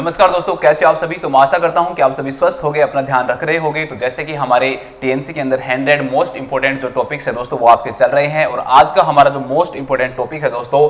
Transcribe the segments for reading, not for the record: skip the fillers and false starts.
नमस्कार दोस्तों, कैसे हो आप सभी। तो मैं आशा करता हूं कि आप सभी स्वस्थ होंगे, अपना ध्यान रख रहे होंगे। तो जैसे कि हमारे टीएनसी के अंदर 100 मोस्ट इंपोर्टेंट जो टॉपिक्स है दोस्तों वो आपके चल रहे हैं, और आज का हमारा जो मोस्ट इंपोर्टेंट टॉपिक है दोस्तों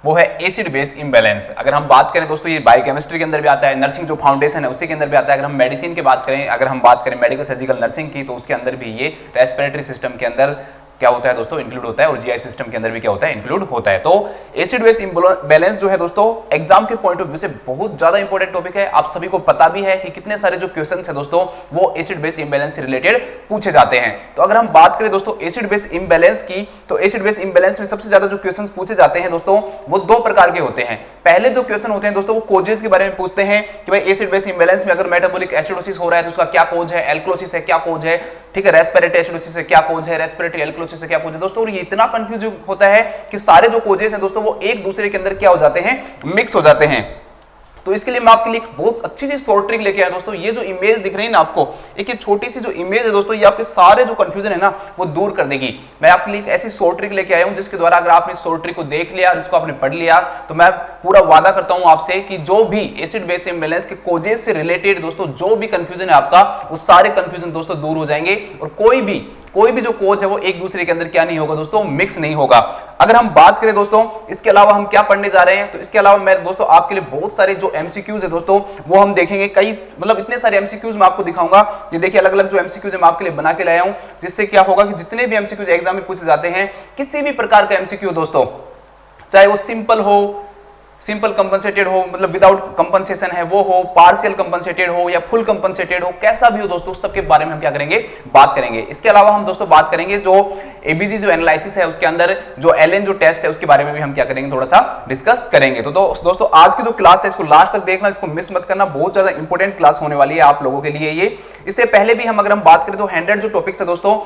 वो है एसिड बेस इम्बैलेंस। अगर हम बात करें दोस्तों, ये बायोकेमिस्ट्री के अंदर भी आता है, नर्सिंग जो फाउंडेशन है उसी के अंदर भी आता है। अगर हम मेडिसिन की बात करें, अगर हम बात करें मेडिकल सर्जिकल नर्सिंग की, तो उसके अंदर भी ये रेस्पिरेटरी सिस्टम के अंदर क्या होता है दोस्तों, इंक्लूड होता है, और जीआई सिस्टम के अंदर भी क्या होता है, इंक्लूड होता है। तो एसिड बेस इम्बैलेंस जो है दोस्तों एग्जाम के पॉइंट ऑफ व्यू से बहुत ज्यादा इंपॉर्टेंट टॉपिक है। आप सभी को पता भी है कि कितने सारे जो क्वेश्चंस है दोस्तों वो एसिड बेस इम्बैलेंस से रिलेटेड पूछे जाते हैं। तो अगर हम बात करें दोस्तों एसिड बेस इम्बैलेंस की, तो एसिड बेस इम्बैलेंस में सबसे ज्यादा जो क्वेश्चन पूछे जाते हैं दोस्तों वो दो प्रकार के होते हैं। पहले जो क्वेश्चन होते हैं दोस्तों वो कोजेस के बारे में पूछते हैं कि भाई एसिड बेस इम्बैलेंस में अगर मेटाबॉलिक एसिडोसिस हो रहा है तो उसका क्या कोज है, एल्कलोसिस है क्या कोज है, ठीक है, रेस्पिरेटरी एसिडोसिस है क्या कोज है, रेस्पिरेटरी एल्कलोसिस है क्या कोज है। दोस्तों ये इतना कंफ्यूज होता है कि सारे जो कोजेस हैं दोस्तों वो एक दूसरे के अंदर क्या हो जाते हैं, मिक्स हो जाते हैं। तो इसके लिए मैं आपके लिए बहुत अच्छी सी शॉर्ट ट्रिक लेके आया दोस्तों। ये जो इमेज दिख रही है ना आपको, एक छोटी सी जो इमेज है दोस्तों, ये आपके सारे जो कंफ्यूजन है ना वो दूर कर देगी। मैं आपके लिए एक ऐसी शॉर्ट ट्रिक लेके आया हूं जिसके द्वारा अगर आपने शॉर्ट ट्रिक को देख लिया और इसको आपने पढ़ लिया तो मैं पूरा वादा करता हूं आपसे कि जो भी एसिड बेस इम्बैलेंस के कोजेस से रिलेटेड दोस्तों जो भी कंफ्यूजन है आपका, वो सारे कंफ्यूजन दोस्तों दूर हो जाएंगे, और कोई भी जो कोज है वो एक दूसरे के अंदर क्या नहीं होगा दोस्तों, मिक्स नहीं होगा। अगर हम बात करें दोस्तों इसके अलावा हम क्या पढ़ने जा रहे हैं, तो इसके अलावा मैं दोस्तों आपके लिए बहुत सारे जो एमसीक्यूज है दोस्तों वो हम देखेंगे। कई मतलब इतने सारे एमसीक्यूज मैं आपको दिखाऊंगा। ये देखिए अलग अलग जो एमसीक्यूज है मैं आपके लिए बना के लाया हूं, जिससे क्या होगा कि जितने भी एमसीक्यूज एग्जाम में पूछे जाते हैं, किसी भी प्रकार का एमसीक्यू दोस्तों, चाहे वो सिंपल हो, सिंपल कंपनसेटेड हो, मतलब विदाउट कंपनसेशन है वो हो, पार्शियल कंपनसेटेड हो या फुल कंपनसेटेड हो, कैसा भी हो दोस्तों सबके बारे में हम क्या करेंगे, बात करेंगे। इसके अलावा हम दोस्तों बात करेंगे जो एबीजी जो एनालिसिस है उसके अंदर जो एलएन जो टेस्ट है उसके बारे में भी हम क्या करेंगे, थोड़ा सा डिस्कस करेंगे। तो दोस्तों आज की जो क्लास है इसको लास्ट तक देखना, इसको मिस मत करना, बहुत ज्यादा इंपॉर्टेंट क्लास होने वाली है आप लोगों के लिए ये। इससे पहले भी हम अगर हम बात करें तो 100 जो टॉपिक्स है दोस्तों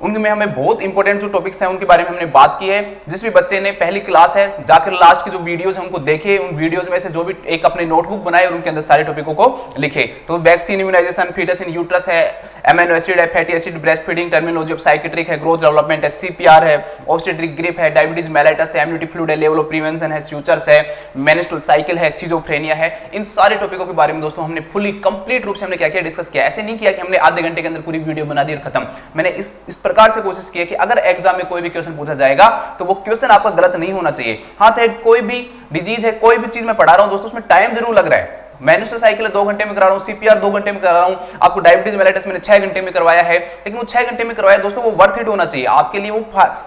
उनमें हमें बहुत इंपॉर्टेंट जो टॉपिक्स हैं उनके बारे में हमने बात की है। जिस भी बच्चे ने पहली क्लास है जाकर लास्ट की जो वीडियोस हैं उनको देखे, उन वीडियोस में से जो भी एक अपने नोटबुक बनाए और उनके अंदर सारे टॉपिकों को लिखे। तो vaccine, immunization, fetus in uterus है, एमिनो एसिड है, fatty acid, breast feeding, terminology of psychiatric है, ग्रोथ डेवलपमेंट है, सीपीआर है, ऑब्स्टेट्रिक ग्रिप है, डायबिटीज मेलाइटस है, इम्यूनिटी फ्लूइड है, लेवल ऑफ प्रिवेंशन है, स्यूचर्स है, मेनिस्ट्रुअल साइकिल है, सिजोफ्रेनिया है। इन सारे टॉपिकों के बारे में दोस्तों हमने फुली कंप्लीट रूप से हमने क्या किया, डिस्कस किया। ऐसे नहीं किया कि हमने आधे घंटे के अंदर पूरी वीडियो बना दी और खत्म। मैंने इस प्रकार से कोशिश की कि अगर एग्जाम में कोई भी क्वेश्चन पूछा जाएगा तो वो क्वेश्चन आपका गलत नहीं होना चाहिए। हाँ, चाहे कोई भी डिजीज है, कोई भी चीज मैं पढ़ा रहा हूं दोस्तों उसमें टाइम जरूर लग रहा है। मेनिस्ट्रुअल साइकिल 2 घंटे में करा रहा हूं, सीपीआर 2 घंटे में करा रहा हूं, आपको डायबिटीज मेलाइटस मैंने 6 घंटे में करवाया है, लेकिन वो 6 घंटे में करवाया दोस्तों वो वर्थ इट होना चाहिए आपके लिए, वो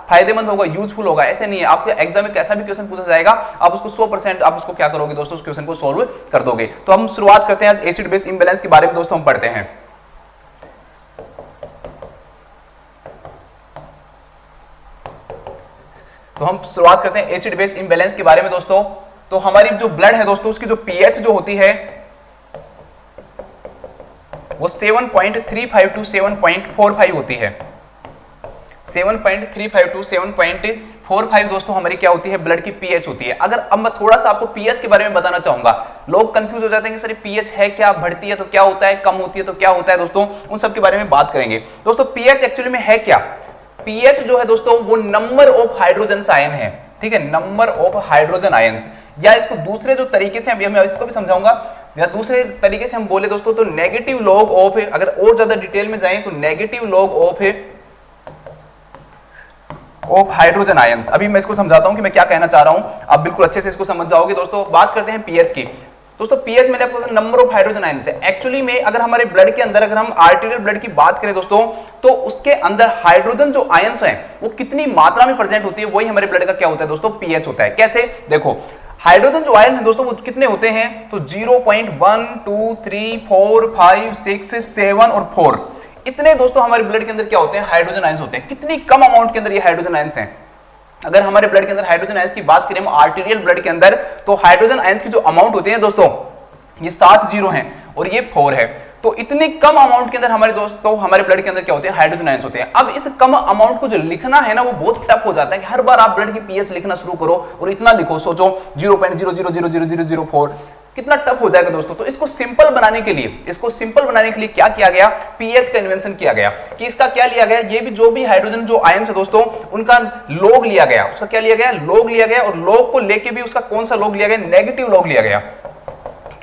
फायदेमंद होगा, यूजफुल होगा। ऐसे नहीं है आपके एग्जाम में कैसा भी क्वेश्चन पूछा जाएगा आप उसको 100% आप उसको क्या करोगे दोस्तों, उस क्वेश्चन को सोल्व कर दोगे। तो हम शुरुआत करते हैं आज एसिड बेस इम्बैलेंस के बारे में दोस्तों हम पढ़ते हैं। तो हम शुरुआत करते हैं एसिड बेस इम्बैलेंस के बारे में दोस्तों। तो हमारी जो ब्लड है दोस्तों उसकी जो पीएच जो होती है वो 7.35 टू 7.45 होती है। 7.35 टू 7.45 दोस्तों हमारी क्या होती है, ब्लड की पीएच होती है। अगर अब मैं थोड़ा सा आपको पीएच के बारे में बताना चाहूंगा, लोग कंफ्यूज हो जाते हैं कि सर पीएच है क्या, बढ़ती है तो क्या होता है, कम होती है तो क्या होता है दोस्तों, उन सब के बारे में बात करेंगे। दोस्तों पीएच एक्चुअली में है क्या, पीएच जो है दोस्तों वो नंबर ऑफ हाइड्रोजन आयन है, ठीक है, नंबर ऑफ हाइड्रोजन आयंस, या इसको दूसरे जो तरीके से मैं इसको भी समझाऊंगा, या दूसरे तरीके से हम बोले दोस्तों तो नेगेटिव लॉग ऑफ, अगर और ज्यादा डिटेल में जाएं तो negative log of hydrogen ions. अभी मैं इसको समझाता हूं कि मैं क्या कहना चाह रहा हूं, आप बिल्कुल अच्छे से इसको समझ जाओगे दोस्तों। बात करते हैं पीएच की। दोस्तों पीएच मैंने आपको नंबर ऑफ हाइड्रोजन आयंस है। एक्चुअली में अगर हमारे ब्लड के अंदर अगर हम आर्टेरियल ब्लड की बात करें दोस्तों तो उसके अंदर हाइड्रोजन जो आयंस हैं वो कितनी मात्रा में प्रेजेंट होती है, वही हमारे ब्लड का क्या होता है दोस्तों, पीएच होता है। कैसे, देखो हाइड्रोजन जो आयन है दोस्तों वो कितने होते हैं, तो 0.1 2 3 4 5 6 7 और 4 इतने दोस्तों हमारे ब्लड के अंदर क्या होते हैं, हाइड्रोजन आयंस होते हैं। कितनी कम अमाउंट के अंदर ये हाइड्रोजन आयंस हैं। अगर हमारे ब्लड के अंदर हाइड्रोजन आयंस की बात करें आर्टेरियल ब्लड के अंदर, तो हाइड्रोजन आयंस की जो अमाउंट होती है दोस्तों ये 7 0 हैं और ये 4 है। तो इतने कम अमाउंट के अंदर हमारे दोस्तों हमारे ब्लड के अंदर क्या होते हैं, हाइड्रोजन आयंस होते हैं। अब इस कम अमाउंट को जो लिखना है ना वो बहुत टफ हो जाता है कि हर बार आप ब्लड की पीएच लिखना शुरू करो और इतना लिखो, सोचो 0.000004 कितना टफ हो जाएगा दोस्तों। तो इसको सिंपल बनाने के लिए क्या किया गया, पीएच का इन्वेंशन किया गया। कि इसका क्या लिया गया, ये भी जो भी हाइड्रोजन जो आयंस है दोस्तों उनका लॉग लिया गया, उसका क्या लिया गया, लॉग लिया गया, और लॉग को लेके भी उसका कौन सा लॉग लिया गया, नेगेटिव लॉग लिया गया।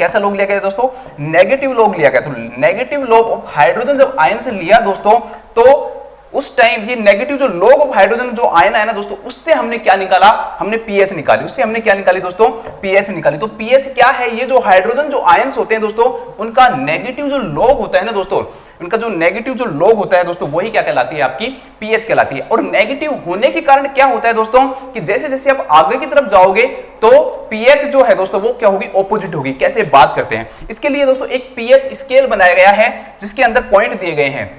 कैसा लॉग लिया गया दोस्तों, नेगेटिव लॉग लिया गया। तो नेगेटिव लॉग ऑफ हाइड्रोजन जब आयन से लिया दोस्तों, तो उस टाइम ये नेगेटिव जो लॉग ऑफ हाइड्रोजन जो आयन है ना दोस्तों, उससे हमने क्या निकाला, हमने पीएच निकाली। उससे हमने क्या निकाली दोस्तों, पीएच निकाली। तो पीएच क्या है, ये जो हाइड्रोजन जो आयंस होते हैं दोस्तों, उनका नेगेटिव जो लॉग होता है ना दोस्तों, उनका जो नेगेटिव जो लॉग होता है दोस्तों, वही क्या कहलाती है, आपकी पीएच कहलाती है। और नेगेटिव होने के कारण क्या होता है दोस्तों, कि जैसे जैसे आप आगे की तरफ जाओगे तो पीएच जो है दोस्तों, वो क्या होगी, ऑपोजिट होगी। कैसे बात करते हैं, इसके लिए दोस्तों एक पीएच स्केल बनाया गया है, जिसके अंदर पॉइंट दिए गए हैं।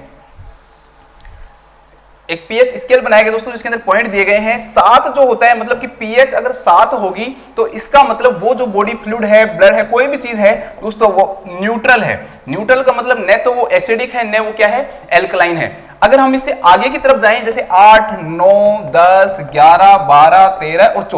एक पीएच स्केल बनाया गया दोस्तों, जिसके अंदर पॉइंट दिए गए हैं। 7 जो होता है, मतलब कि पीएच अगर 7 होगी तो इसका मतलब वो जो बॉडी फ्लूइड है, ब्लड है, कोई भी चीज है दोस्तों, वो न्यूट्रल है। न्यूट्रल का मतलब न तो वो एसिडिक है, न वो क्या है, एल्कलाइन है। अगर हम इससे आगे की तरफ जाएं, जैसे 8, 9, 10, 11, 12, 13 और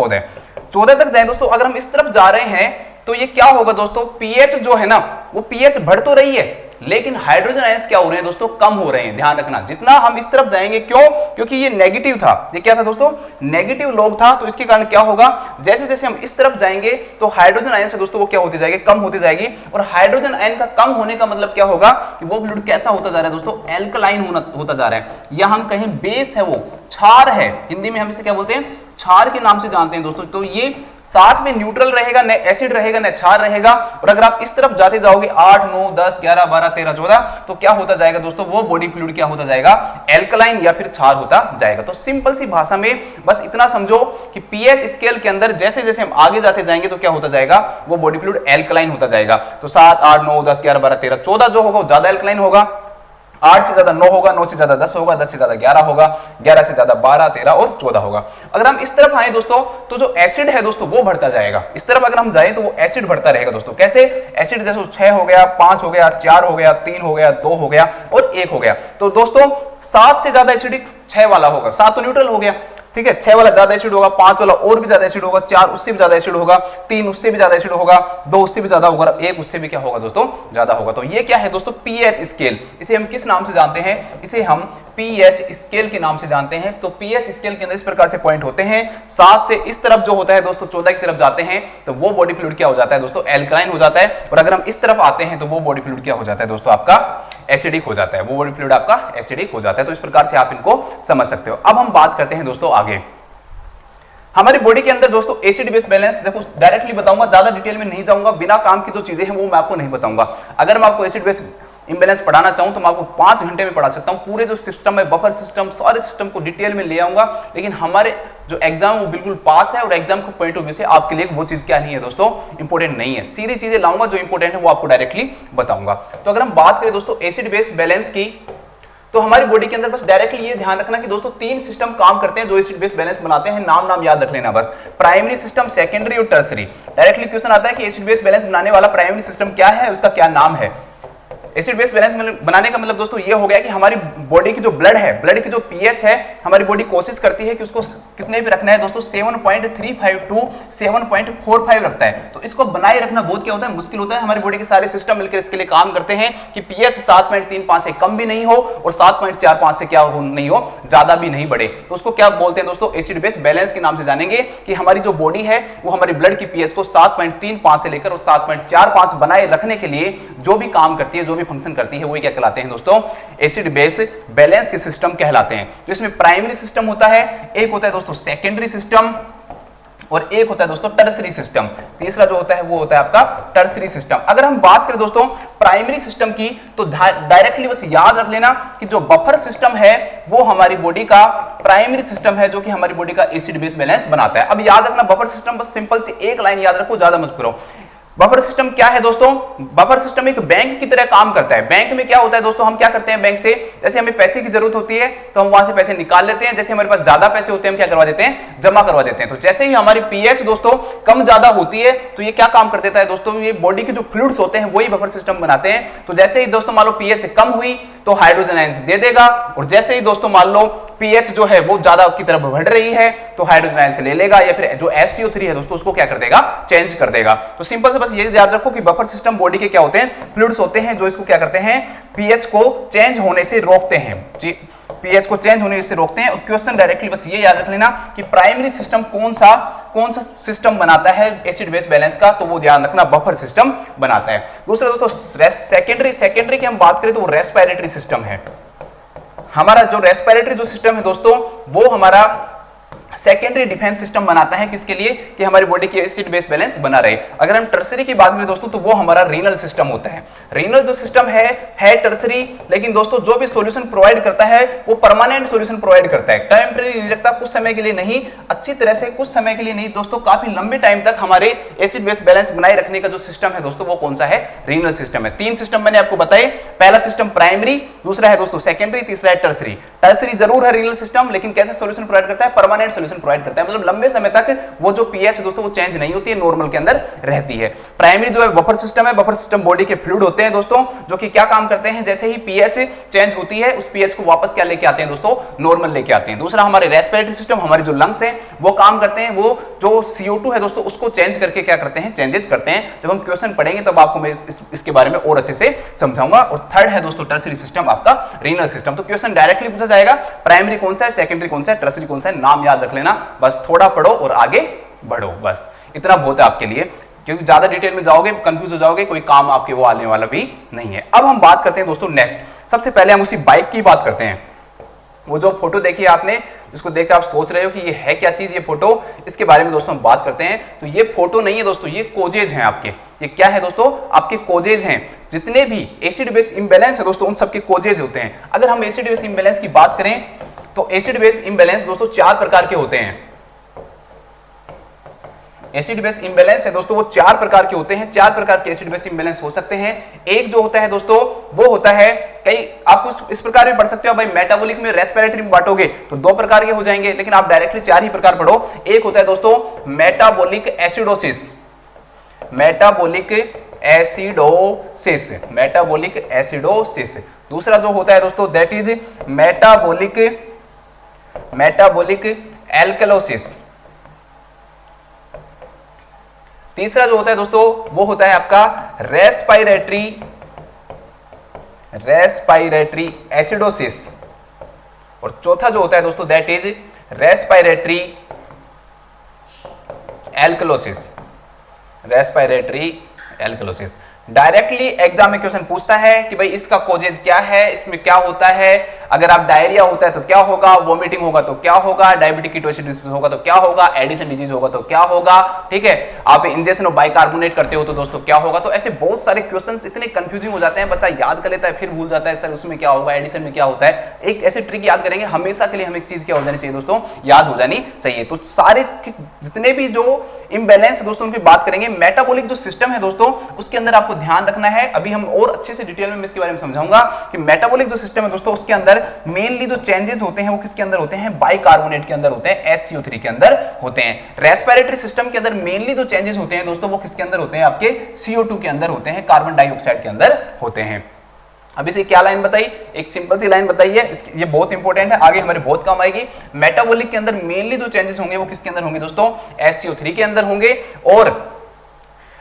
14 तक जाएं दोस्तों, अगर हम इस तरफ जा रहे हैं तो ये क्या होगा दोस्तों, पीएच जो है ना, वो पीएच बढ़ तो रही है, लेकिन हाइड्रोजन आयंस क्या हो रहे हैं दोस्तों, कम हो रहे हैं। ध्यान रखना, जितना हम इस तरफ जाएंगे, क्यों, क्योंकि ये नेगेटिव था। ये क्या था दोस्तों, नेगेटिव लॉग था। तो इसके कारण क्या होगा, जैसे जैसे हम इस तरफ जाएंगे तो हाइड्रोजन आयन से दोस्तों वो क्या होती जाएगी, कम होती जाएगी। और हाइड्रोजन आयन का कम होने का मतलब क्या होगा, कि वो फ्लूइड कैसा होता जा रहा है दोस्तों, एल्कलाइन होता जा रहा है। या हम कहें बेस है, वो क्षार है, हिंदी में हम इसे क्या बोलते हैं, क्षार के नाम से जानते हैं दोस्तों। तो ये साथ में न्यूट्रल रहेगा, न एसिड रहेगा, न क्षार रहेगा। और अगर आप इस तरफ जाते जाओगे 8, 9, 10, 11, 12, 13, 14, तो क्या होता जाएगा दोस्तों, वो बॉडी फ्लूइड क्या होता जाएगा, एल्कलाइन या फिर क्षार होता जाएगा। तो सिंपल सी भाषा में बस इतना समझो कि पीएच स्केल के अंदर जैसे जैसे हम आगे जाते जाएंगे तो क्या होता जाएगा, वो बॉडी फ्लूइड एल्कलाइन होता जाएगा। तो 7, 8, 9, 10, 11, 12, 13, 14 जो होगा वो ज्यादा एल्कलाइन होगा। 8 से ज्यादा 9 होगा, 9 से ज्यादा 10 होगा, 10 से ज्यादा 11 होगा, 11 से ज्यादा 12, 13 और 14 होगा। अगर हम इस तरफ आए दोस्तों, तो जो एसिड है दोस्तों, वो बढ़ता जाएगा। इस तरफ अगर हम जाए तो वो एसिड बढ़ता रहेगा दोस्तों। कैसे, एसिड जैसे 6 हो गया, 5 हो गया, 4 हो गया, 3 हो गया, 2 हो गया और 1 हो गया। तो दोस्तों 7 से ज्यादा एसिडिक 6 वाला होगा। 7 तो न्यूट्रल हो गया, ठीक है, 6 वाला ज्यादा एसिड होगा, 5 वाला और भी ज्यादा एसिड होगा, 4 उससे भी ज्यादा एसिड होगा, 3 उससे भी ज्यादा एसिड होगा, 2 उससे भी ज्यादा होगा, 1 उससे भी क्या होगा दोस्तों, ज्यादा होगा। तो ये क्या है दोस्तों, पीएच स्केल। इसे हम किस नाम से जानते हैं, इसे हम पीएच स्केल के नाम से जानते हैं। तो पीएच स्केल के अंदर इस प्रकार से पॉइंट होते हैं। 7 से इस तरफ जो होता है दोस्तों, 14 की तरफ जाते हैं तो वो बॉडी फ्लूइड क्या हो जाता है दोस्तों, एल्कलाइन हो जाता है। और अगर हम इस तरफ आते हैं तो वो बॉडी फ्लूइड क्या हो जाता है दोस्तों, आपका एसिडिक हो जाता है। वो बॉडी फ्लूइड आपका एसिडिक हो जाता है। तो इस प्रकार से आप इनको समझ सकते हो। अब हम बात करते हैं दोस्तों आगे। हमारी बॉडी के अंदर दोस्तों एसिड बेस बैलेंस, देखो डायरेक्टली बताऊंगा, ज्यादा डिटेल में नहीं जाऊंगा, बिना काम की जो चीजें हैं वो मैं आपको नहीं बताऊंगा। अगर मैं आपको एसिड बेस इंबैलेंस पढ़ाना चाहूं तो मैं आपको 5 घंटे में पढ़ा सकता हूं। पूरे जो सिस्टम है, बफर सिस्टम, सारे सिस्टम को डिटेल में ले आऊंगा। लेकिन हमारे जो एग्जाम वो बिल्कुल पास है और एग्जाम के पॉइंट ऑफ व्यू से आपके लिए वो चीज क्या नहीं है दोस्तों, इंपॉर्टेंट नहीं है। सीधी चीजें लाऊंगा, जो इंपॉर्टेंट है वो आपको डायरेक्टली बताऊंगा। तो अगर हम बात करें दोस्तों एसिड बेस बैलेंस की, तो हमारी बॉडी के अंदर बस डायरेक्टली ये ध्यान रखना कि दोस्तों 3 सिस्टम काम करते हैं जो एसिड बेस बैलेंस बनाते हैं। नाम याद रख लेना बस, प्राइमरी सिस्टम, सेकेंडरी और टर्सरी। डायरेक्टली क्वेश्चन आता है कि एसिड बेस बैलेंस बनाने वाला प्राइमरी सिस्टम क्या है, उसका क्या नाम है। एसिड बेस बैलेंस बनाने का मतलब दोस्तों ये हो गया कि हमारी बॉडी की जो ब्लड है, ब्लड की जो पीएच है, हमारी बॉडी कोशिश करती है कि उसको कितने भी रखना है दोस्तों, 7.35 टू 7.45 रखता है। तो इसको बनाए रखना बहुत क्या होता है, मुश्किल होता है। हमारी बॉडी के सारे सिस्टम मिलकर इसके लिए काम करते हैं कि पीएच 7.35 से कम भी नहीं हो और 7.45 से क्या हो नहीं हो, ज्यादा भी नहीं बढ़े। तो उसको क्या बोलते हैं दोस्तों, एसिड बेस बैलेंस के नाम से जानेंगे कि हमारी जो बॉडी है वो हमारी ब्लड की पीएच को 7.35 से लेकर 7.45 बनाए रखने के लिए जो भी काम करती है, जो भी फंक्शन करती है, वही क्या कहलाते हैं दोस्तों, एसिड बेस बैलेंस के सिस्टम कहलाते हैं। तो इसमें प्राइमरी सिस्टम होता है, एक होता है दोस्तों सेकेंडरी सिस्टम और एक होता है दोस्तों टर्सरी सिस्टम। तीसरा जो होता है वो होता है आपका टर्सरी सिस्टम। अगर हम बात करें दोस्तों प्राइमरी सिस्टम की, तो डायरेक्टली बस याद रख लेना कि जो बफर सिस्टम है वो हमारी बॉडी का प्राइमरी सिस्टम है, जो कि हमारी बॉडी का एसिड बेस बैलेंस बनाता है। अब याद रखना बफर सिस्टम, बस सिंपल सी एक लाइन याद रखो, ज्यादा मत करो। बफर सिस्टम क्या है दोस्तों, बफर सिस्टम एक बैंक की तरह काम करता है। बैंक में क्या होता है दोस्तों, हम क्या करते हैं बैंक से, जैसे हमें पैसे की जरूरत होती है तो हम वहां से पैसे निकाल लेते हैं, जैसे हमारे पास ज्यादा पैसे होते हैं हम क्या करवा देते हैं, जमा करवा देते हैं। तो जैसे ही हमारी पीएच दोस्तों कम ज्यादा होती है तो ये क्या काम कर देता है दोस्तों, ये बॉडी के जो फ्लूइड्स होते हैं वही बफर सिस्टम बनाते हैं। तो जैसे ही दोस्तों मान लो पीएच कम हुई तो हाइड्रोजन आयंस दे देगा, और जैसे ही दोस्तों मान लो पीएच जो है वो ज्यादा की तरफ बढ़ रही है तो हाइड्रोजन आयन से ले लेगा, या फिर जो SCO3 है दोस्तों उसको क्या कर देगा, चेंज कर देगा। तो सिंपल से बस ये याद रखो कि बफर सिस्टम बॉडी के क्या होते हैं, फ्लूइड्स होते हैं जो इसको क्या करते हैं, पीएच को चेंज होने से रोकते हैं, पीएच को चेंज होने से रोकते हैं। और क्वेश्चन डायरेक्टली बस ये याद रख लेना कि प्राइमरी सिस्टम कौन सा सिस्टम बनाता है एसिड बेस बैलेंस का, तो वो ध्यान रखना बफर सिस्टम बनाता है। दूसरा दोस्तों सेकेंडरी की हम बात करें तो वो रेस्पिरेटरी सिस्टम है। हमारा जो रेस्पिरेटरी जो सिस्टम है दोस्तों वो हमारा सेकेंडरी डिफेंस सिस्टम बनाता है, किसके लिए, कि हमारी बॉडी की एसिड बेस बैलेंस बना रहे। अगर हम टर्सरी की बात करें दोस्तों तो वो हमारा रीनल सिस्टम होता है। रीनल जो सिस्टम है टर्सरी, लेकिन दोस्तों जो भी सॉल्यूशन प्रोवाइड करता है वो परमानेंट सॉल्यूशन प्रोवाइड करता है, टेम्परेरी नहीं रखता, कुछ समय के लिए नहीं, अच्छी तरह से कुछ समय के लिए नहीं दोस्तों, काफी लंबे टाइम तक हमारे एसिड बेस बैलेंस बनाए रखने का जो सिस्टम है दोस्तों वो कौन सा है, रीनल सिस्टम है। 3 सिस्टम मैंने आपको बताए, पहला सिस्टम प्राइमरी, दूसरा है दोस्तों सेकेंडरी, तीसरा है टर्सरी। टर्सरी जरूर है रीनल सिस्टम, लेकिन कैसे सॉल्यूशन प्रोवाइड करता है, परमानेंट सॉल्यूशन प्रोवाइड करता है, मतलब लंबे समय तक वो जो पीएच दोस्तों वो चेंज नहीं होती है, नॉर्मल के अंदर रहती है। प्राइमरी जो है बफर सिस्टम है, बफर सिस्टम बॉडी के फ्लूइड होते हैं दोस्तों जो कि क्या काम करते हैं, जैसे ही पीएच चेंज होती है उस पीएच को वापस क्या लेके आते हैं दोस्तों, नॉर्मल लेके आते हैं। दूसरा हमारे रेस्पिरेटरी सिस्टम, हमारे जो लंग्स हैं वो काम करते हैं, वो जो CO2 है दोस्तों उसको चेंज करके क्या करते हैं, चेंजेस करते हैं। जब हम क्वेश्चन पढ़ेंगे तब आपको मैं इसके बारे में और अच्छे से समझाऊंगा। और थर्ड है दोस्तों टर्सरी सिस्टम, आपका रीनल सिस्टम। तो क्वेश्चन डायरेक्टली पूछा जाएगा प्राइमरी कौन सा है, सेकेंडरी कौन सा है, टर्सरी कौन सा है, नाम याद रख लेना, बस थोड़ा पढ़ो और आगे बढ़ो, बस इतना बहुत है आपके लिए, क्योंकि ज्यादा डिटेल में जाओगे कंफ्यूज हो जाओगे, कोई काम आपके वो आने वाला भी नहीं है। अब हम बात करते हैं दोस्तों नेक्स्ट, सबसे पहले हम उसी बाइक की बात करते हैं। वो जो फोटो देखी आपने, जिसको देख आप सोच रहे हो कि ये है क्या चीज, ये फोटो, इसके बारे में दोस्तों हम बात करते हैं। तो ये फोटो नहीं है दोस्तों, ये कोजेज हैं आपके। ये क्या है दोस्तों, आपके कोजेज हैं। जितने भी एसिड बेस इंबैलेंस है दोस्तों उन सबके कोजेज होते हैं। अगर हम एसिड बेस इंबैलेंस की बात करें तो एसिड बेस इंबैलेंस दोस्तों 4 प्रकार के होते हैं। एसिड बेस इंबैलेंस है दोस्तों वो 4 प्रकार के होते हैं। 4 प्रकार के एसिड बेस इंबैलेंस हो सकते हैं। एक जो होता है दोस्तों वो होता है, कई आप इस प्रकार भी पढ़ सकते हो भाई, मेटाबॉलिक में रेस्पिरेटरी में बांटोगे तो 2 प्रकार के हो जाएंगे, लेकिन आप डायरेक्टली 4 ही प्रकार पढ़ो। एक होता है दोस्तों metabolic acidosis, metabolic acidosis, metabolic acidosis. दूसरा जो होता है दोस्तों दैट इज मेटाबॉलिक एल्कलोसिस। तीसरा जो होता है दोस्तों वो होता है आपका रेस्पिरेटरी एसिडोसिस। और चौथा जो होता है दोस्तों that is respiratory alkalosis, respiratory alkalosis. Directly exam में क्वेश्चन पूछता है कि भाई इसका कोजेज क्या है, इसमें क्या होता है, अगर आप डायरिया होता है तो क्या होगा, वोमिटिंग होगा तो क्या होगा, डायबिटिक कीटोएसिडोसिस होगा तो क्या होगा, एडिसन डिजीज होगा तो क्या होगा, ठीक है, आप इंजेक्शन ऑफ बाइकार्बोनेट करते हो तो दोस्तों क्या होगा। तो ऐसे बहुत सारे क्वेश्चंस इतने कंफ्यूजिंग हो जाते हैं, बच्चा याद कर लेता है फिर भूल जाता है, सर उसमें क्या होगा, एडिशन में क्या होता है। एक ऐसे ट्रिक याद करेंगे, हमेशा के लिए हमें एक चीज क्या हो जानी चाहिए दोस्तों, याद हो जानी चाहिए। तो सारे जितने भी जो इम्बैलेंस दोस्तों उनकी बात करेंगे। मेटाबॉलिक जो सिस्टम है दोस्तों उसके अंदर आपको ध्यान रखना है, अभी हम और अच्छे से डिटेल में इसके बारे में समझाऊंगा कि मेटाबॉलिक जो सिस्टम है दोस्तों उसके अंदर मेनली जो चेंजेस होते हैं वो किसके अंदर होते हैं, बाइकार्बोनेट के अंदर होते हैं, SCO3 के अंदर होते हैं। रेस्पिरेटरी सिस्टम के अंदर मेनली जो चेंजेस होते हैं दोस्तों वो किसके अंदर होते हैं, आपके CO2 के अंदर होते हैं, कार्बन डाइऑक्साइड के अंदर होते हैं। अब इसे क्या लाइन बताई, एक सिंपल सी लाइन बताइए, ये बहुत इंपॉर्टेंट है, आगे हमारे बहुत काम आएगी। मेटाबॉलिक के अंदर मेनली जो चेंजेस होंगे वो किसके अंदर होंगे दोस्तों, SCO3 के अंदर होंगे। और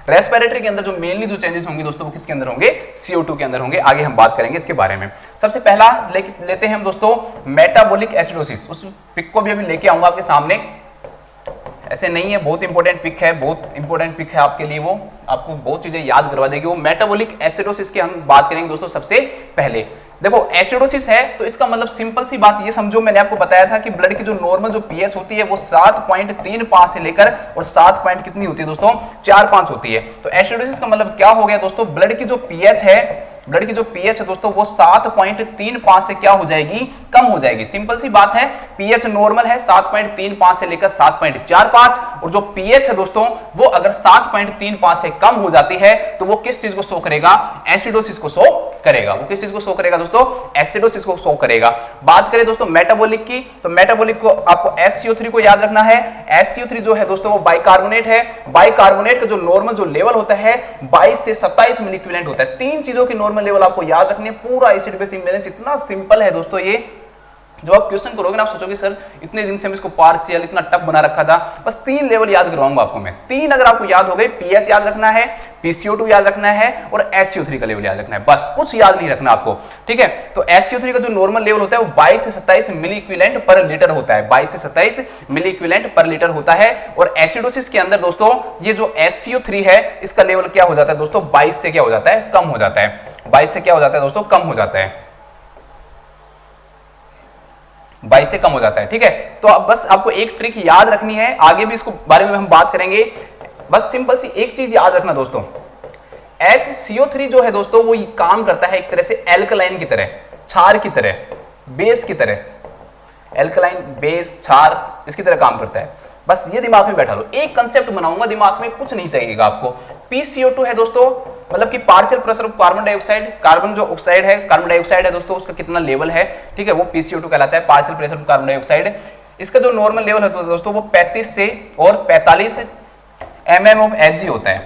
रेस्पिरेटरी के अंदर जो मेनली जो चेंजेस होंगे दोस्तों वो किसके अंदर होंगे, CO2 के अंदर होंगे। आगे हम बात करेंगे इसके बारे में। सबसे पहला लेते हैं हम दोस्तों मेटाबॉलिक एसिडोसिस। उस पिक को भी अभी लेके आऊंगा आपके सामने, ऐसे नहीं है, बहुत इंपॉर्टेंट पिक है, बहुत इंपॉर्टेंट पिक है आपके लिए, वो आपको बहुत चीजें याद करवा देगी। वो मेटाबॉलिक एसिडोसिस की हम बात करेंगे दोस्तों। सबसे पहले देखो एसिडोसिस है तो इसका मतलब सिंपल सी बात ये समझो, मैंने आपको बताया था कि ब्लड की जो नॉर्मल जो पीएच होती है वो 7.35 से लेकर और 7 पॉइंट कितनी होती है दोस्तों, 4-5 होती है। तो एसिडोसिस का मतलब क्या हो गया दोस्तों, ब्लड की जो पीएच है, ब्लड की जो पीएच है दोस्तों वो 7.35 से क्या हो जाएगी, कम हो जाएगी। सिंपल सी बात है, पीएच नॉर्मल है 7.35 से लेकर 7.45, और जो पीएच है दोस्तों वो अगर 7.35 से कम हो जाती है तो वो किस चीज को शो करेगा, एसिडोसिस को शो करेगा। वो किस चीज को शो करेगा दोस्तों, एसिडोसिस को शो करेगा। बात करें दोस्तों मेटाबॉलिक की, तो मेटाबॉलिक को आपको SCO3 को याद रखना है। SCO3 जो है दोस्तों वो बाइकार्बोनेट है। बाइकार्बोनेट का जो नॉर्मल जो लेवल होता है 22 से 27 मिली इक्विवेलेंट होता है। 3 चीजों की नॉर्मल लेवल आपको याद रखनी है। पूरा एसिड बेस इंबैलेंस इतना सिंपल है दोस्तों, ये जब आप क्वेश्चन करोगे ना आप सोचोगे सर इतने दिन से हम इसको पार्शियल इतना टफ बना रखा था, बस 3 लेवल याद करवाऊंगा आपको मैं। 3 अगर आपको याद हो गए, पीएच याद रखना है, पीसीओ2 याद रखना है और एससीओ3 का लेवल याद रखना है, बस कुछ याद नहीं रखना आपको, ठीक है। तो एससीओ3 का जो नॉर्मल लेवल होता है वो 22 से 27 मिली इक्विवेलेंट पर लीटर होता है, 22 से 27 मिली इक्विवेलेंट पर लीटर होता है। और एसिडोसिस के अंदर दोस्तों ये जो एससीओ3 है इसका लेवल क्या हो जाता है दोस्तों, 22 से क्या हो जाता है, कम हो जाता है, 22 से क्या हो जाता है दोस्तों, कम हो जाता है, 22 से कम हो जाता है, ठीक है। तो अब बस आपको एक ट्रिक याद रखनी है, आगे भी इसको बारे में हम बात करेंगे। बस सिंपल सी एक चीज याद रखना दोस्तों, HCO3 जो है दोस्तों वो काम करता है एक तरह से एल्कलाइन की तरह, क्षार की तरह, बेस की तरह, एल्कलाइन बेस क्षार इसकी तरह काम करता है। बस ये दिमाग में बैठा लो, एक कंसेप्ट बनाऊंगा दिमाग में, कुछ नहीं चाहिएगा आपको। PCO2 है दोस्तों, मतलब कि partial pressure of carbon dioxide, carbon जो ऑक्साइड है, कार्बन डाइऑक्साइड है दोस्तों, उसका कितना लेवल है, ठीक है, वो PCO2 कहलाता है, partial pressure of carbon dioxide. इसका जो नॉर्मल लेवल है दोस्तों वो 35 से और 45 mm ऑफ Hg होता है,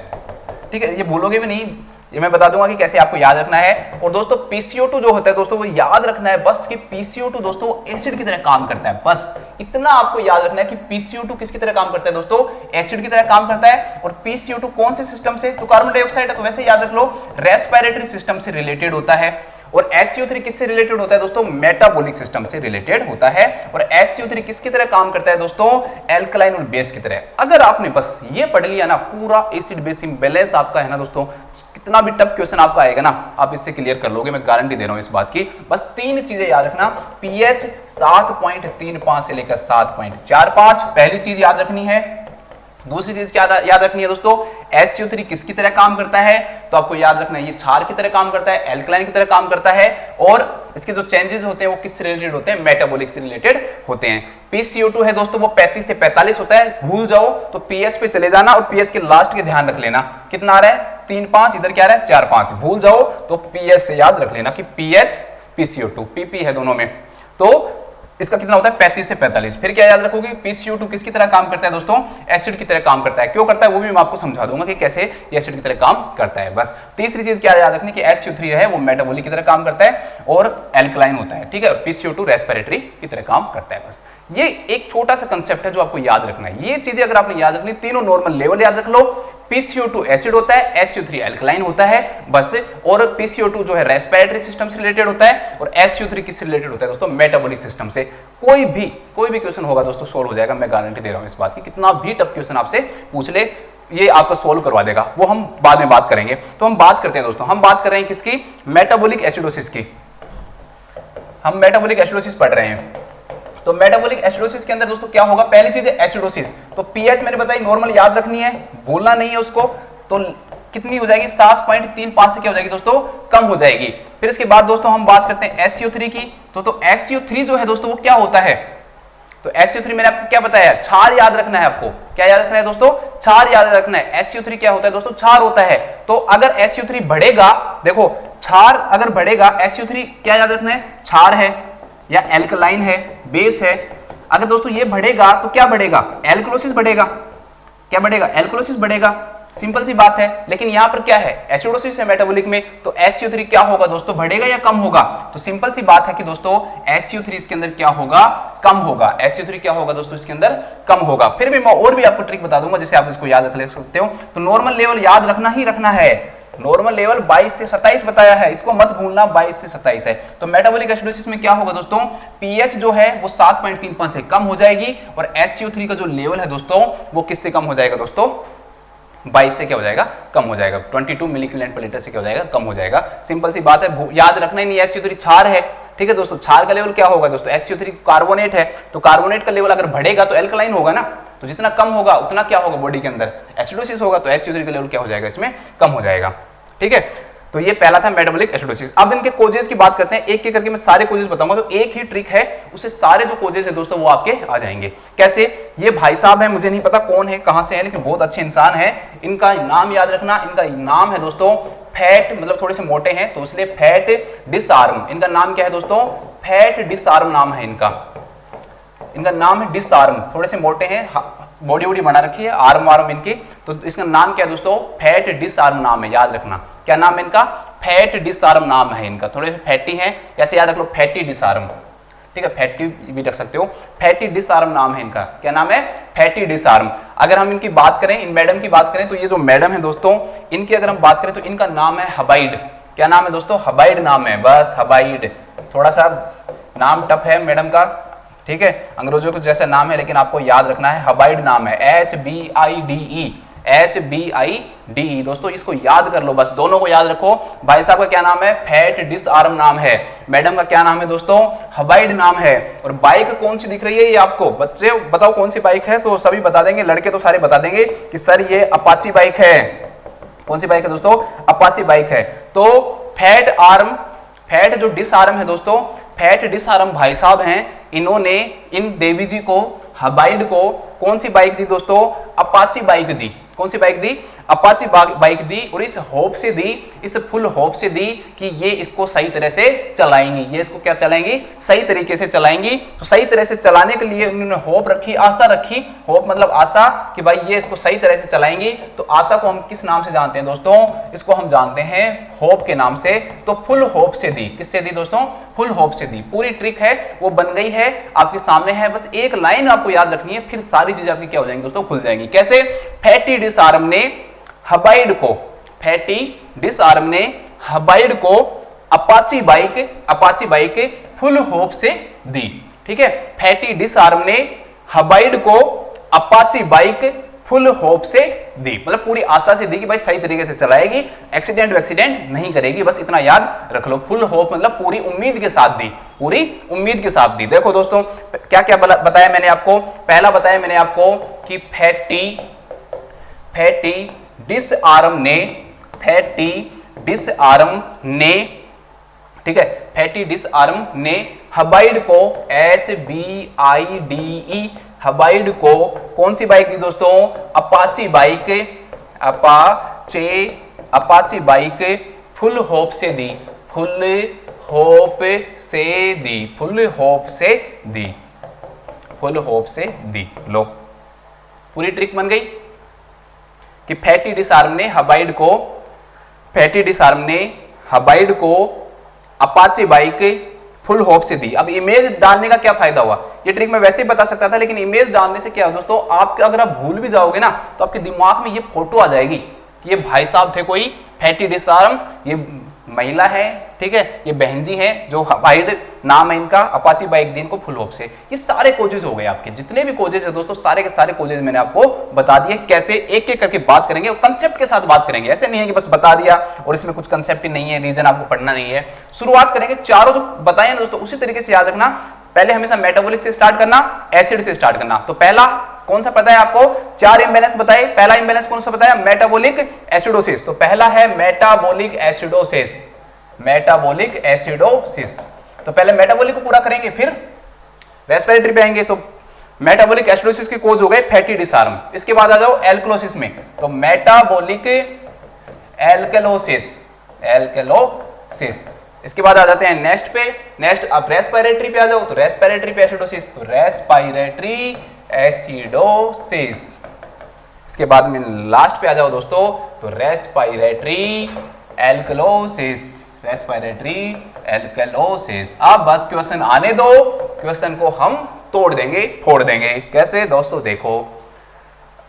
ठीक है। ये भूलोगे भी नहीं, ये मैं बता दूंगा कि कैसे आपको याद रखना है। और दोस्तों PCO2 जो होता है दोस्तों वो याद रखना है बस कि PCO2 दोस्तों एसिड की तरह काम करता है, बस इतना आपको याद रखना है कि PCO2 किसकी तरह काम करता है दोस्तों, एसिड की तरह काम करता है। और PCO2 कौन से सिस्टम से, तो कार्बन डाइऑक्साइड है, तो वैसे याद रख लो रेस्पिरेटरी सिस्टम से रिलेटेड होता है। और SCO3 किससे रिलेटेड होता है दोस्तों, मेटाबॉलिक सिस्टम से रिलेटेड होता है। और SCO3 किसकी तरह काम करता है दोस्तों, एल्कलाइन और बेस की तरह। अगर आपने बस ये पढ़ लिया ना, पूरा एसिड बेस बैलेंस आपका है ना दोस्तों, कितना भी टफ क्वेश्चन आपका आएगा ना आप इससे क्लियर कर लोगे, मैं गारंटी दे रहा हूं इस बात की। बस 3 चीजें याद रखना, पीएच 7.35 से लेकर 7.45 पहली चीज याद रखनी है। दूसरी चीज क्या याद रखनी है दोस्तों, SCO3 किसकी तरह काम करता है, तो आपको याद रखना है ये क्षार की तरह काम करता है, एल्कलाइन की तरह काम करता है। और इसके जो चेंजेस होते हैं वो किससे रिलेटेड होते हैं, मेटाबॉलिक से रिलेटेड होते हैं। PCO2 है दोस्तों वो 35 से 45 होता है, भूल जाओ तो पीएच पे चले जाना और पीएच के लास्ट के ध्यान रख लेना, कितना आ रहा है 3-5, इधर क्या आ रहा है 4-5, भूल जाओ तो पीएच से याद रख लेना कि पीएच PCO2 PP है दोनों में, तो इसका कितना होता है 35 से 45। फिर क्या याद रखोगे, PCO2 किसकी तरह काम करता है दोस्तों, एसिड की तरह काम करता है। क्यों करता है वो भी मैं आपको समझा दूंगा कि कैसे ये एसिड की तरह काम करता है। बस तीसरी चीज क्या याद रखनी कि SCO3 है वो मेटाबॉलिक की तरह काम करता है और एल्कलाइन होता है, ठीक है। PCO2 रेस्पिरेटरी की तरह काम करता है। बस ये एक छोटा सा कंसेप्ट है जो आपको याद रखना है। ये चीजें अगर आपने याद रखनी, तीनों नॉर्मल लेवल याद रख लो, PCO2 एसिड होता है, SCO3 एल्कलाइन होता है बस। और PCO2 जो है रेस्पिरेटरी सिस्टम से रिलेटेड होता है और SCO3 किससे रिलेटेड होता है दोस्तों, मेटाबॉलिक सिस्टम से। कोई भी क्वेश्चन होगा दोस्तों सोल्व हो जाएगा, मैं गारंटी दे रहा हूं इस बात की। कितना भी टफ क्वेश्चन आपसे पूछ ले ये आपको सोल्व करवा देगा, वो हम बाद में बात करेंगे। तो हम बात करते हैं दोस्तों, हम बात कर रहे हैं किसकी, मेटाबॉलिक एसिडोसिस की। हम मेटाबॉलिक एसिडोसिस पढ़ रहे हैं। तो मेटाबॉलिक एसिडोसिस के अंदर दोस्तों क्या होगा, पहली चीज है एसिडोसिस। तो पीएच मैंने बताई नॉर्मल याद रखनी है, भूलना नहीं है उसको। तो कितनी हो जाएगी 7.35 से क्या हो जाएगी दोस्तों, कम हो जाएगी। फिर इसके बाद दोस्तों हम बात करते हैं SCO3 की। तो SCO3 जो है दोस्तों वो क्या होता है, तो SCO3 मैंने आपको क्या बताया, क्षार याद रखना है आपको। क्या याद रखना है दोस्तों, क्षार याद रखना है। SCO3 क्या होता है दोस्तों, क्षार होता है। तो अगर SCO3 बढ़ेगा, देखो क्षार अगर बढ़ेगा, SCO3 क्या याद रखना है, क्षार है या एल्कलाइन है, बेस है। अगर दोस्तों ये बढ़ेगा तो क्या बढ़ेगा, एल्कलोसिस बढ़ेगा। क्या बढ़ेगा, एल्कलोसिस बढ़ेगा, सिंपल सी बात है। लेकिन यहां पर क्या है, एसिडोसिस है मेटाबॉलिक में, तो SCO3 क्या होगा दोस्तों, बढ़ेगा या कम होगा। तो सिंपल सी बात है कि दोस्तों SCO3 इसके अंदर क्या होगा, कम होगा। SCO3 क्या होगा दोस्तों, इसके अंदर कम होगा। फिर भी मैं और भी आपको ट्रिक बता दूंगा जिससे आप इसको याद रख सकते हो। तो नॉर्मल लेवल याद रखना ही रखना है। नॉर्मल लेवल 22 से 27 बताया है, इसको मत भूलना, 22 से 27 है। तो मेटाबॉलिक एसिडोसिस में क्या होगा दोस्तों, पीएच जो है वो 7.35 से कम हो जाएगी और SCO3 का जो लेवल है दोस्तों वो किससे कम हो जाएगा दोस्तों, 22 से क्या हो जाएगा, कम हो जाएगा। 22 मिली इक्विवेलेंट पर लीटर से क्या हो जाएगा, कम हो जाएगा। सिंपल सी बात है, याद रखना ही नहीं। SCO3 क्षार है, ठीक है दोस्तों। क्षार का लेवल क्या होगा दोस्तों, SCO3 कार्बोनेट है, तो कार्बोनेट का लेवल अगर बढ़ेगा तो एल्कलाइन होगा ना, तो जितना कम होगा उतना क्या होगा, बॉडी के अंदर एसिडोसिस होगा, तो SCO3 का लेवल क्या हो जाएगा, इसमें कम हो जाएगा, ठीक है। तो ये पहला था मेटाबॉलिक एसिडोसिस। अब इनके कोजेस की बात करते हैं, एक एक करके मैं सारे कोजेस बताऊंगा। तो एक ही ट्रिक है, उससे सारे जो कोजेस है दोस्तों वो आपके आ जाएंगे। कैसे, ये भाई साहब है, मुझे नहीं पता कौन है, कहां से है, लेकिन बहुत अच्छे इंसान है। इनका नाम याद रखना, इनका नाम है दोस्तों फैट, मतलब थोड़े से मोटे हैं तो इसलिए फैट डिसआर्म। इनका नाम क्या है दोस्तों, फैट डिसआर्म नाम है इनका। इनका नाम है डिसआर्म, थोड़े से मोटे हैं, बॉडी वॉडी बना रखी है, आर्म वार्म इनकी। तो इसका नाम क्या है दोस्तों, फैट डिसआर्म नाम है, याद रखना। क्या नाम है इनका, फैट डिसआर्म नाम है इनका। थोड़े फैटी हैं, कैसे याद रख लो, फैटी डिसआर्म, ठीक है, फैटी भी रख सकते हो। फैटी डिसआर्म नाम है इनका, क्या नाम है? Fatty disarm. अगर हम इनकी बात करें, इन मैडम की बात करें, तो ये जो मैडम है दोस्तों, इनकी अगर हम बात करें तो इनका नाम है हबाइड। क्या नाम है दोस्तों? हबाइड नाम है, बस हबाइड। थोड़ा सा नाम टफ है मैडम का, ठीक है, अंग्रेजों को जैसा नाम है, लेकिन आपको याद रखना है, हबाइड नाम है, HBIDE, HBIDE। दोस्तों इसको याद कर लो, बस दोनों को याद रखो। भाई साहब का क्या नाम है? फैट डिसआर्म नाम है। मैडम का क्या नाम है दोस्तों? हबाइड नाम है। और बाइक कौन सी दिख रही है ये आपको? बच्चे बताओ कौन सी बाइक है, तो सभी बता देंगे, लड़के तो सारे बता देंगे कि सर ये अपाची बाइक है। कौन सी बाइक है दोस्तों? अपाची बाइक है। तो फैट आर्म, फैट जो डिसआर्म है दोस्तों, फैट डिसआर्म भाई साहब हैं, इन्होंने इन देवी जी को, हबाइड को कौन सी बाइक दी दोस्तों? अपाची बाइक दी। कौन सी बाइक दी? अपाची बाइक दी। और इस होप से दी, इस फुल होप से दी कि ये इसको सही तरह से चलाएंगी, ये इसको क्या चलाएंगी? सही तरीके से चलाएंगी। तो सही तरह से चलाने के लिए उन्होंने होप रखी, आशा रखी। होप मतलब आशा, कि भाई ये इसको सही तरह से चलाएंगी। तो आशा को हम किस नाम से जानते हैं दोस्तों? इसको हम जानते हैं होप के नाम से। तो फुल होप से दी, किससे दी दोस्तों? फुल होप से दी। पूरी ट्रिक है वो बन गई है, आपके सामने है, बस एक लाइन आपको याद रखनी है, फिर सारी चीजें आपकी क्या हो जाएंगी दोस्तों? खुल जाएंगी। कैसे? फैटी डिसआर्म ने हबाइड को, फैटी डिसआर्म ने हबाइड को अपाची बाइक फुल होप से दी। ठीक है, फैटी डिसआर्म ने हबाइड को अपाची बाइक फुल होप से दी, मतलब पूरी आशा से दी कि भाई सही तरीके से चलाएगी, एक्सीडेंट नहीं करेगी, बस इतना याद रख लो। फुल होप मतलब पूरी उम्मीद के साथ दी, पूरी उम्मीद के साथ दी। देखो दोस्तों क्या क्या बताया मैंने आपको? पहला बताया मैंने आपको कि फैटी डिसआर्म ने, ठीक है, फैटी डिसआर्म ने हबाइड को, HBIDE, हबाइड को कौन सी बाइक दी दोस्तों? Apache bike, Apache bike full hope से दी, फुल होप से दी। लो पूरी ट्रिक बन गई कि फैटी डिसआर्म ने हबाइड को अपाची बाइक फुल होप से दी। अब इमेज डालने का क्या फायदा हुआ? ये ट्रिक मैं वैसे ही बता सकता था, लेकिन इमेज डालने से क्या है दोस्तों, आपके अगर आप भूल भी जाओगे ना तो आपके दिमाग में ये फोटो आ जाएगी कि ये भाई साहब थे कोई फैटी डिसआर्म, ये महिला है, ठीक है, ये बहन जी है जो हबाइड नाम है इनका, अपाची बाइक दी इनको फुल होप से। ये सारे कोजेज हो गए आपके, जितने भी कोजेज है दोस्तों, सारे के सारे कोजेज मैंने आपको बता दिए। कैसे? एक एक करके बात करेंगे और कंसेप्ट के साथ बात करेंगे। ऐसे नहीं है कि बस बता दिया और इसमें कुछ कंसेप्ट ही नहीं है, रीजन आपको पढ़ना नहीं है। शुरुआत करेंगे, चारों जो बताए दोस्तों उसी तरीके से याद रखना। पहले हमेशा मेटाबॉलिक से स्टार्ट करना, एसिड से स्टार्ट करना। तो पहला कौन सा पता है आपको? 4 इंबैलेंस बताए। पहला इंबैलेंस कौन सा बताया? Metabolic acidosis. तो पहला है मेटाबॉलिक एसिडोसिस। तो पहले मेटाबॉलिक को पूरा करेंगे, फिर रेस्पिरेटरी पे आएंगे। तो मेटाबॉलिक एसिडोसिस के कोज हो गए फैटी डिसआर्म। इसके बाद आ जाओ एल्कलोसिस में, तो मेटाबॉलिक एल्कलोसिस। इसके बाद आ जाते हैं नेक्स्ट पे, नेक्स्ट अब रेस्पिरेटरी पे आ जाओ, तो रेस्पिरेटरी पे एसिडोसिस, तो रेस्पिरेटरी एसिडोसिस। इसके बाद में लास्ट पे आ जाओ दोस्तों, तो रेस्पिरेटरी एल्कलोसिस। अब बस क्वेश्चन आने दो, क्वेश्चन को हम तोड़ देंगे, फोड़ देंगे। कैसे दोस्तों? देखो,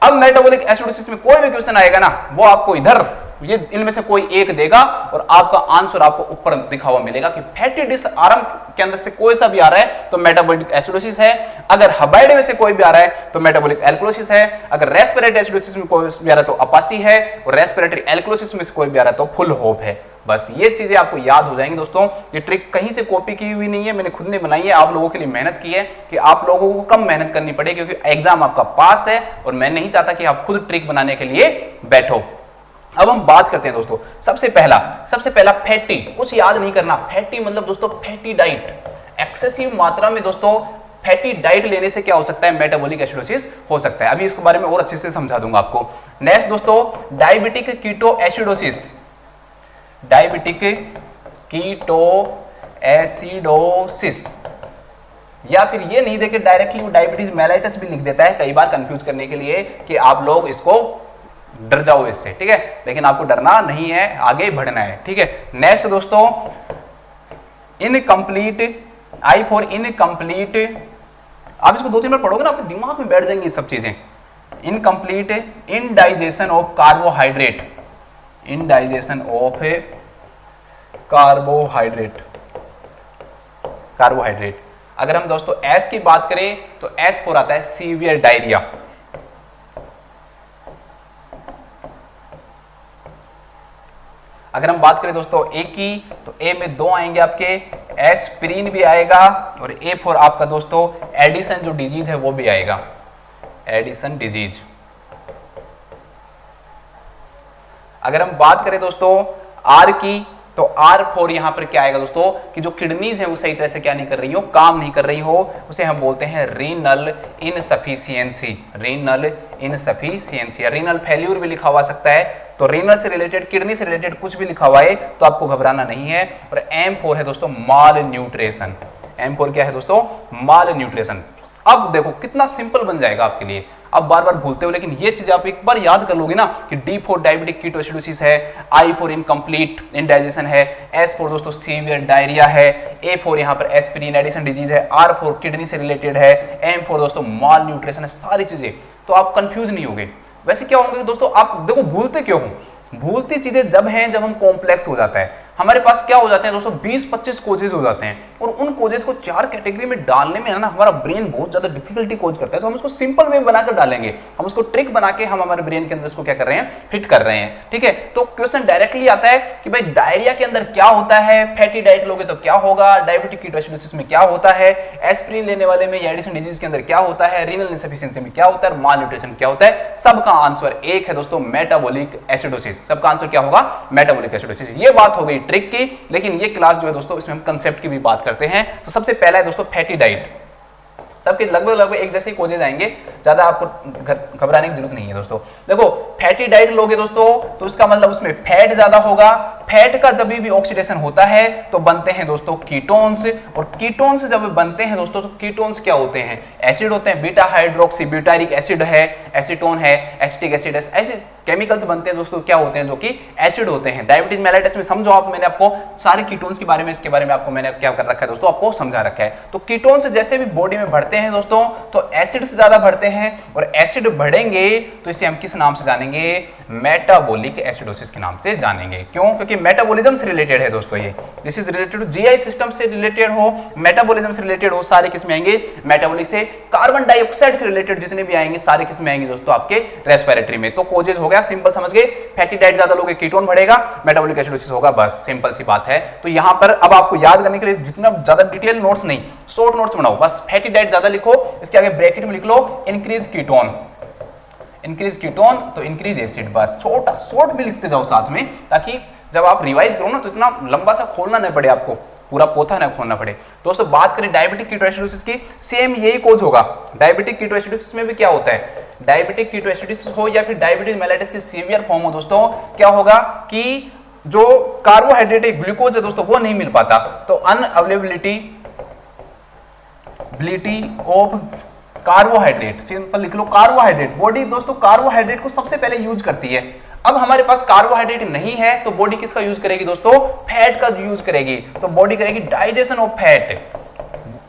अब मेटाबॉलिक एसिडोसिस में कोई भी क्वेश्चन आएगा ना, वो आपको इधर ये इनमें से कोई एक देगा और आपका आंसर आपको ऊपर दिखा हुआ मिलेगा कि फैटी डिसआर्म के अंदर से कोई सा भी आ रहा है तो मेटाबॉलिक एसिडोसिस है, अगर हबाइड में से कोई भी आ रहा है तो मेटाबॉलिक एल्कलोसिस है, अगर रेस्पिरेटरी एसिडोसिस में कोई भी आ रहा है तो अपाची है, और रेस्पिरेटरी एल्कलोसिस में से कोई भी आ रहा है तो फुल होप है। बस ये चीजें आपको याद हो जाएंगी दोस्तों। ये ट्रिक कहीं से कॉपी की हुई नहीं है, मैंने खुद ने बनाई है, आप लोगों के लिए मेहनत की है कि आप लोगों को कम मेहनत करनी पड़े, क्योंकि एग्जाम आपका पास है और मैं नहीं चाहता कि आप खुद ट्रिक बनाने के लिए बैठो। अब हम बात करते हैं दोस्तों, सबसे पहला फैटी, कुछ याद नहीं करना। फैटी मतलब दोस्तों फैटी डाइट, एक्सेसिव मात्रा में दोस्तों फैटी डाइट लेने से क्या हो सकता है? मेटाबॉलिक एसिडोसिस हो सकता है। अभी इसके बारे में और अच्छे से समझा दूंगा आपको। नेक्स्ट दोस्तों डायबिटिक कीटो एसिडोसिस, या फिर ये नहीं देखे डायरेक्टली वो डायबिटीज मेलाइटस भी लिख देता है, कई बार कंफ्यूज करने के लिए कि आप लोग इसको डर जाओ इससे, ठीक है, लेकिन आपको डरना नहीं है, आगे बढ़ना है, ठीक है। नेक्स्ट दोस्तों इनकम्प्लीट आई फॉर इनकम्प्लीट, आप इसको 2-3 बार पढ़ोगे ना आपके दिमाग में बैठ जाएंगी सब चीजें। Incomplete indigestion of carbohydrate, indigestion of carbohydrate, carbohydrate. अगर हम दोस्तों एस की बात करें तो एस फॉर आता है सीवियर डायरिया। अगर हम बात करें दोस्तों ए की तो ए में 2 आएंगे आपके, एस्पिरिन भी आएगा और ए फॉर आपका दोस्तों एडिसन जो डिजीज है वो भी आएगा, एडिसन डिजीज। अगर हम बात करें दोस्तों आर की तो आर फॉर यहां पर क्या आएगा दोस्तों कि जो किडनीज है वो सही तरह से क्या नहीं कर रही हो, काम नहीं कर रही हो, उसे हम बोलते हैं renal insufficiency, renal insufficiency. Renal failure भी लिखा हुआ सकता है, तो रीनल से रिलेटेड, किडनी से रिलेटेड कुछ भी लिखा हुआ है तो आपको घबराना नहीं है। और एम फॉर है दोस्तों माल न्यूट्रिशन, एम फॉर क्या है दोस्तों माल न्यूट्रिशन। अब देखो कितना सिंपल बन जाएगा आपके लिए, अब बार बार भूलते हो, लेकिन ये चीज आप एक बार याद कर लोगे ना कि डी फॉर डायबिटिक कीटोएसिडोसिस है, आई फॉर इनकम्प्लीट इंडाइजेशन है, एस फॉर दोस्तों सीवियर डायरिया है, ए फॉर यहाँ पर एस्पिरिन एडिसन डिजीज है, आर फॉर किडनी से रिलेटेड है, एम फॉर दोस्तों माल न्यूट्रिशन है, सारी चीजें, तो आप कंफ्यूज नहीं होगे। वैसे क्या होंगे दोस्तों, आप देखो भूलते क्यों हो, भूलती चीजें जब हैं जब हम कॉम्प्लेक्स हो जाता है। हमारे पास क्या हो जाते हैं दोस्तों 20-25 कोजेज हो जाते हैं और उन कोजेज को 4 कैटेगरी में डालने में है ना हमारा ब्रेन बहुत ज्यादा डिफिकल्टी कोज करता है, तो हम उसको सिंपल वे बनाकर डालेंगे, हम उसको ट्रिक बना के हम हमारे ब्रेन के अंदर उसको क्या कर रहे हैं, फिट कर रहे हैं। ठीक है, तो क्वेश्चन डायरेक्टली आता है कि भाई डायरिया के अंदर क्या होता है, फैटी डाइट लोगे तो क्या होगा, डायबिटिक कीटोएसिडोसिस में क्या होता है, एस्पिरिन लेने वाले में एडिसन डिजीज के अंदर क्या होता है, रीनल इनसफिशिएंसी में क्या होता है, माल न्यूट्रिशन क्या होता है। सबका आंसर एक है दोस्तों, मेटाबॉलिक एसिडोसिस। सबका आंसर क्या होगा, मेटाबॉलिक एसिडोसिस। ये बात हो गई ट्रिक की, लेकिन ये क्लास जो है दोस्तों इसमें हम कंसेप्ट की भी बात करते हैं। तो सबसे पहला है दोस्तों फैटी डाइट। सबके लगभग एक जैसे ही कोजेज आएंगे, ज्यादा आपको घबराने की जरूरत नहीं है दोस्तों। देखो फैटी डाइट लोगे दोस्तों तो इसका मतलब उसमें फैट ज्यादा होगा, फैट का जब भी ऑक्सीडेशन होता है तो बनते हैं दोस्तों कीटोन्स, और कीटोन्स जब बनते हैं दोस्तों तो कीटोन्स क्या होते हैं, एसिड होते हैं, बीटा हाइड्रोक्सी ब्यूटारिक एसिड है, एसीटोन है, एसिटिक एसिड है, ऐसे केमिकल्स बनते हैं दोस्तों क्या होते हैं, जो कि एसिड होते हैं। डायबिटीज मेलाइटिस में समझो आप, मैंने आपको सारे कीटोन्स के बारे में, इसके बारे में आपको मैंने क्या कर रखा है दोस्तों, आपको समझा रखा है। तो कीटोन्स जैसे भी बॉडी में बढ़ते हैं दोस्तों तो एसिड से ज्यादा बढ़ते हैं, और एसिड बढ़ेंगे तो इसे हम किस नाम से जानेंगे, मेटाबॉलिक एसिडोसिस के नाम से जानेंगे। क्यों, क्योंकि मेटाबॉलिज्म से रिलेटेड है दोस्तों, ये this is related to GI system से रिलेटेड हो, मेटाबॉलिज्म से रिलेटेड हो, सारे किस में आएंगे, मेटाबॉलिक से। कार्बन डाइऑक्साइड से रिलेटेड जितने भी आएंगे सारे किस में आएंगे दोस्तों, आपके रेस्पिरेटरी में। तो कोजेज हो गया, सिंपल समझ गए, फैटी डाइट ज्यादा लोगे कीटोन बढ़ेगा, मेटाबॉलिक एसिडोसिस होगा, बस सिंपल सी बात है। तो यहां पर अब आपको याद करने के लिए जितना ज्यादा डिटेल नोट्स नहीं, शॉर्ट नोट्स बनाओ, बस फैटी डाइट ज्यादा लिखो, इसके आगे ब्रैकेट में लिख लो इंक्रीज कीटोन, इंक्रीज कीटोन तो इंक्रीज एसिड, बस छोटा शॉर्ट भी लिखते जाओ साथ में, ताकि जब आप रिवाइज करो ना तो इतना लंबा सा खोलना नहीं पड़े आपको, पूरा पोथा ना खोलना पड़े। दोस्तों बात करें डायबिटिक कीटोएसिडोसिस की, सेम यही कोज होगा। डायबिटिक कीटोएसिडोसिस में भी क्या होता है, डायबिटिक कीटोएसिडोसिस हो या फिर डायबिटीज मेलाइटिस की सीवियर फॉर्म हो दोस्तों, क्या होगा कि जो कार्बोहाइड्रेट ग्लूकोज है दोस्तों वो नहीं मिल पाता, तो अनअवेलेबिलिटी ऑफ कार्बोहाइड्रेट, सिंपल लिख लो कार्बोहाइड्रेट। बॉडी दोस्तों कार्बोहाइड्रेट को सबसे पहले यूज करती है। अब हमारे पास कार्बोहाइड्रेट नहीं है तो बॉडी किसका यूज करेगी दोस्तों, फैट का यूज करेगी। तो बॉडी करेगी डाइजेशन ऑफ फैट,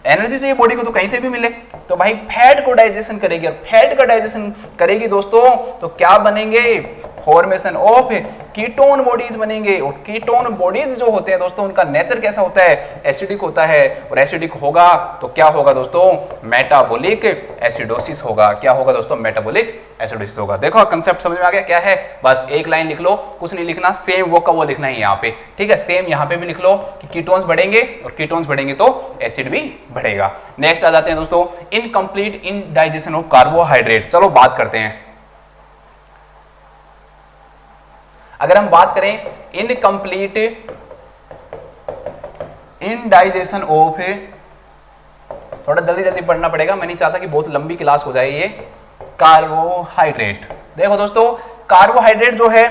एनर्जी चाहिए बॉडी को तो कहीं से भी मिले, तो भाई फैट को डाइजेशन करेगी, और फैट का डाइजेशन करेगी दोस्तों तो क्या बनेंगे, फॉर्मेशन ऑफ कीटोन बॉडीज बनेंगे। और कीटोन बॉडीज जो होते हैं दोस्तों उनका नेचर कैसा होता है, एसिडिक होता है, और एसिडिक होगा तो क्या होगा दोस्तों, मेटाबॉलिक एसिडोसिस होगा। क्या होगा दोस्तों, मेटाबॉलिक एसिडोसिस होगा। देखो कंसेप्ट समझ में आ गया क्या है, बस एक लाइन लिख लो, कुछ नहीं लिखना, सेम वो का वो लिखना है यहाँ पे, ठीक है। सेम यहाँ पे भी लिख लो कि कीटोन्स बढ़ेंगे, और कीटोन्स बढ़ेंगे तो एसिड भी बढ़ेगा। नेक्स्ट आ जाते हैं दोस्तों इनकम्प्लीट इनडाइजेशन ऑफ कार्बोहाइड्रेट। चलो बात करते हैं, अगर हम बात करें इनकम्प्लीट इनडाइजेशन ऑफ, थोड़ा जल्दी जल्दी पढ़ना पड़ेगा, मैं नहीं चाहता कि बहुत लंबी क्लास हो जाए ये, कार्बोहाइड्रेट। देखो दोस्तों कार्बोहाइड्रेट जो है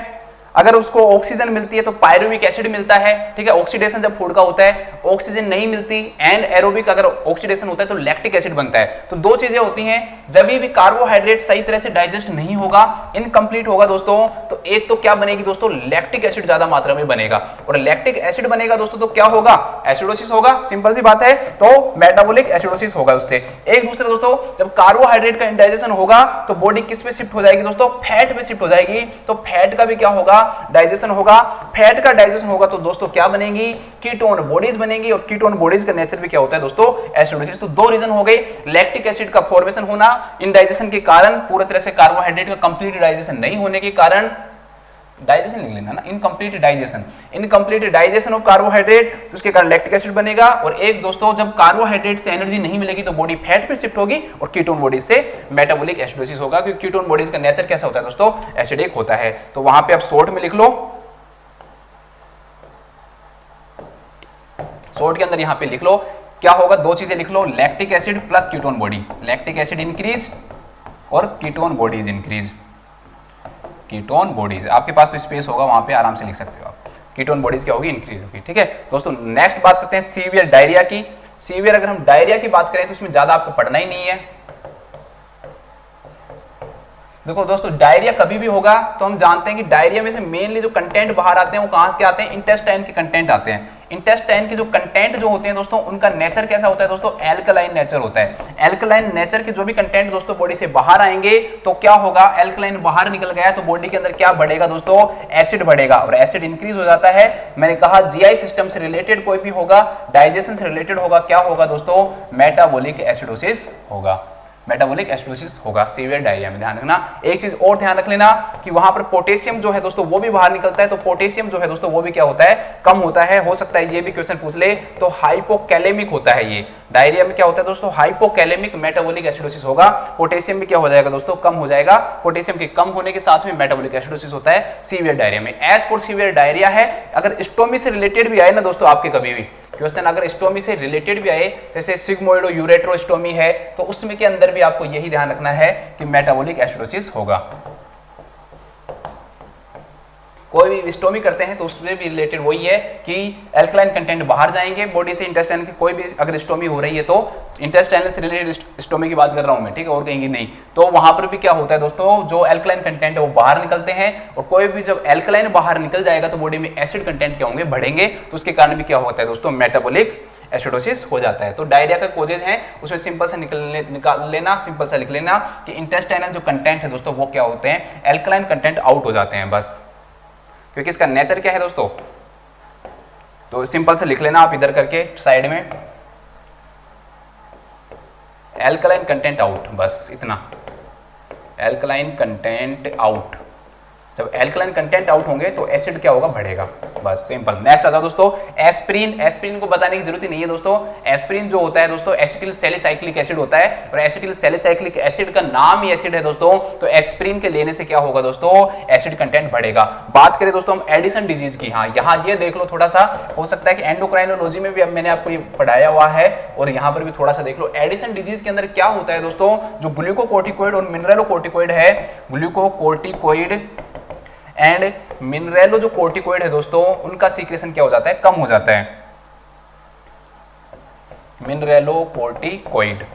अगर उसको ऑक्सीजन मिलती है तो पायरुविक एसिड मिलता है, ठीक है। ऑक्सीडेशन जब फूड का होता है ऑक्सीजन नहीं मिलती, एंड एरोबिक अगर ऑक्सीडेशन होता है तो लैक्टिक एसिड बनता है। तो दो चीजें होती हैं, जब भी कार्बोहाइड्रेट सही तरह से डाइजेस्ट नहीं होगा, इनकम्प्लीट होगा दोस्तों, तो एक तो क्या बनेगी दोस्तों, लैक्टिक एसिड ज्यादा मात्रा में बनेगा, और लैक्टिक एसिड बनेगा दोस्तों तो क्या होगा, एसिडोसिस होगा, सिंपल सी बात है। तो मेटाबॉलिक एसिडोसिस होगा उससे। एक दूसरा दोस्तों, जब कार्बोहाइड्रेट का इंडाइजेशन होगा तो बॉडी किस पे शिफ्ट हो जाएगी दोस्तों, फैट पे शिफ्ट हो जाएगी। तो फैट का भी क्या होगा, डाइजेशन होगा। फैट का डाइजेशन होगा तो दोस्तों क्या बनेगी, कीटोन बॉडीज बनेगी, और कीटोन बॉडीज का नेचर भी क्या होता है दोस्तों, एसिडोसिस। तो दो रीजन हो गए, लैक्टिक एसिड का फॉर्मेशन होना इंडाइजेशन के कारण, पूरी तरह से कार्बोहाइड्रेट का कंप्लीट डाइजेशन नहीं होने के कारण, डाइजेशन लिख लेना ना, इनकम्प्लीट डाइजेशन ऑफ कार्बोहाइड्रेट, उसके कारण लैक्टिक एसिड बनेगा। और एक दोस्तों, जब कार्बोहाइड्रेट से एनर्जी नहीं मिलेगी तो बॉडी फैट पे शिफ्ट होगी, और कीटोन बॉडीज से मेटाबॉलिक एसिडोसिस होगा, क्योंकि कीटोन बॉडीज का नेचर कैसा होता है दोस्तों, एसिडिक होता है। तो वहां पे आप शॉर्ट में लिख लो, शॉर्ट के अंदर यहां पे लिख लो क्या होगा, दो चीजें लिख लो, lactic acid plus ketone body, lactic acid increase और ketone bodies increase, ketone bodies. आपके पास तो स्पेस होगा, वहां पे आराम से लिख सकते हो आप, कीटोन बॉडीज क्या होगी, इंक्रीज होगी। ठीक है दोस्तों, नेक्स्ट बात करते हैं सीवियर डायरिया की। सीवियर अगर हम डायरिया की बात करें तो इसमें ज्यादा आपको पढ़ना ही नहीं है। देखो दोस्तों, डायरिया कभी भी होगा तो हम जानते हैं कि डायरिया में से मेनली जो कंटेंट बाहर आते हैं वो कहां के आते हैं, इंटेस्टाइन के कंटेंट आते हैं। इंटेस्टाइन के जो कंटेंट जो होते हैं दोस्तों, उनका नेचर कैसा होता है दोस्तों, एल्कलाइन नेचर होता है। एल्कलाइन नेचर के जो भी कंटेंट दोस्तों बॉडी से बाहर आएंगे तो क्या होगा, एल्कलाइन बाहर निकल गया तो बॉडी के अंदर क्या बढ़ेगा दोस्तों, एसिड बढ़ेगा, और एसिड इंक्रीज हो जाता है। मैंने कहा जीआई सिस्टम से रिलेटेड कोई भी होगा, डाइजेशन से रिलेटेड होगा, क्या होगा दोस्तों, मेटाबॉलिक एसिडोसिस होगा, मेटाबॉलिक एसिडोसिस होगा सीवियर डायरिया में। ध्यान रखना, एक चीज और ध्यान रख लेना कि वहां पर पोटेशियम जो है दोस्तों वो भी बाहर निकलता है, तो पोटेशियम जो है दोस्तों वो भी क्या होता है, कम होता है। हो सकता है ये भी क्वेश्चन पूछ ले, तो हाइपोकैलेमिक होता है ये डायरिया में, क्या होता है दोस्तों, हाइपोकैलेमिक मेटाबॉलिक एसिडोसिस होगा। पोटेशियम भी क्या हो जाएगा दोस्तों, कम हो जाएगा। पोटेशियम के कम होने के साथ में मेटाबॉलिक एसिडोसिस होता है सीवियर डायरिया में। एज फॉर सीवियर डायरिया है, अगर स्टोमी से रिलेटेड भी आए ना दोस्तों आपके कभी भी क्वेश्चन, अगर स्टोमी से रिलेटेड भी आए, जैसे सिग्मोइडो यूरेट्रोस्टोमी है, तो उसमें के अंदर भी आपको यही ध्यान रखना है कि मेटाबॉलिक एसिडोसिस होगा। कोई भी स्टोमी करते हैं तो उसमें भी रिलेटेड वही है कि एल्कलाइन कंटेंट बाहर जाएंगे बॉडी से, इंटेस्टाइन की कोई भी अगर स्टोमी हो रही है तो इंटेस्टाइन से रिलेटेड स्टोमी की बात कर रहा हूं मैं, ठीक है, और कहीं नहीं। तो वहां पर भी क्या होता है दोस्तों, जो एल्कलाइन कंटेंट है वो बाहर निकलते हैं, और कोई भी जब एल्कलाइन बाहर निकल जाएगा तो बॉडी में एसिड कंटेंट क्या होंगे, बढ़ेंगे, तो उसके कारण भी क्या होता है दोस्तों, मेटाबॉलिक एसिडोसिस हो जाता है। तो डायरिया का कोजेज हैं, उसमें सिंपल सा निकाल लेना, सिंपल सा लिख लेना कि इंटेस्टाइनल जो कंटेंट है दोस्तों वो क्या होते हैं, एल्कलाइन कंटेंट आउट हो जाते हैं बस, क्योंकि इसका नेचर क्या है दोस्तों। तो सिंपल से लिख लेना आप इधर करके साइड में, एल्कलाइन कंटेंट आउट, बस इतना, एल्कलाइन कंटेंट आउट। जब एल्कलाइन कंटेंट आउट होंगे तो एसिड क्या होगा, बढ़ेगा, बस सिंपल। नेक्स्ट आता है दोस्तों एस्पिरिन। एस्पिरिन को बताने की जरूरत ही नहीं है दोस्तों। एस्पिरिन जो होता है दोस्तों एसिटिल सैलिसाइक्लिक एसिड होता है, और एसिटिल सैलिसाइक्लिक एसिड का नाम ही एसिड है दोस्तों। तो एस्पिरिन के लेने से क्या होगा दोस्तों, एसिड कंटेंट बढ़ेगा। बात करें दोस्तों हम एडिसन डिजीज की, हाँ यहाँ ये देख लो थोड़ा सा, हो सकता है कि एंडोक्राइनोलॉजी में भी अब मैंने आपको ये पढ़ाया हुआ है, और यहाँ पर भी थोड़ा सा देख लो। एडिसन डिजीज के अंदर क्या होता है दोस्तों, जो ग्लूकोकोर्टिकोइड और मिनरलोकोर्टिकोइड है, ग्लूकोकोर्टिकोइड एंड मिनरेलो जो कोर्टिकोइड है दोस्तों, उनका सीक्रेशन क्या हो जाता है, कम हो जाता है। मिनरेलो कोर्टिकोइड,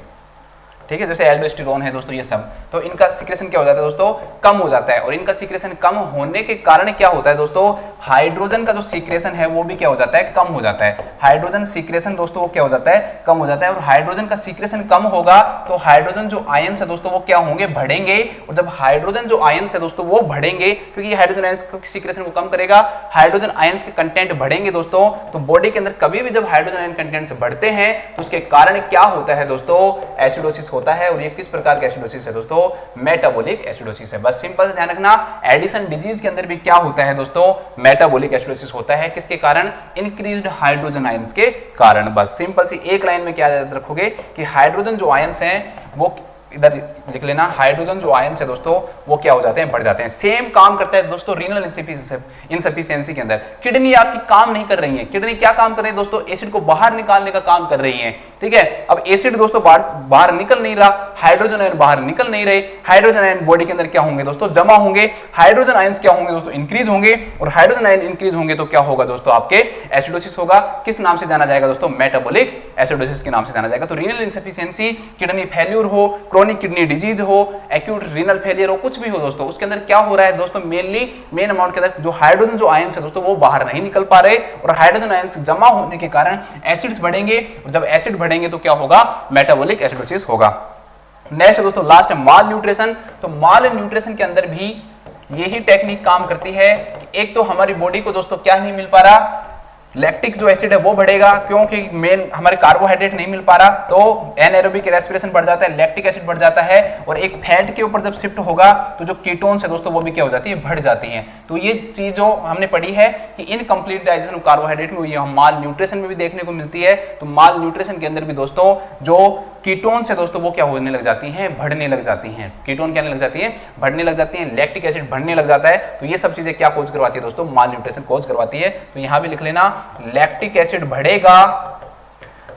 ठीक है, जैसे एल्डोस्टेरोन है दोस्तों, ये सब, तो इनका सीक्रेशन क्या हो जाता है दोस्तों, कम हो जाता है। और इनका सीक्रेशन कम होने के कारण क्या होता है दोस्तों, हाइड्रोजन का जो सीक्रेशन है वो भी क्या हो जाता है, कम हो जाता है। हाइड्रोजन सीक्रेशन दोस्तों वो क्या हो जाता है, कम हो जाता है। और हाइड्रोजन का सीक्रेशन कम होगा तो हाइड्रोजन जो आयंस है दोस्तों वो क्या होंगे, बढ़ेंगे। और जब हाइड्रोजन जो आयंस है दोस्तों वो बढ़ेंगे, क्योंकि हाइड्रोजन आयंस के सीक्रेशन को कम करेगा, हाइड्रोजन आयंस के कंटेंट बढ़ेंगे दोस्तों। तो बॉडी के अंदर कभी भी जब हाइड्रोजन आयन कंटेंट बढ़ते हैं तो उसके कारण क्या होता है दोस्तों, एसिडोसिस होता है। और ये किस प्रकार का एसिडोसिस है दोस्तों, मेटाबॉलिक एसिडोसिस है। बस सिंपल से ध्यान रखना, एडिसन डिजीज के अंदर भी क्या होता है दोस्तों, मेटाबॉलिक एसिडोसिस होता है। किसके कारण, इंक्रीज्ड हाइड्रोजन आयंस के कारण। बस सिंपल सी एक लाइन में क्या याद रखोगे कि हाइड्रोजन जो आयंस हैं वो इधर लिख लेना, हाइड्रोजन जो आयंस है दोस्तों वो क्या हो जाते हैं, बढ़ जाते हैं। सेम काम करता है दोस्तों रीनल इनसफिशिएंसी के अंदर। किडनी आपकी काम नहीं कर रही है, किडनी क्या काम कर रही है दोस्तों, एसिड को बाहर निकालने का काम कर रही है, ठीक है। अब एसिड दोस्तों बाहर निकल नहीं रहा, हाइड्रोजन आयन बाहर निकल नहीं रहे, हाइड्रोजन आयन बॉडी के अंदर क्या होंगे दोस्तों, जमा होंगे, हाइड्रोजन आयंस क्या होंगे दोस्तों, इंक्रीज होंगे, और हाइड्रोजन आयन इंक्रीज होंगे तो क्या होगा दोस्तों, आपके एसिडोसिस होगा। किस नाम से जाना जाएगा दोस्तों, मेटाबॉलिक एसिडोसिस के नाम से जाना जाएगा। तो रीनल इनसफिशिएंसी, किडनी फेल्यूर हो, क्रोनिक किडनी डिजीज हो, एक्यूट रीनल फेलियर हो, कुछ भी हो दोस्तों, उसके अंदर क्या हो रहा है दोस्तों, मेन अमाउंट के अंदर जो हाइड्रोजन जो आयंस है दोस्तों वो बाहर नहीं निकल पा रहे, और हाइड्रोजन आयंस जमा होने के कारण एसिड्स बढ़ेंगे, और जब एसिड बढ़ेंगे तो क्या होगा, मेटाबॉलिक एसिडोसिस होगा। नेक्स्ट दोस्तों लास्ट है माल न्यूट्रिशन। तो माल न्यूट्रिशन के अंदर भी यही टेक्निक काम करती है। एक तो हमारी बॉडी को दोस्तों क्या नहीं मिल पा रहा, लैक्टिक जो एसिड है वो बढ़ेगा, क्योंकि मेन हमारे कार्बोहाइड्रेट नहीं मिल पा रहा, तो एनाएरोबिक रेस्पिरेशन बढ़ जाता है, लैक्टिक एसिड बढ़ जाता है, और एक फैट के ऊपर जब शिफ्ट होगा तो जो कीटोन्स है दोस्तों वो भी क्या हो जाती है, बढ़ जाती हैं। तो ये चीज जो हमने पढ़ी है कि इनकम्प्लीट डाइजेशन ऑफ कार्बोहाइड्रेट में ये माल न्यूट्रिशन में भी देखने को मिलती है। तो माल न्यूट्रिशन के अंदर भी दोस्तों जो कीटोन्स है दोस्तों वो क्या होने लग जाती हैं, बढ़ने लग जाती हैं। कीटोन क्या लग जाती है, बढ़ने लग जाती हैं, लैक्टिक एसिड बढ़ने लग जाता है। तो ये सब चीजें क्या कोज करवाती है दोस्तों, माल न्यूट्रिशन कोज करवाती है। तो यहां भी लिख लेना, लैक्टिक एसिड बढ़ेगा,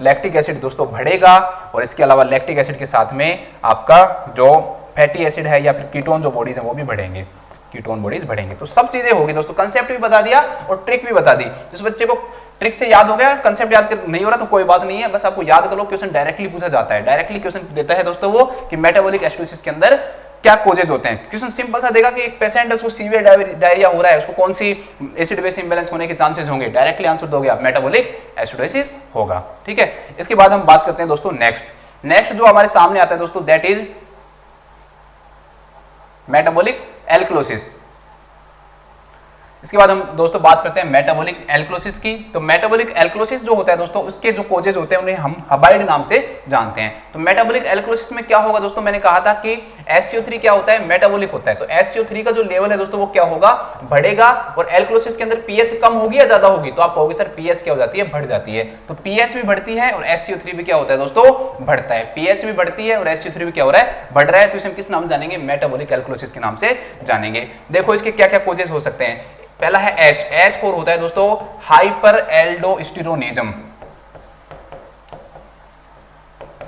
लैक्टिक एसिड दोस्तों बढ़ेगा, और इसके अलावा लैक्टिक एसिड के साथ में आपका जो फैटी एसिड है या फिर कीटोन जो बॉडीज है वो भी बढ़ेंगे, कीटोन बॉडीज बढ़ेंगे। तो सब चीजें होगी दोस्तों, कंसेप्ट भी बता दिया और ट्रिक भी बता दी। इस बच्चे को ट्रिक से याद हो गया, कंसेप्ट याद नहीं हो रहा तो कोई बात नहीं है, बस आपको याद कर लो। क्वेश्चन डायरेक्टली पूछा जाता है, डायरेक्टली क्वेश्चन देता है दोस्तों वो कि मेटाबॉलिक एसिडोसिस के अंदर क्या कोजेज होते हैं। क्वेश्चन सिंपल सा देगा कि एक पेशेंट है उसको सीवियर डायरिया हो रहा है, उसको कौन सी एसिड बेस इंबैलेंस होने के चांसेस होंगे, डायरेक्टली आंसर दोगे आप, मेटाबॉलिक एसिडोसिस होगा, ठीक है। इसके बाद हम बात करते हैं दोस्तों नेक्स्ट जो हमारे सामने आता है दोस्तों दैट इज मेटाबॉलिक एल्कलोसिस। इसके बाद हम दोस्तों बात करते हैं मेटाबॉलिक एल्कलोसिस की। तो मेटाबॉलिक एल्कलोसिस जो होता है दोस्तों उसके जो कोजेज होते हैं उन्हें हम हबाइड नाम से जानते हैं। तो मेटाबॉलिक एल्कलोसिस में क्या होगा दोस्तों, मैंने कहा था कि SCO3 क्या होता है, मेटाबॉलिक होता है। तो SCO3 का जो लेवल है दोस्तों वो क्या होगा, बढ़ेगा, और एल्कलोसिस के अंदर pH कम होगी या ज्यादा होगी, तो आप कहोगे सर pH क्या हो जाती है, बढ़ जाती है। तो pH भी बढ़ती है और SCO3 भी क्या होता है दोस्तों, बढ़ता है। pH भी बढ़ती है और SCO3 भी क्या हो रहा है, बढ़ रहा है। तो इसे हम किस नाम जानेंगे, मेटाबॉलिक एल्कलोसिस के नाम से जानेंगे। देखो इसके क्या क्या कोजेज हो सकते हैं। पहला है H4 होता है दोस्तों हाइपर एल्डोस्टेरोनिज्म।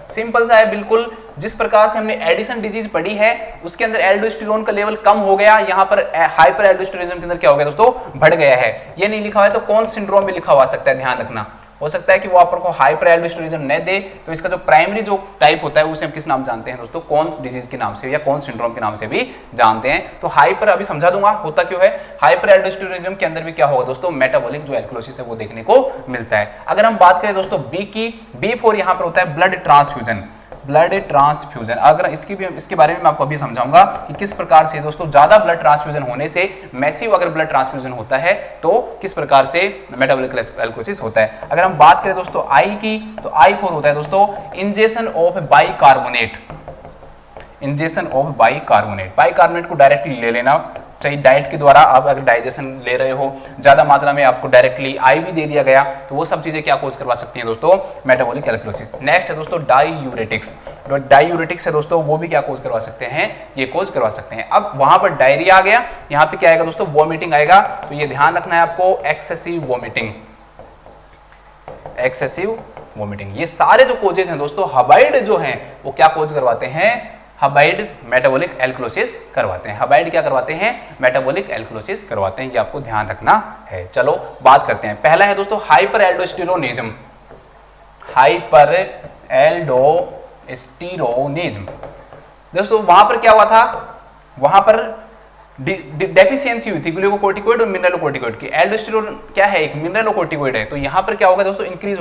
सिंपल सा है बिल्कुल, जिस प्रकार से हमने एडिसन डिजीज पढ़ी है उसके अंदर एल्डोस्टेरोन का लेवल कम हो गया, यहां पर हाइपर एल्डोस्टेरोनिज्म के अंदर क्या हो गया दोस्तों, बढ़ गया है। ये नहीं लिखा हुआ है तो कौन सिंड्रोम में लिखा हुआ सकता है, ध्यान रखना। हो सकता है कि वो आपको हाइपर एल्डोस्टेरोनिज्म न दे, तो इसका जो प्राइमरी जो टाइप होता है उसे हम किस नाम जानते हैं दोस्तों, कौन डिजीज के नाम से या कौन सिंड्रोम के नाम से भी जानते हैं। तो हाइपर अभी समझा दूंगा होता क्यों है। हाइपर एल्डोस्टेरोनिज्म के अंदर भी क्या होगा दोस्तों, मेटाबॉलिक जो एल्कलोसिस है वो देखने को मिलता है। अगर हम बात करें दोस्तों बी की, B4 यहां पर होता है ब्लड ट्रांसफ्यूजन। ब्लड ट्रांसफ्यूजन अगर इसके बारे में मैं आपको अभी समझाऊंगा कि किस प्रकार से दोस्तों ज्यादा ब्लड ट्रांसफ्यूजन होने से, मैसिव अगर ब्लड ट्रांसफ्यूजन होता है तो किस प्रकार से मेटाबॉलिक एल्कलोसिस होता है। अगर हम बात करें दोस्तों आई की, तो I4 होता है दोस्तों injection of bicarbonate. Injection of bicarbonate, bicarbonate को डायरेक्टली ले लेना चाहिए डाइट के द्वारा। आप अगर डाइजेशन ले रहे हो ज्यादा मात्रा में, आपको डायरेक्टली IV दे दिया गया, तो वो सब चीजें क्या कोज करवा सकती हैं दोस्तों, मेटाबॉलिक एल्कलोसिस। नेक्स्ट है दोस्तों डाईयूरेटिक्स। जो डाईयूरेटिक्स है दोस्तों वो भी क्या कोज करवा सकते हैं, ये कोज करवा सकते हैं। अब वहां पर डायरिया आ गया, यहाँ पे क्या आएगा दोस्तों, वॉमिटिंग आएगा। तो ये ध्यान रखना है आपको, एक्सेसिव वॉमिटिंग, एक्सेसिव वॉमिटिंग। ये सारे जो कोजेज हैं दोस्तों हबाइड जो हैं वो क्या कोज करवाते हैं, हबाइड मेटाबॉलिक एल्कलोसिस करवाते हैं। हबाइड क्या करवाते हैं, मेटाबॉलिक एल्कलोसिस करवाते हैं, ये आपको ध्यान रखना है। चलो बात करते हैं। पहला है दोस्तों हाइपर एल्डोस्टेरोनिज्म। हाइपर एल्डोस्टेरोनिज्म दोस्तों वहां पर क्या हुआ था, वहां पर डेफिशिएंसी हुई थी ग्लूकोकोर्टिकोइड और मिनरलोकोर्टिकोइड की। एल्डोस्टेरोन क्या है, एक मिनरलोकोर्टिकोइड है। तो यहां पर क्या होगा दोस्तों, इंक्रीज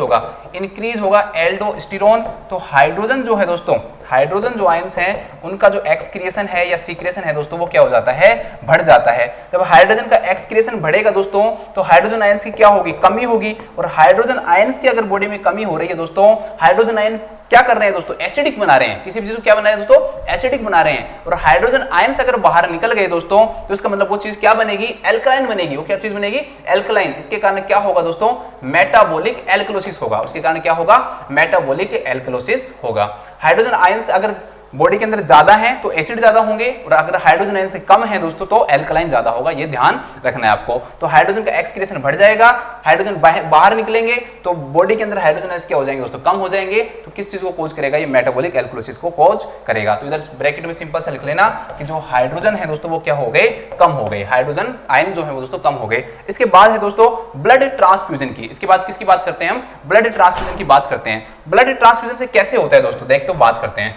होगा एल्डोस्टेरोन। तो हाइड्रोजन जो है दोस्तों, हाइड्रोजन जो आयंस हैं उनका जो एक्सक्रिएशन है या सीक्रेशन है दोस्तों वो क्या हो जाता है, बढ़ जाता है। जब हाइड्रोजन का एक्सक्रिएशन बढ़ेगा दोस्तों तो हाइड्रोजन आयंस की क्या होगी, कमी होगी। और हाइड्रोजन आयंस की अगर बॉडी में कमी हो रही है दोस्तों, हाइड्रोजन आयन क्या कर रहे हैं दोस्तों, एसिडिक बना रहे हैं। किसी भी चीज को क्या बना रहे हैं दोस्तों, एसिडिक बना रहे हैं। और हाइड्रोजन आयंस अगर बाहर निकल गए दोस्तों तो इसका मतलब वो चीज क्या बनेगी, एल्कलाइन बनेगी। वो क्या चीज बनेगी, एल्कलाइन। इसके कारण क्या होगा दोस्तों, मेटाबॉलिक एल्कलोसिस होगा। उसके कारण क्या होगा, मेटाबॉलिक एल्कलोसिस होगा। हाइड्रोजन आयंस अगर बॉडी के अंदर ज्यादा है तो एसिड ज्यादा होंगे, और अगर हाइड्रोजन आयन से कम है दोस्तों तो एल्कलाइन ज्यादा होगा, ये ध्यान रखना है आपको। तो हाइड्रोजन का एक्सक्रीशन बढ़ जाएगा, हाइड्रोजन बाहर निकलेंगे तो बॉडी के अंदर हाइड्रोजन आयंस क्या हो जाएंगे दोस्तों, कम हो जाएंगे। तो किस चीज को कॉज करेगा, ये मेटाबॉलिक एल्कोलिसिस को कॉज करेगा। तो इधर ब्रैकेट में सिंपल सा लिख लेना कि जो हाइड्रोजन है दोस्तों वो क्या हो गए, कम हो गए, हाइड्रोजन आयन जो है वो दोस्तों कम हो गए। इसके बाद है दोस्तों ब्लड ट्रांसफ्यूजन की, इसके बाद किसकी बात करते हैं हम, ब्लड ट्रांसफ्यूजन की बात करते हैं। ब्लड ट्रांसफ्यूजन से कैसे होता है दोस्तों, देखते बात करते हैं।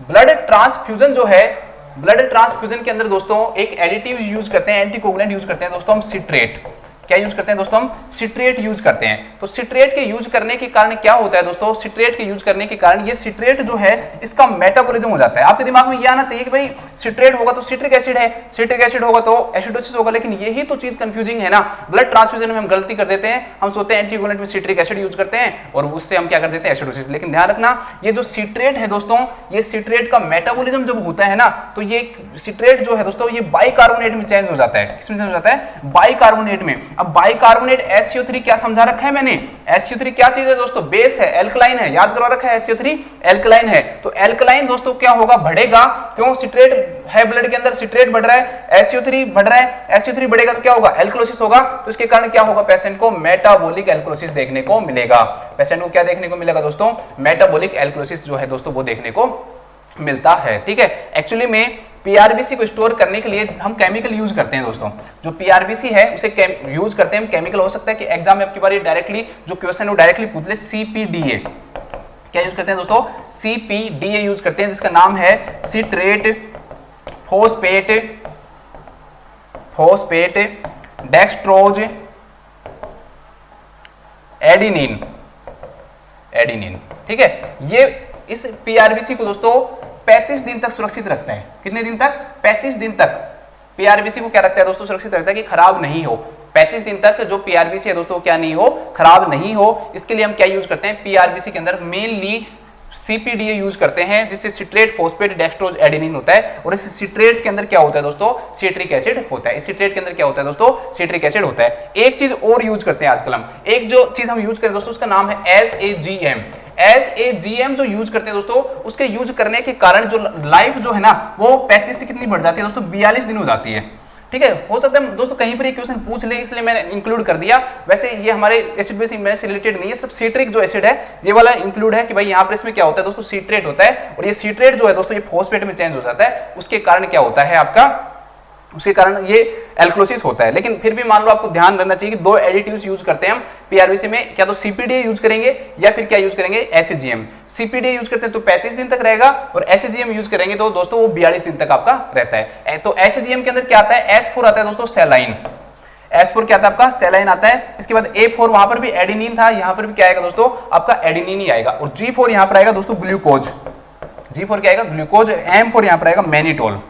ब्लड ट्रांसफ्यूजन जो है, ब्लड ट्रांसफ्यूजन के अंदर दोस्तों एक एडिटिव यूज करते हैं, एंटीकोगुलेंट यूज करते हैं दोस्तों हम, सिट्रेट। क्या यूज करते हैं दोस्तों हम, सिट्रेट यूज करते हैं। तो सिट्रेट के यूज करने के कारण क्या होता है दोस्तों, सिट्रेट के यूज करने के कारण ये सिट्रेट जो है इसका मेटाबॉलिज्म हो जाता है। आपके दिमाग में ये आना चाहिए कि भाई सिट्रेट होगा तो सिट्रिक एसिड है, सिट्रिक एसिड होगा तो एसिडोसिस होगा, लेकिन यही तो चीज कंफ्यूजिंग है ना। ब्लड ट्रांसफ्यूजन में हम गलती कर देते हैं, हम सोचते हैं एंटीकोगुलेंट में सिट्रिक एसिड यूज करते हैं और उससे हम क्या कर देते हैं, एसिडोसिस। लेकिन ध्यान रखना ये जो सिट्रेट है दोस्तों, ये सिट्रेट का मेटाबॉलिज्म जब होता है ना तो ये सिट्रेट जो है दोस्तों ये बाइकार्बोनेट में चेंज हो जाता है। किसमें चेंज हो जाता है, बाइकार्बोनेट में। अब बाइकार्बोनेट SiO3 क्या समझा रखा है मैंने, SiO3 क्या चीज है दोस्तों, बेस है, एल्कलाइन है, याद करवा रखा है, SiO3 एल्कलाइन है। तो एल्कलाइन दोस्तों क्या होगा, बढ़ेगा, क्यों, सिट्रेट है ब्लड के अंदर, सिट्रेट बढ़ रहा है, SiO3 बढ़ रहा है, SiO3 बढ़ेगा तो क्या होगा, एल्कोलिसिस होगा। तो इसके कारण क्या होगा, पेशेंट को मेटाबॉलिक एल्कोलिसिस देखने को मिलेगा। पेशेंट को क्या देखने को मिलेगा दोस्तों, मेटाबॉलिक एल्कोलिसिस जो है दोस्तों वो देखने को मिलता है। ठीक है, एक्चुअली में पीआरबीसी को स्टोर करने के लिए हम केमिकल यूज करते हैं दोस्तों। जो पीआरबीसी है उसे यूज करते हैं हम केमिकल। हो सकता है कि एग्जाम में आपकी बार डायरेक्टली जो क्वेश्चन है वो डायरेक्टली पूछ ले, CPDA। क्या यूज करते हैं दोस्तों, CPDA यूज करते हैं, जिसका नाम है सिट्रेट फोस्फेट डेक्सट्रोज एडिनिन। ठीक है, ये इस पीआरबीसी को दोस्तों 35 दिन तक सुरक्षित रखता है। कितने दिन तक, 35 दिन तक पीआरबीसी को क्या रखता है दोस्तों, सुरक्षित रखता है कि खराब नहीं हो। 35 दिन तक जो पीआरबीसी है दोस्तों क्या नहीं हो, खराब नहीं हो। इसके लिए हम क्या यूज करते हैं, पीआरबीसी के अंदर मेनली CPDA यूज करते हैं, जिससे सिट्रेट फोस्फेट डेक्सट्रोज एडिनिन होता है। और इस सिट्रेट के अंदर क्या होता है दोस्तों, सिट्रिक एसिड होता है। इस सिट्रेट के अंदर क्या होता है दोस्तों, सिट्रिक एसिड होता है। एक चीज और यूज करते हैं आजकल हम, एक जो चीज हम यूज करें दोस्तों उसका नाम है SAGM जो यूज करते हैं दोस्तों, उसके यूज करने के कारण जो लाइफ जो है ना वो 35 से कितनी बढ़ जाती है दोस्तों, 42 दिन हो जाती है। ठीक है, हो सकता है दोस्तों कहीं पर ये क्वेश्चन पूछ ले, इसलिए मैंने इंक्लूड कर दिया। वैसे ये हमारे एसिड बेस से रिलेटेड नहीं है, सिर्फ सिट्रिक जो एसिड है ये वाला इंक्लूड है कि भाई यहाँ पर इसमें क्या होता है दोस्तों, सिट्रेट होता है। और ये सिट्रेट जो है दोस्तों ये फोस्फेट में चेंज हो जाता है, उसके कारण क्या होता है आपका, उसके कारण ये एल्कोलिसिस होता है। लेकिन फिर भी मान लो आपको ध्यान रखना चाहिए कि दो एडिटिव्स यूज करते हैं हम पीआरबीसी में, क्या तो CPDA यूज करेंगे या फिर क्या यूज करेंगे, SAGM। CPDA यूज करते हैं तो 35 दिन तक रहेगा, और SAGM यूज करेंगे तो दोस्तों वो 42 दिन तक आपका रहता है। तो SAGM के अंदर क्या आता है, S4 आता है दोस्तों, सेलाइन। S4 क्या आता है आपका, सेलाइन आता है। इसके बाद A4, वहां पर भी एडिनिन था, यहां पर भी क्या आएगा दोस्तों, आपका एडिनिन ही आएगा। और G4 यहां पर आएगा दोस्तों, ग्लूकोज। G4 क्या आएगा, ग्लूकोज। M4 यहां पर आएगा, मैनिटोल।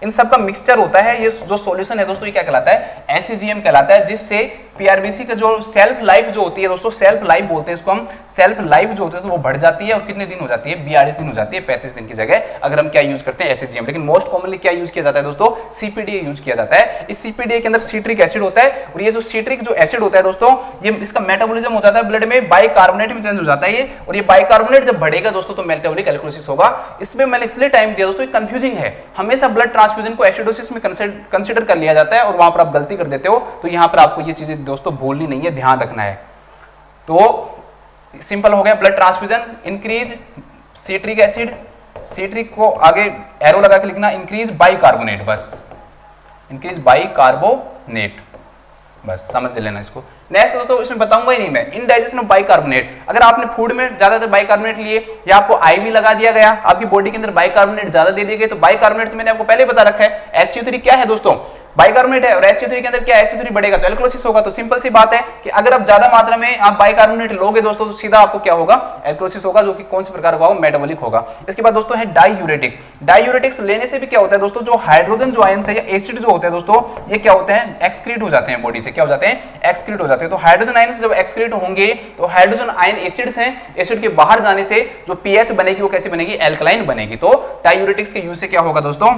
इन सब का मिक्सचर होता है। ये जो सॉल्यूशन है दोस्तों ये क्या कहलाता है, SAGM कहलाता है, जिससे पीआरबीसी का जो सेल्फ लाइफ जो होती है दोस्तों, सेल्फ लाइफ बोलते हैं इसको हम, सेल्फ लाइफ जो होती है तो वो बढ़ जाती है। और कितने दिन हो जाती है, 42 दिन हो जाती है, 35 दिन की जगह अगर हम क्या यूज करते हैं, SAGM। लेकिन मोस्ट कॉमनली क्या यूज किया जाता है दोस्तों, CPDA यूज किया जाता है। इस CPDA के अंदर सिट्रिक एसिड होता है, और ये जो सिट्रिक जो एसिड होता है दोस्तों, ये इसका मेटाबॉलिज्म हो जाता है ब्लड में, बाइकार्बोनेट में चेंज हो जाता है ये। और ये बाइकार्बोनेट जब बढ़ेगा दोस्तों तो मेटाबॉलिक एल्कोलिसिस होगा। इसमें मैंने इसलिए टाइम दिया दोस्तों, कंफ्यूजिंग है। हमेशा ब्लड ट्रांसफ्यूजन को एसिडोसिस में कंसीडर कर लिया जाता है, और वहां पर आप गलती कर देते हो। तो यहां पर आपको ये चीजें दोस्तों भूलनी नहीं है, ध्यान रखना है। तो सिंपल हो गया, blood transfusion, increase citric acid, citric को आगे एरो लगा के लिखना, इंक्रीज बाइकार्बोनेट, बस इंक्रीज बाइकार्बोनेट, बस समझ लेना इसको। नेक्स्ट दोस्तों इसमें बताऊंगा ही नहीं मैं, इनडाइजेशन ऑफ बाइकार्बोनेट। अगर आपने फूड में ज्यादातर बाइकार्बोनेट लिए या आपको IV लगा दिया गया, आपकी बॉडी के अंदर बाइकार्बोनेट ज्यादा दे दिए गए, तो बाइकार्बोनेट तो मैंने आपको पहले बता रखा है, SiO3 क्या है दोस्तों, बाइकार्बोनेट है। और SiO3 के अंदर क्या, SiO3 बढ़ेगा तो एल्कोलिसिस होगा। तो सिंपल सी बात है कि अगर आप ज्यादा मात्रा में आप बाइकार्बोनेट लोगे दोस्तों तो सीधा आपको क्या होगा, एल्कोलिसिस होगा, जो कि कौन से प्रकार का होगा, मेटाबॉलिक होगा। इसके बाद दोस्तों है डाईयूरेटिक्स। डाईयूरेटिक्स लेने से भी क्या होता है दोस्तों, जो हाइड्रोजन जो आयंस है या एसिड जो होते हैं दोस्तों, ये क्या होते हैं, एक्सक्रीट हो जाते हैं बॉडी से। क्या हो जाते हैं, एक्सक्रीट हो जाते हैं। तो हाइड्रोजन आयंस जब एक्सक्रीट होंगे तो हाइड्रोजन आयन एसिड्स हैं, एसिड के बाहर जाने से जो पीएच बनेगी वो कैसी बनेगी, एल्कलाइन बनेगी। तो डाईयूरेटिक्स के यूज से क्या होगा दोस्तों,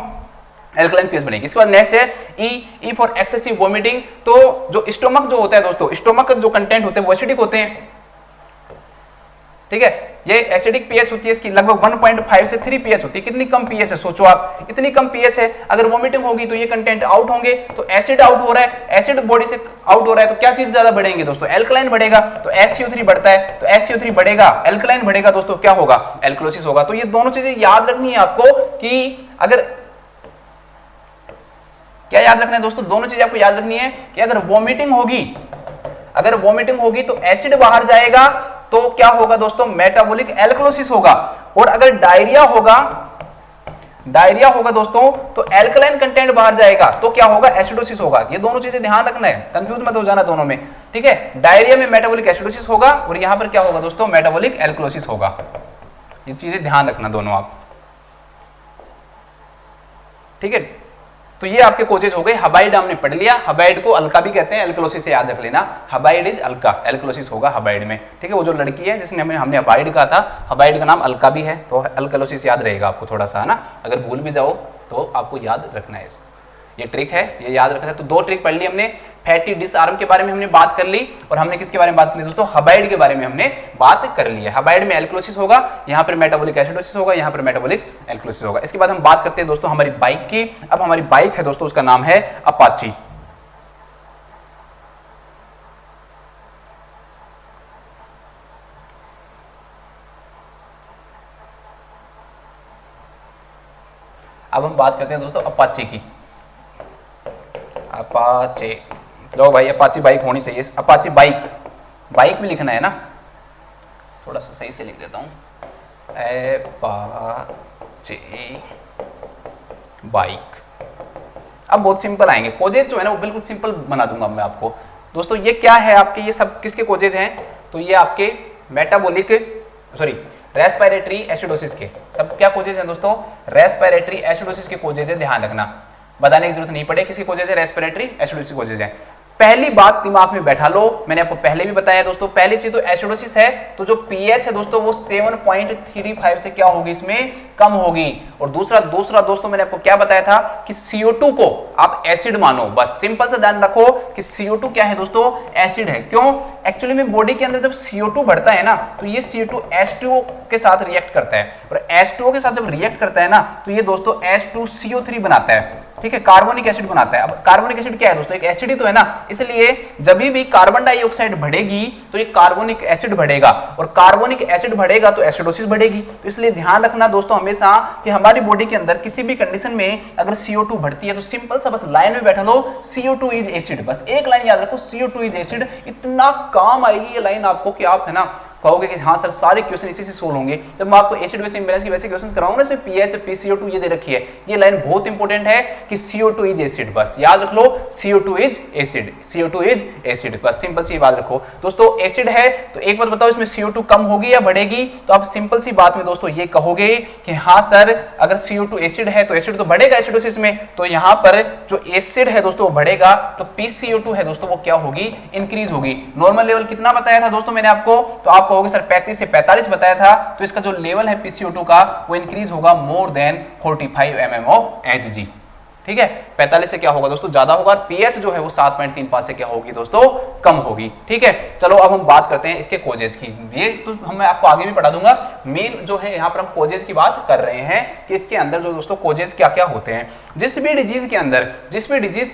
एल्कलाइन पीएच बनेगी। इसके बाद नेक्स्ट है ई फॉर एक्सेसिव वोमिटिंग। तो जो स्टोमक जो होता है दोस्तों, स्टोमक का जो कंटेंट होते हैं वो एसिडिक होते हैं। ठीक है। ये एसिडिक पीएच होती है इसकी लगभग 1.5 से 3 पीएच होती है। कितनी कम पीएच है, सोचो आप, इतनी कम पीएच है। अगर वोमिटिंग होगी तो ये कंटेंट आउट होंगे, तो एसिड आउट हो रहा है, एसिड बॉडी से आउट हो रहा है, तो क्या चीज ज्यादा बढ़ेंगे दोस्तों, एल्कलाइन बढ़ेगा, तो SCO3 बढ़ता है, तो SCO3 बढ़ेगा, एल्कलाइन बढ़ेगा दोस्तों, क्या होगा, एल्कलोसिस होगा। तो ये दोनों चीजें याद रखनी है आपको कि अगर क्या याद रखना है दोस्तों, दोनों चीजें आपको याद रखनी है कि अगर वोमिटिंग होगी तो एसिड बाहर जाएगा, तो क्या होगा दोस्तों, मेटाबॉलिक एल्कलोसिस होगा। और अगर डायरिया होगा दोस्तों, तो एल्कलाइन कंटेंट बाहर जाएगा, तो क्या होगा, एसिडोसिस होगा। ये दोनों चीजें ध्यान रखना है, कंफ्यूज मत हो जाना दोनों में, ठीक है। डायरिया में मेटाबॉलिक एसिडोसिस होगा और यहां पर क्या होगा दोस्तों, मेटाबॉलिक एल्कलोसिस होगा। ये चीजें ध्यान रखना दोनों आप, ठीक है। तो ये आपके कोचेज हो गए। हबाइड हमने पढ़ लिया, हबाइड को अल्का भी कहते हैं, एल्कलोसिस से याद रख लेना, हबाइड इज अल्का, एल्कलोसिस होगा हबाइड में, ठीक है। वो जो लड़की है जिसने हमने हबाइड कहा था, हबाइड का नाम अल्का भी है, तो एल्कलोसिस याद रहेगा आपको थोड़ा सा, है ना। अगर भूल भी जाओ तो आपको याद रखना है इसको, ये ट्रिक है, ये याद रखना है। तो 2 ट्रिक पढ़ ली हमने, फैटी डिसआर्म के बारे में हमने बात कर ली, और हमने किसके बारे में बात कर ली दोस्तों, हबाइड के बारे में हमने बात कर ली है। हबाइड में एल्कलोसिस होगा, यहां पर मेटाबॉलिक एसिडोसिस होगा, यहां पर मेटाबॉलिक एल्कलोसिस होगा। इसके बाद हम बात करते हैं दोस्तों हमारी बाइक की। अब हमारी बाइक है दोस्तों, उसका नाम है अपाची। अब हम बात करते हैं दोस्तों अपाची की। अपाचे, लो भाई अपाची बाइक होनी चाहिए, अपाची बाइक में लिखना है ना, थोड़ा सा सही से लिख देता हूं, अपाचे बाइक। अब बहुत सिंपल आएंगे कोजेज जो है ना, वो बिल्कुल सिंपल बना दूंगा मैं आपको दोस्तों। ये क्या है आपके, ये सब किसके कोजेज हैं, तो ये आपके रेस्पिरेटरी एसिडोसिस के सब क्या कोजेज हैं दोस्तों, रेस्पिरेटरी एसिडोसिस के कोजेज है, ध्यान रखना, बताने की जरूरत नहीं पड़े किसी कोजेज है, रेस्पिरेटरी एसिडोसिस कोजेज है। पहली बात दिमाग में बैठा लो, मैंने आपको पहले भी बताया दोस्तों, पहली चीज तो एसिडोसिस है, तो जो पीएच है दोस्तों वो 7.35 से क्या होगी, इसमें कम होगी। और दूसरा दोस्तों मैंने आपको क्या बताया था कि CO2 को आप एसिड मानो, बस सिंपल सा ध्यान रखो कि CO2 क्या है दोस्तों, एसिड है। क्यों, एक्चुअली में बॉडी के अंदर जब CO2 बढ़ता है ना, तो ये CO2 H2O के साथ रिएक्ट करता है, और H2O के साथ जब रिएक्ट करता है ना, तो ये दोस्तों H2CO3 बनाता है, ठीक है, कार्बोनिक एसिड बनाता है। अब कार्बोनिक एसिड क्या है दोस्तों, एक एसिड ही तो है ना, इसलिए जब भी कार्बन डाइऑक्साइड बढ़ेगी तो ये कार्बोनिक एसिड बढ़ेगा, और कार्बोनिक एसिड बढ़ेगा तो एसिडोसिस बढ़ेगी। तो इसलिए ध्यान रखना दोस्तों हमेशा कि हमारी बॉडी के अंदर किसी भी कंडीशन में अगर CO2 बढ़ती है तो सिंपल सा बस लाइन में बैठा लो, CO2 इज एसिड, बस एक लाइन याद रखो, CO2 इज एसिड। इतना काम आएगी ये लाइन आपको कि आप है ना कहोगे कि हाँ सर सारे क्वेश्चन इसी से सोल्व होंगे। जब मैं आपको एसिड बेस इंबैलेंस की वैसे क्वेश्चन कराऊंगा ना, पीएच PCO2 ये दे रखी है, ये लाइन बहुत इंपॉर्टेंट है कि CO2 इज एसिड, बस याद रख लो, CO2 is acid, CO2 is acid, बस सिंपल सी बात रखो दोस्तों। एसिड है तो एक बात बताओ, इसमें CO2 कम होगी या बढ़ेगी, तो आप सिंपल सी बात में दोस्तों ये कहोगे कि हाँ सर अगर CO2 एसिड है तो एसिड तो बढ़ेगा एसिडोसिस में, तो यहाँ पर जो एसिड है दोस्तों वो बढ़ेगा, तो PCO2 है दोस्तों वो क्या होगी, इंक्रीज होगी। नॉर्मल लेवल कितना बताया था दोस्तों मैंने आपको, तो आप कहोगे सर 35 से 45 बताया था, तो इसका जो लेवल है PCO2 का वो इंक्रीज होगा more than 45 mm of Hg, ठीक है। 45 से क्या होगा दोस्तों, ज्यादा होगा। पीएच जो है वो 7.35 से क्या होगी दोस्तों, कम होगी, ठीक है। चलो अब हम बात करते हैं इसके कोजेज की, ये तो मैं आपको आगे भी पढ़ा दूंगा। मेन जो है यहाँ पर हम कोजेज की बात कर रहे हैं कि इसके अंदर जो दोस्तों कोजेज क्या क्या होते हैं। जिस भी डिजीज के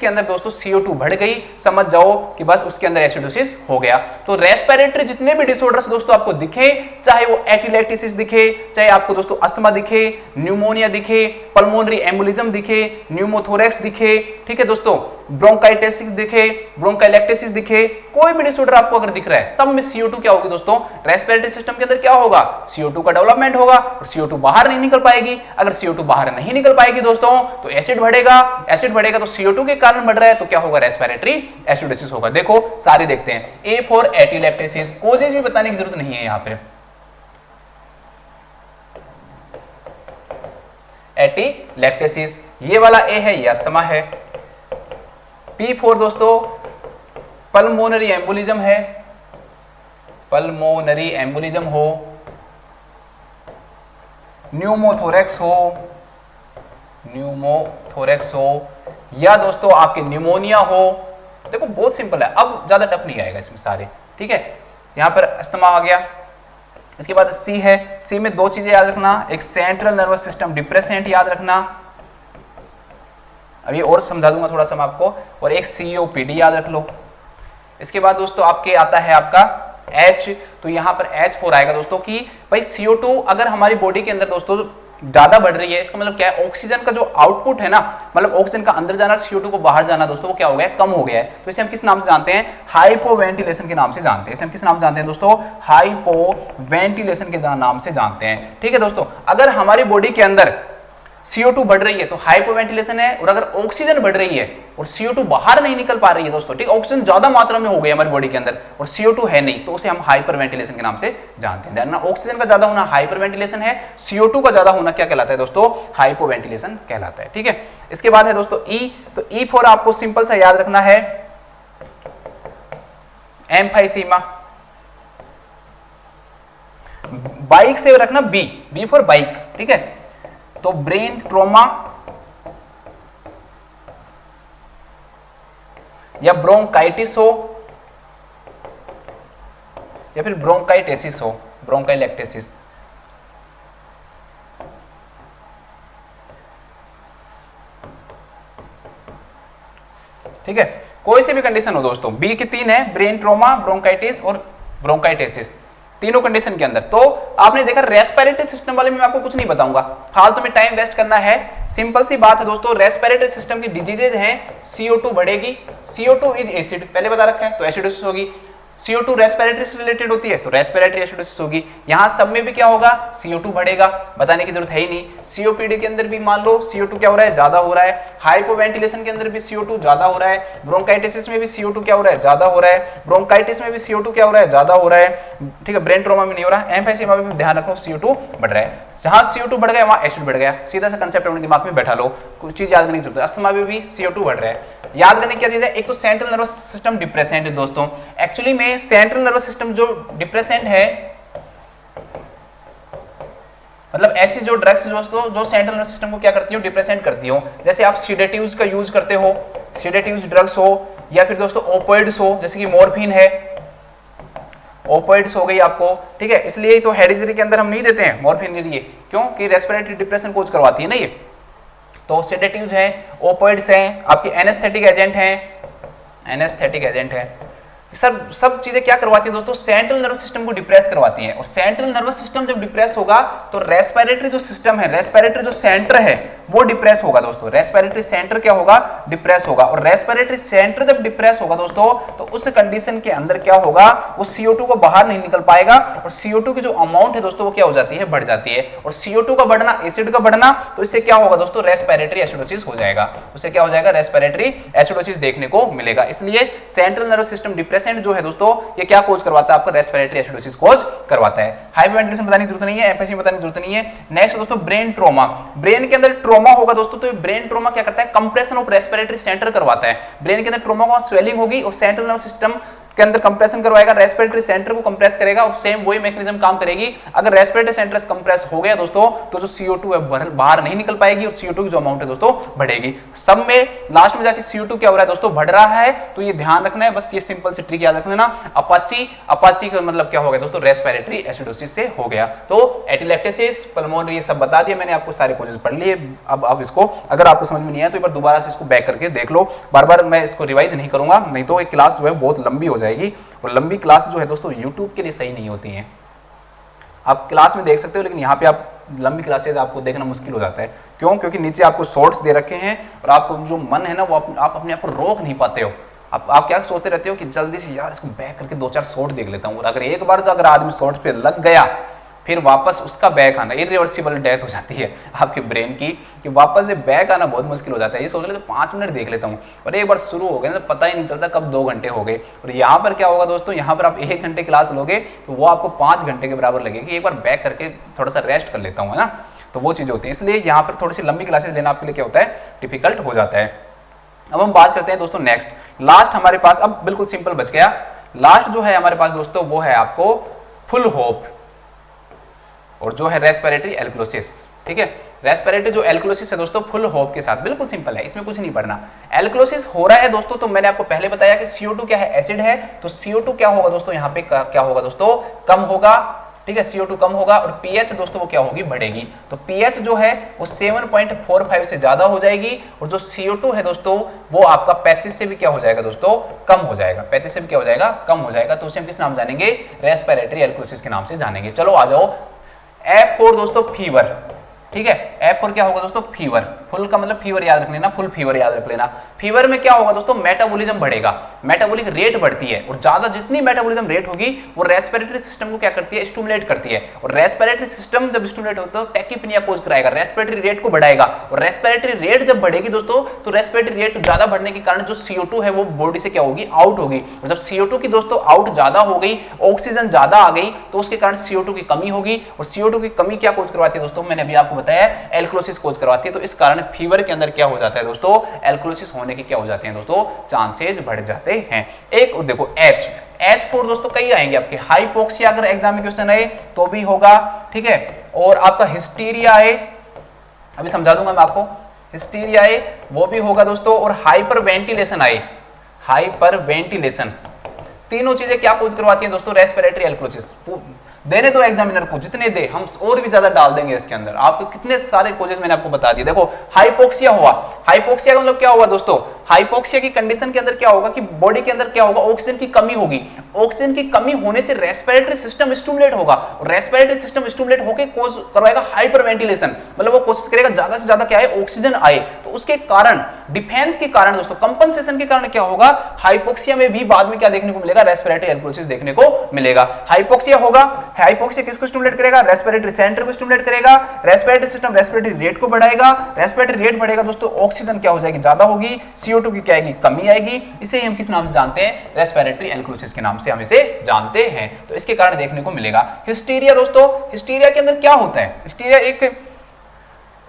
अंदर दोस्तों CO2 बढ़ गई, समझ जाओ कि बस उसके अंदर एसिडोसिस हो गया। तो रेस्पिरेटरी जितने भी डिसऑर्डर्स दोस्तों आपको दिखे, चाहे वो एटिलेक्टिसिस दिखे, चाहे आपको दोस्तों अस्थमा दिखे, न्यूमोनिया दिखे, पल्मोनरी एम्बोलिज्म दिखे, न्यूमोथोरेक्स दिखे, ठीक है दोस्तों, ब्रोंकाइटिस दिखे, ब्रोंकाइलेक्टिसिस दिखे, कोई भी डिसऑर्डर आपको अगर दिख रहा है, सब में CO2 क्या होगी दोस्तों, रेस्पिरेटरी सिस्टम के अंदर क्या होगा, CO2 का डेवलपमेंट होगा, और CO2 बाहर नहीं निकल पाएगी। अगर CO2 बाहर नहीं निकल पाएगी दोस्तों तो एसिड बढ़ेगा तो CO2 के कारण बढ़ रहा है, तो क्या होगा, रेस्पिरेटरी एसिडोसिस होगा। देखो सारे देखते हैं, A फॉर एटिलेक्टिसिस, कोजेज भी बताने की जरूरत नहीं है यहाँ पे, एटिलेक्टिसिस, ये वाला A है, ये अस्थमा है। P फॉर दोस्तों पल्मोनरी एम्बोलिज्म है, पल्मोनरी एम्बोलिज्म हो, न्यूमोथोरेक्स हो, या दोस्तों आपके न्यूमोनिया हो। देखो बहुत सिंपल है, अब ज्यादा टफ नहीं आएगा इसमें सारे, ठीक है। यहां पर अस्थमा आ गया, इसके बाद सी है, सी में दो चीजें याद रखना, एक सेंट्रल नर्वस सिस्टम डिप्रेसेंट याद रखना, अभी और समझा दूंगा थोड़ा सा मैं आपको, और एक COPD याद रख लो। इसके बाद दोस्तों आपके आता है आपका H, तो यहां पर H4 आएगा दोस्तों कि भाई CO2 अगर हमारी बॉडी के अंदर दोस्तों ज्यादा बढ़ रही है, इसका मतलब क्या है, ऑक्सीजन का जो आउटपुट है ना, मतलब ऑक्सीजन का अंदर जाना, CO2 को बाहर जाना दोस्तों वो क्या हो गया, कम हो गया है। तो इसे हम किस नाम से जानते हैं, हाइपोवेंटिलेशन के नाम से जानते हैं। इसे हम किस नाम से जानते हैं दोस्तों, हाइपोवेंटिलेशन के नाम से जानते हैं। ठीक है दोस्तों, अगर हमारी बॉडी के अंदर CO2 बढ़ रही है तो हाइपोवेंटिलेशन है, और अगर ऑक्सीजन बढ़ रही है और CO2 बाहर नहीं निकल पा रही है दोस्तों, ठीक, ऑक्सीजन ज्यादा मात्रा में हो गई हमारी बॉडी के अंदर और CO2 है नहीं, तो उसे हम हाइपरवेंटिलेशन के नाम से जानते हैं। ना ऑक्सीजन का ज्यादा होना हाइपरवेंटिलेशन है, CO2 का ज्यादा होना क्या कहलाता है दोस्तों, हाइपोवेंटिलेशन कहलाता है। ठीक है, इसके बाद है दोस्तों E, तो E4 आपको सिंपल सा याद रखना है, एम्फाइसीमा। बाइक से रखना B फॉर बाइक, ठीक है, तो ब्रेन ट्रॉमा या ब्रोंकाइटिस हो या फिर ब्रोंकाइटेसिस हो, ब्रोंकाइलेक्टेसिस। ठीक है, कोई सी भी कंडीशन हो दोस्तों, बी की 3 है, ब्रेन ट्रॉमा, ब्रोंकाइटिस और ब्रोंकाइटेसिस, तीनों कंडीशन के अंदर। तो आपने देखा रेस्पिरेटरी सिस्टम वाले में मैं आपको कुछ नहीं बताऊंगा, फालतू में टाइम वेस्ट करना है। सिंपल सी बात है दोस्तों, रेस्पिरेटरी सिस्टम की डिजीजेज हैं, CO2 बढ़ेगी, CO2 इज एसिड, पहले बता रखा है, तो एसिडोसिस होगी। CO2 रेस्पिरेटरी से रिलेटेड होती है तो रेस्पिरेटरी एसिडोसिस होगी। यहां सब में भी क्या होगा, CO2 बढ़ेगा, बताने की जरूरत है ही नहीं। COPD के अंदर भी मान लो CO2 क्या हो रहा है, ज्यादा हो रहा है। हाइपोवेंटिलेशन के अंदर भी CO2 ज्यादा हो रहा है। ब्रोंकाइटिस में भी CO2 क्या हो रहा है, ज्यादा हो रहा है। ब्रोंकाइटिस में भी CO2 क्या हो रहा है, ज्यादा हो रहा है। ठीक है, ब्रेन ट्रॉमा में नहीं हो रहा है। एम्फाइसीमा में भी ध्यान रखो CO2 बढ़ रहा है। जहां CO2 बढ़ गया वहां एसिड बढ़ गया, सीधा सा कंसेप्ट अपने दिमाग में बैठा लो, कुछ चीज याद करने की जरूरत है। अस्थमा में भी CO2 बढ़ रहा है। याद करने की क्या चीज है, एक तो सेंट्रल नर्वस सिस्टम डिप्रेसेंट है दोस्तों। एक्चुअली में सेंट्रल नर्वस सिस्टम जो डिप्रेसेंट है, मतलब ऐसी जो ड्रग्स दोस्तों जो सेंट्रल नर्वस सिस्टम को क्या करती हो, डिप्रेसेंट करती हो। जैसे आप सीडेटिव्स का यूज करते हो, सीडेटिव्स ड्रग्स हो, या फिर दोस्तों ओपोइड्स हो, जैसे कि मॉर्फिन है, ओपोइड्स हो गई आपको। ठीक है, इसलिए तो हेरिडिटरी के अंदर हम नहीं देते हैं मॉर्फिन के लिए, क्यों कि रेस्पिरेटरी डिप्रेशन कोज करवाती है ना ये। तो सेडेटिव्स हैं, ओपोइड्स हैं, आपके एनेस्थेटिक एजेंट हैं, एनेस्थेटिक एजेंट है। सब चीजें क्या करवाती है दोस्तों, सेंट्रल नर्वस सिस्टम को डिप्रेस करवाती है। और सेंट्रल नर्वस सिस्टम जब डिप्रेस होगा तो रेस्पिरेटरी जो सिस्टम है, रेस्पिरेटरी जो सेंटर है वो डिप्रेस होगा दोस्तों। रेस्पिरेटरी सेंटर क्या होगा, डिप्रेस होगा। और रेस्पिरेटरी सेंटर जब डिप्रेस होगा दोस्तों तो उस कंडीशन के अंदर क्या होगा, वो CO2 को बाहर नहीं निकल पाएगा और CO2 की जो अमाउंट है दोस्तों वो क्या हो जाती है, बढ़ जाती है। और CO2 का बढ़ना, एसिड का बढ़ना, तो इससे क्या होगा दोस्तों, रेस्पिरेटरी एसिडोसिस हो जाएगा। उससे क्या हो जाएगा, रेस्पिरेटरी एसिडोसिस देखने को मिलेगा। इसलिए सेंट्रल नर्वस सिस्टम डिप्रेसेंट जो है दोस्तों ये क्या कोज करवाता है, आपका रेस्पिरेटरी एसिडोसिस कोज करवाता है। हाइपरवेंटिलेशन बताने की जरूरत नहीं है, एम्फाइसीमा बताने की जरूरत नहीं है। नेक्स्ट दोस्तों ब्रेन ट्रॉमा। ब्रेन के अंदर ट्रॉमा होगा दोस्तों, तो ब्रेन ट्रॉमा क्या करता है, कंप्रेशन ऑफ रेस्पिरेटरी सेंटर करवाता है। ब्रेन के अंदर ट्रॉमा को स्वेलिंग होगी और सेंट्रल नर्वस सिस्टम के अंदर कंप्रेशन करवाएगा, रेस्पिरेटरी सेंटर को कंप्रेस करेगा और सेम वही मैकेनिज्म काम करेगी। अगर रेस्पिरेटरी सेंटर कंप्रेस हो गया दोस्तों तो जो CO2 है बाहर नहीं निकल पाएगी और CO2 की जो अमाउंट है दोस्तों बढ़ेगी। सब में लास्ट में जाके CO2 क्या हो रहा है दोस्तों, बढ़ रहा है। तो ये ध्यान रखना है, बस ये सिंपल सी ट्रिक याद रखना ना। अपाची का मतलब क्या हो गया दोस्तों, रेस्पिरेटरी एसिडोसिस से हो गया। तो एटिलेक्टेसिस, पल्मोनरी, ये सब बता दिया मैंने आपको, सारे कोर्सेज पढ़ लिए। अब इसको अगर आपको समझ में नहीं आया तो एक बार दोबारा से इसको बैक करके देख लो। बार बार मैं इसको रिवाइज नहीं करूंगा, नहीं तो एक क्लास जो है बहुत लंबी हो जाएगी। और लंबी क्लास जो है दोस्तों YouTube के लिए सही नहीं होती हैं। आप क्लास में देख सकते हो लेकिन यहाँ पे आप लंबी क्लासेज आपको देखना मुश्किल हो जाता है। क्यों? क्योंकि नीचे आपको शॉर्ट्स दे रखे हैं और आपको जो मन है ना वो आप अपने आप को रोक नहीं पाते हो। आप क्या सोचते रहते हो कि जल्दी से यार इसको बैक करके 2-4 शॉर्ट देख लेता हूँ। और अगर एक बार अगर आदमी शॉर्ट्स पे लग गया फिर वापस उसका बैक आना, इरिवर्सिबल डेथ हो जाती है आपके ब्रेन की, कि वापस से बैक आना बहुत मुश्किल हो जाता है। ये सोच ले तो 5 मिनट देख लेता हूँ और एक बार शुरू हो गए तो पता ही नहीं चलता कब 2 घंटे हो गए। और यहाँ पर क्या होगा दोस्तों, यहाँ पर आप 1 घंटे क्लास लोगे तो वो आपको 5 घंटे के बराबर लगेगी। एक बार बैक करके थोड़ा सा रेस्ट कर लेता हूँ, है ना। तो वो चीज़ें होती हैं, इसलिए यहाँ पर थोड़ी सी लंबी क्लासेज लेना आपके लिए क्या होता है, डिफिकल्ट हो जाता है। अब हम बात करते हैं दोस्तों नेक्स्ट, लास्ट हमारे पास अब बिल्कुल सिंपल बच गया। लास्ट जो है हमारे पास दोस्तों वो है आपको फुल होप और जो है रेस्पिरेटरी एल्कोलिसिस। ठीक है, रेस्पिरेटरी जो एल्कोलिसिस है दोस्तों फुल होप के साथ, बिल्कुल सिंपल है, इसमें कुछ नहीं पढ़ना। एल्कोलिसिस हो रहा है दोस्तों, तो मैंने आपको पहले बताया कि CO2 क्या है, एसिड है, तो CO2 क्या होगा दोस्तों, यहाँ पे क्या होगा दोस्तों, कम होगा। ठीक है, CO2 कम होगा और pH दोस्तों वो क्या होगी, बढ़ेगी। तो pH जो है वो 7.45 से ज्यादा हो जाएगी और जो CO2 है दोस्तों वो आपका 35 से भी क्या हो जाएगा दोस्तों, कम हो जाएगा। 35 से भी क्या हो जाएगा, कम हो जाएगा। तो उसे हम किस नाम जानेंगे, रेस्पिरेटरी एल्कोलिसिस के नाम से जानेंगे। चलो आ जाओ, F4 दोस्तों फीवर, ठीक है। F4 क्या होगा दोस्तों, फीवर। फुल का मतलब फीवर याद रख लेना, फुल फीवर याद रख लेना। फीवर में क्या होगा दोस्तों, मेटाबॉलिज्म बढ़ेगा, मेटाबॉलिक रेट बढ़ती है और ज्यादा जितनी मेटाबॉलिज्म रेट होगी वो रेस्पिरेटरी सिस्टम को क्या करती है, स्टिमुलेट करती है। और रेस्पिरेटरी सिस्टम जब स्टिमुलेट होता है तो टैकीपनिया कोज कराएगा, रेस्पिरेटरी रेट को बढ़ाएगा। और रेस्पिरेटरी रेट जब बढ़ेगी दोस्तों तो रेस्पिरेटरी रेट ज्यादा बढ़ने के कारण जो CO2 है वो बॉडी से क्या होगी, आउट होगी। और जब CO2 की दोस्तों आउट ज्यादा हो गई, ऑक्सीजन ज्यादा आ गई तो उसके कारण CO2 की कमी होगी। और CO2 की कमी क्या कोज करवाती है दोस्तों, मैंने अभी आपको बताया एल्कोलिसिस कोज करवाती है। तो इस कारण फीवर के अंदर क्या हो जाता है दोस्तों, एल्कोलिसिस होने की क्या हो जाते हैं दोस्तों, चांसेस बढ़ जाते हैं। एक देखो H4 दोस्तों कई आएंगे आपके, हाइपोक्सिया अगर एग्जाम में क्वेश्चन आए तो भी होगा, ठीक है। और आपका हिस्टीरिया आए, अभी समझा दूंगा मैं आपको, हिस्टीरिया आए वो भी होगा दोस्तों। और हाइपर वेंटिलेशन आए, हाइपर वेंटिलेशन, तीनों चीजें क्या कोज करवाती हैं दोस्तों, रेस्पिरेटरी एल्कोलिसिस। देने दो एग्जामिनर को, जितने दे हम और भी ज्यादा डाल देंगे इसके अंदर। आपको कितने सारे कोजेस मैंने आपको बता दिए। देखो हाइपोक्सिया हुआ, हाइपोक्सिया का मतलब क्या हुआ दोस्तों, हाइपोक्सिया की कंडीशन के अंदर क्या होगा कि बॉडी के अंदर क्या होगा, ऑक्सीजन की कमी होगी। ऑक्सीजन की कमी होने से रेस्पिरेटरी सिस्टम स्टिमुलेट होगा और रेस्पिरेटरी सिस्टम स्टिमुलेट होकर कोज करवाएगा हाइपर वेंटिलेशन, मतलब वो कोशिश करेगा ज्यादा से ज्यादा क्या है, ऑक्सीजन आए। तो उसके कारण, डिफेंस के कारण दोस्तों, कंपनसेशन के कारण क्या होगा, हाइपोक्सिया में भी बाद में क्या देखने को मिलेगा, रेस्पिरेटरी एल्कोलिसिस देखने को मिलेगा। हाइपोक्सिया होगा, हाइपोक्सिया किसको स्टिमुलेट करेगा, रेस्पिरेटरी सेंटर को स्टिमुलेट करेगा। रेस्पिरेटरी सिस्टम रेस्पिरेटरी रेट को बढ़ाएगा, रेस्पिरेटरी रेट बढ़ेगा दोस्तों, ऑक्सीजन क्या हो जाएगी, ज्यादा होगी, CO2 की क्या आएगी, कमी आएगी। इसे हम किस नाम से जानते हैं, रेस्पिरेटरी एल्कोलिसिस के नाम से हम इसे जानते हैं। तो इसके कारण देखने को मिलेगा। हिस्टीरिया दोस्तों, हिस्टीरिया के अंदर क्या होता है, हिस्टीरिया